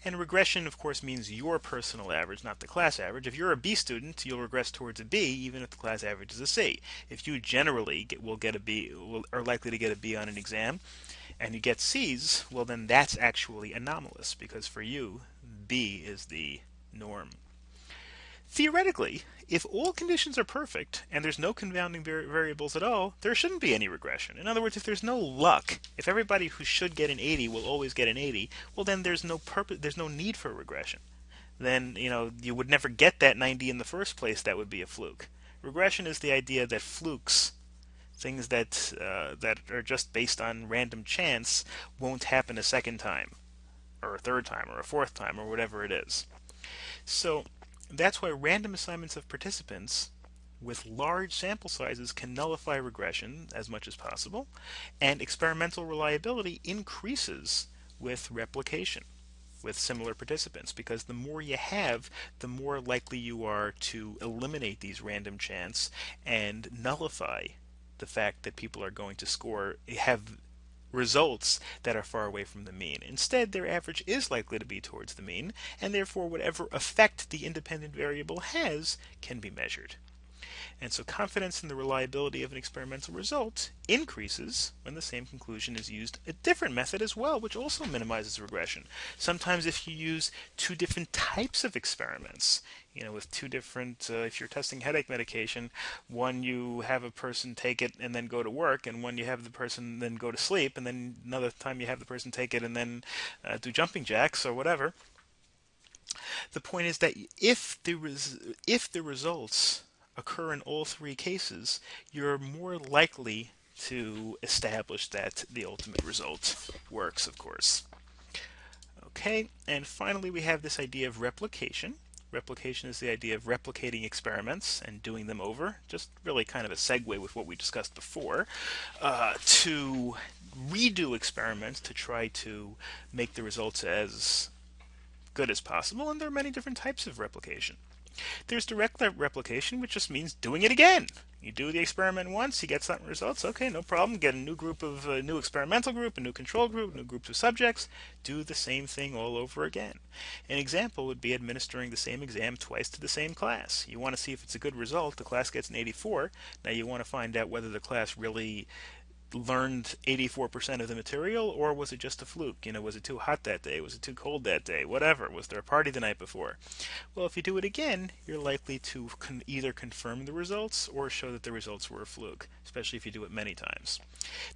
And regression, of course, means your personal average, not the class average. If you're a B student, you'll regress towards a B, even if the class average is a C. If you generally will get a B, are likely to get a B on an exam, and you get C's, well, then that's actually anomalous, because for you, B is the norm. Theoretically, if all conditions are perfect and there's no confounding variables at all, there shouldn't be any regression. In other words, if there's no luck, if everybody who should get an 80 will always get an 80, well then there's no need for regression. Then, you would never get that 90 in the first place. That would be a fluke. Regression is the idea that flukes, things that are just based on random chance, won't happen a second time, or a third time, or a fourth time, or whatever it is. So that's why random assignments of participants with large sample sizes can nullify regression as much as possible, and experimental reliability increases with replication with similar participants, because the more you have, the more likely you are to eliminate these random chance and nullify the fact that people are going to have results that are far away from the mean. Instead, their average is likely to be towards the mean, and therefore whatever effect the independent variable has can be measured. And so confidence in the reliability of an experimental result increases when the same conclusion is used a different method as well, which also minimizes regression. Sometimes if you use 2 different types of experiments, with 2 different, if you're testing headache medication, one you have a person take it and then go to work, and one you have the person then go to sleep, and then another time you have the person take it and then do jumping jacks or whatever. The point is that if the results occur in all 3 cases, you're more likely to establish that the ultimate result works, of course. Okay, and finally we have this idea of replication. Replication is the idea of replicating experiments and doing them over. Just really kind of a segue with what we discussed before, to redo experiments to try to make the results as good as possible, and there are many different types of replication. There's direct replication, which just means doing it again. You do the experiment once, you get certain results, okay, no problem. Get a new experimental group, a new control group, new groups of subjects. Do the same thing all over again. An example would be administering the same exam twice to the same class. You want to see if it's a good result. The class gets an 84. Now you want to find out whether the class really learned 84% of the material, or was it just a fluke? Was it too hot that day? Was it too cold that day? Whatever. Was there a party the night before? Well, if you do it again, you're likely to either confirm the results or show that the results were a fluke, especially if you do it many times.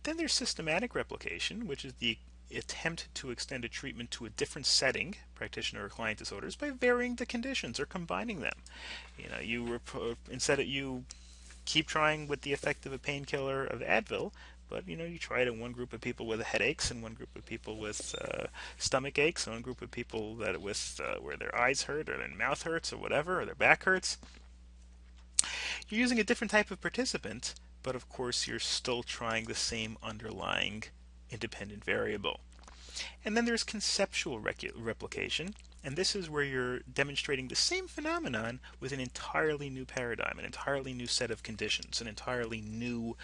Then there's systematic replication, which is the attempt to extend a treatment to a different setting, practitioner or client disorders, by varying the conditions or combining them. Instead of you keep trying with the effect of a painkiller of Advil, but you try it in one group of people with headaches, and one group of people with stomach aches, and one group of people where their eyes hurt or their mouth hurts or whatever, or their back hurts. You're using a different type of participant, but of course you're still trying the same underlying independent variable. And then there's conceptual replication, and this is where you're demonstrating the same phenomenon with an entirely new paradigm, an entirely new set of conditions, an entirely new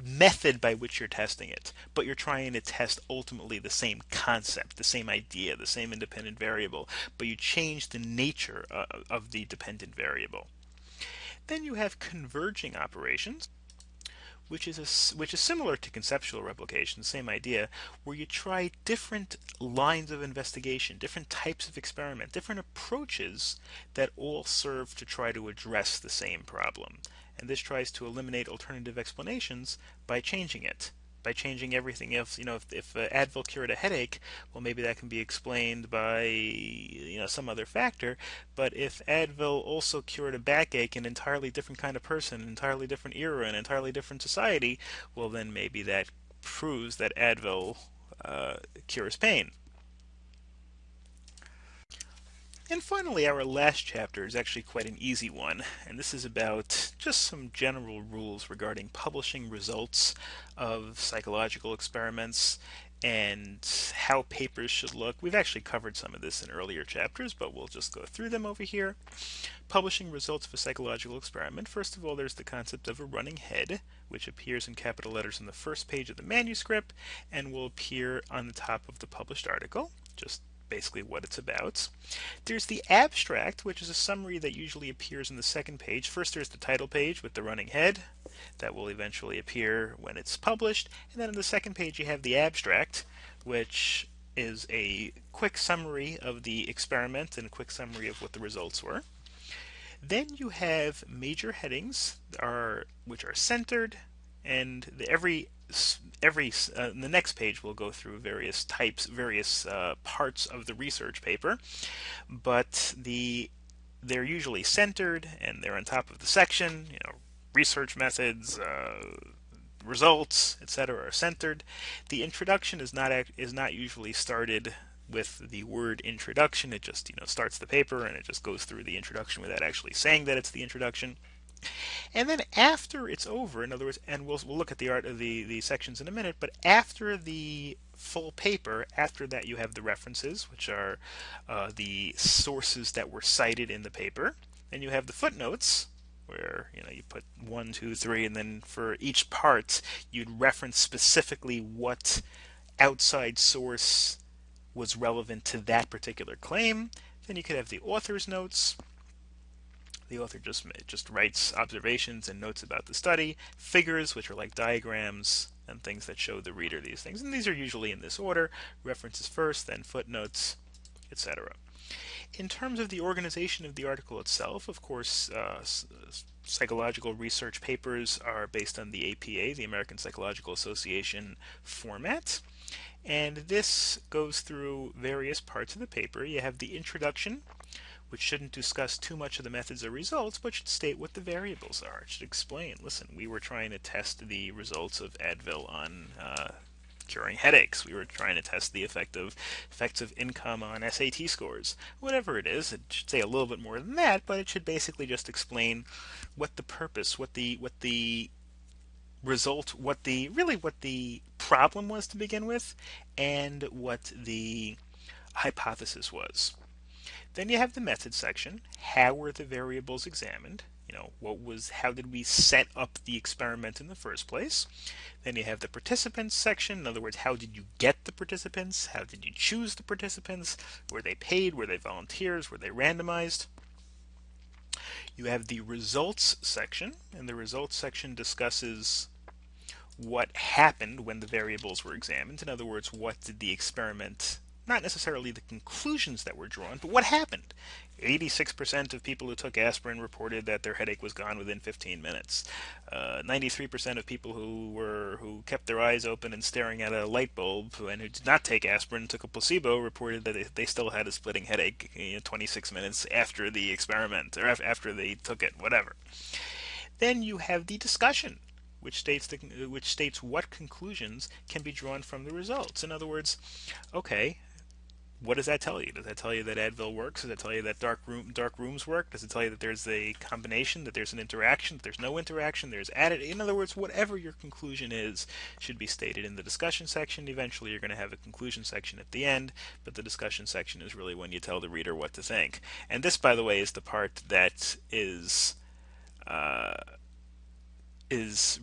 method by which you're testing it. But you're trying to test ultimately the same concept, the same idea, the same independent variable, but you change the nature of the dependent variable. Then you have converging operations, which is similar to conceptual replication, same idea, where you try different lines of investigation, different types of experiment, different approaches that all serve to try to address the same problem. And this tries to eliminate alternative explanations by changing it. By changing everything else, if Advil cured a headache, well, maybe that can be explained by some other factor. But if Advil also cured a backache, an entirely different kind of person, an entirely different era, an entirely different society, well, then maybe that proves that Advil cures pain. And finally, our last chapter is actually quite an easy one, and this is about just some general rules regarding publishing results of psychological experiments and how papers should look. We've actually covered some of this in earlier chapters, but we'll just go through them over here. Publishing results of a psychological experiment. First of all, there's the concept of a running head, which appears in capital letters on the first page of the manuscript and will appear on the top of the published article. Just basically what it's about. There's the abstract, which is a summary that usually appears on the second page. First, there's the title page with the running head that will eventually appear when it's published. And then on the second page, you have the abstract, which is a quick summary of the experiment and a quick summary of what the results were. Then you have major headings which are centered, and the next page will go through various parts of the research paper, but they're usually centered and they're on top of the section. Research methods, results, etc., are centered. The introduction is not usually started with the word introduction. It just starts the paper and it just goes through the introduction without actually saying that it's the introduction. And then after it's over, in other words, and we'll look at the art of the sections in a minute, but after the full paper, after that you have the references, which are the sources that were cited in the paper. Then you have the footnotes, where you put 1, 2, 3, and then for each part you'd reference specifically what outside source was relevant to that particular claim. Then you could have the author's notes. The author just writes observations and notes about the study. Figures, which are like diagrams and things that show the reader these things. And these are usually in this order. References first, then footnotes, etc. In terms of the organization of the article itself, of course, psychological research papers are based on the APA, the American Psychological Association format. And this goes through various parts of the paper. You have the introduction, which shouldn't discuss too much of the methods or results, but should state what the variables are. It should explain, listen, we were trying to test the results of Advil on curing headaches. We were trying to test the effects of income on SAT scores. Whatever it is, it should say a little bit more than that, but it should basically just explain what the purpose, what the result, what the problem was to begin with, and what the hypothesis was. Then you have the method section. How were the variables examined? How did we set up the experiment in the first place? Then you have the participants section. In other words, how did you get the participants? How did you choose the participants? Were they paid? Were they volunteers? Were they randomized? You have the results section, and the results section discusses what happened when the variables were examined. In other words, what did the experiment, not necessarily the conclusions that were drawn, but what happened. 86% of people who took aspirin reported that their headache was gone within 15 minutes. 93% of people who kept their eyes open and staring at a light bulb and who did not take aspirin, took a placebo, reported that they still had a splitting headache 26 minutes after the experiment, or after they took it, whatever. Then you have the discussion, which states what conclusions can be drawn from the results. In other words, okay, what does that tell you? Does that tell you that Advil works? Does that tell you that dark rooms work? Does it tell you that there's a combination, that there's an interaction, that there's no interaction, there's added? In other words, whatever your conclusion is should be stated in the discussion section. Eventually, you're going to have a conclusion section at the end, but the discussion section is really when you tell the reader what to think. And this, by the way, is the part that is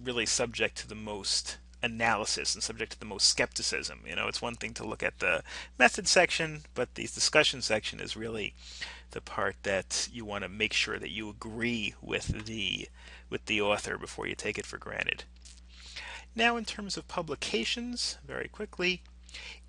really subject to the most analysis and subject to the most skepticism. It's one thing to look at the method section, but the discussion section is really the part that you want to make sure that you agree with the author before you take it for granted. Now, in terms of publications, very quickly,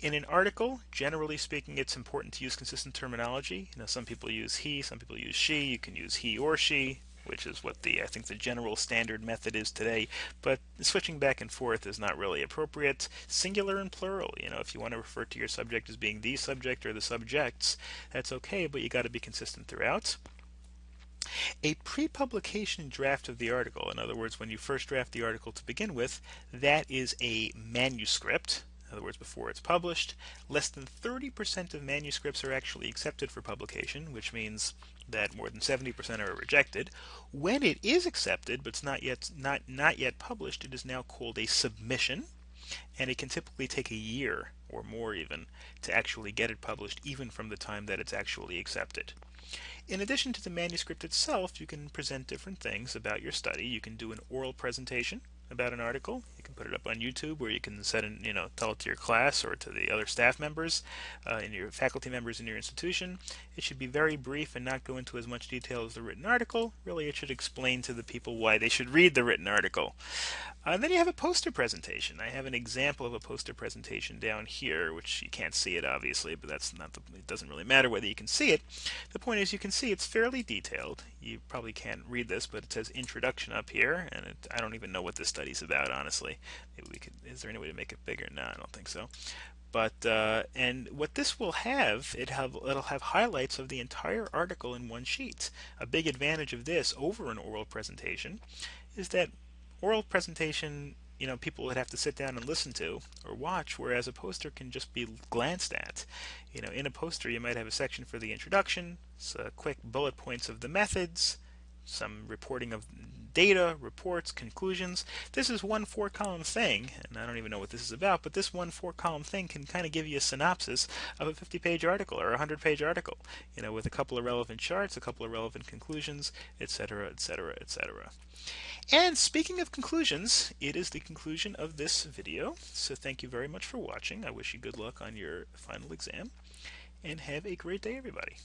in an article, generally speaking, it's important to use consistent terminology. Some people use he, some people use she. You can use he or she, which is what I think the general standard method is today. But switching back and forth is not really appropriate. Singular and plural. If you want to refer to your subject as being the subject or the subjects, that's okay, but you got to be consistent throughout. A pre-publication draft of the article, in other words, when you first draft the article to begin with, that is a manuscript. In other words, before it's published. Less than 30% of manuscripts are actually accepted for publication, which means that more than 70% are rejected. When it is accepted, but it's not yet published, it is now called a submission, and it can typically take a year or more even to actually get it published, even from the time that it's actually accepted. In addition to the manuscript itself, you can present different things about your study. You can do an oral presentation about an article. You can put it up on YouTube, where you can tell it to your class or to the other staff members and your faculty members in your institution. It should be very brief and not go into as much detail as the written article. Really, it should explain to the people why they should read the written article. And then you have a poster presentation. I have an example of a poster presentation down here, which you can't see it obviously, but it doesn't really matter whether you can see it. The point is, you can see it's fairly detailed. You probably can't read this, but it says introduction up here, and I don't even know what this study's about, honestly. Maybe is there any way to make it bigger? No, I don't think so. But and what this will have, it'll have highlights of the entire article in one sheet. A big advantage of this over an oral presentation is that oral presentation, people would have to sit down and listen to or watch, whereas a poster can just be glanced at. In a poster, you might have a section for the introduction, quick bullet points of the methods, some reporting of data, reports, conclusions. This is one 4-column thing, and I don't even know what this is about, but this one 4-column thing can kind of give you a synopsis of a 50-page article or a 100-page article, with a couple of relevant charts, a couple of relevant conclusions, etc., etc., etc. And speaking of conclusions, it is the conclusion of this video. So thank you very much for watching. I wish you good luck on your final exam, and have a great day, everybody.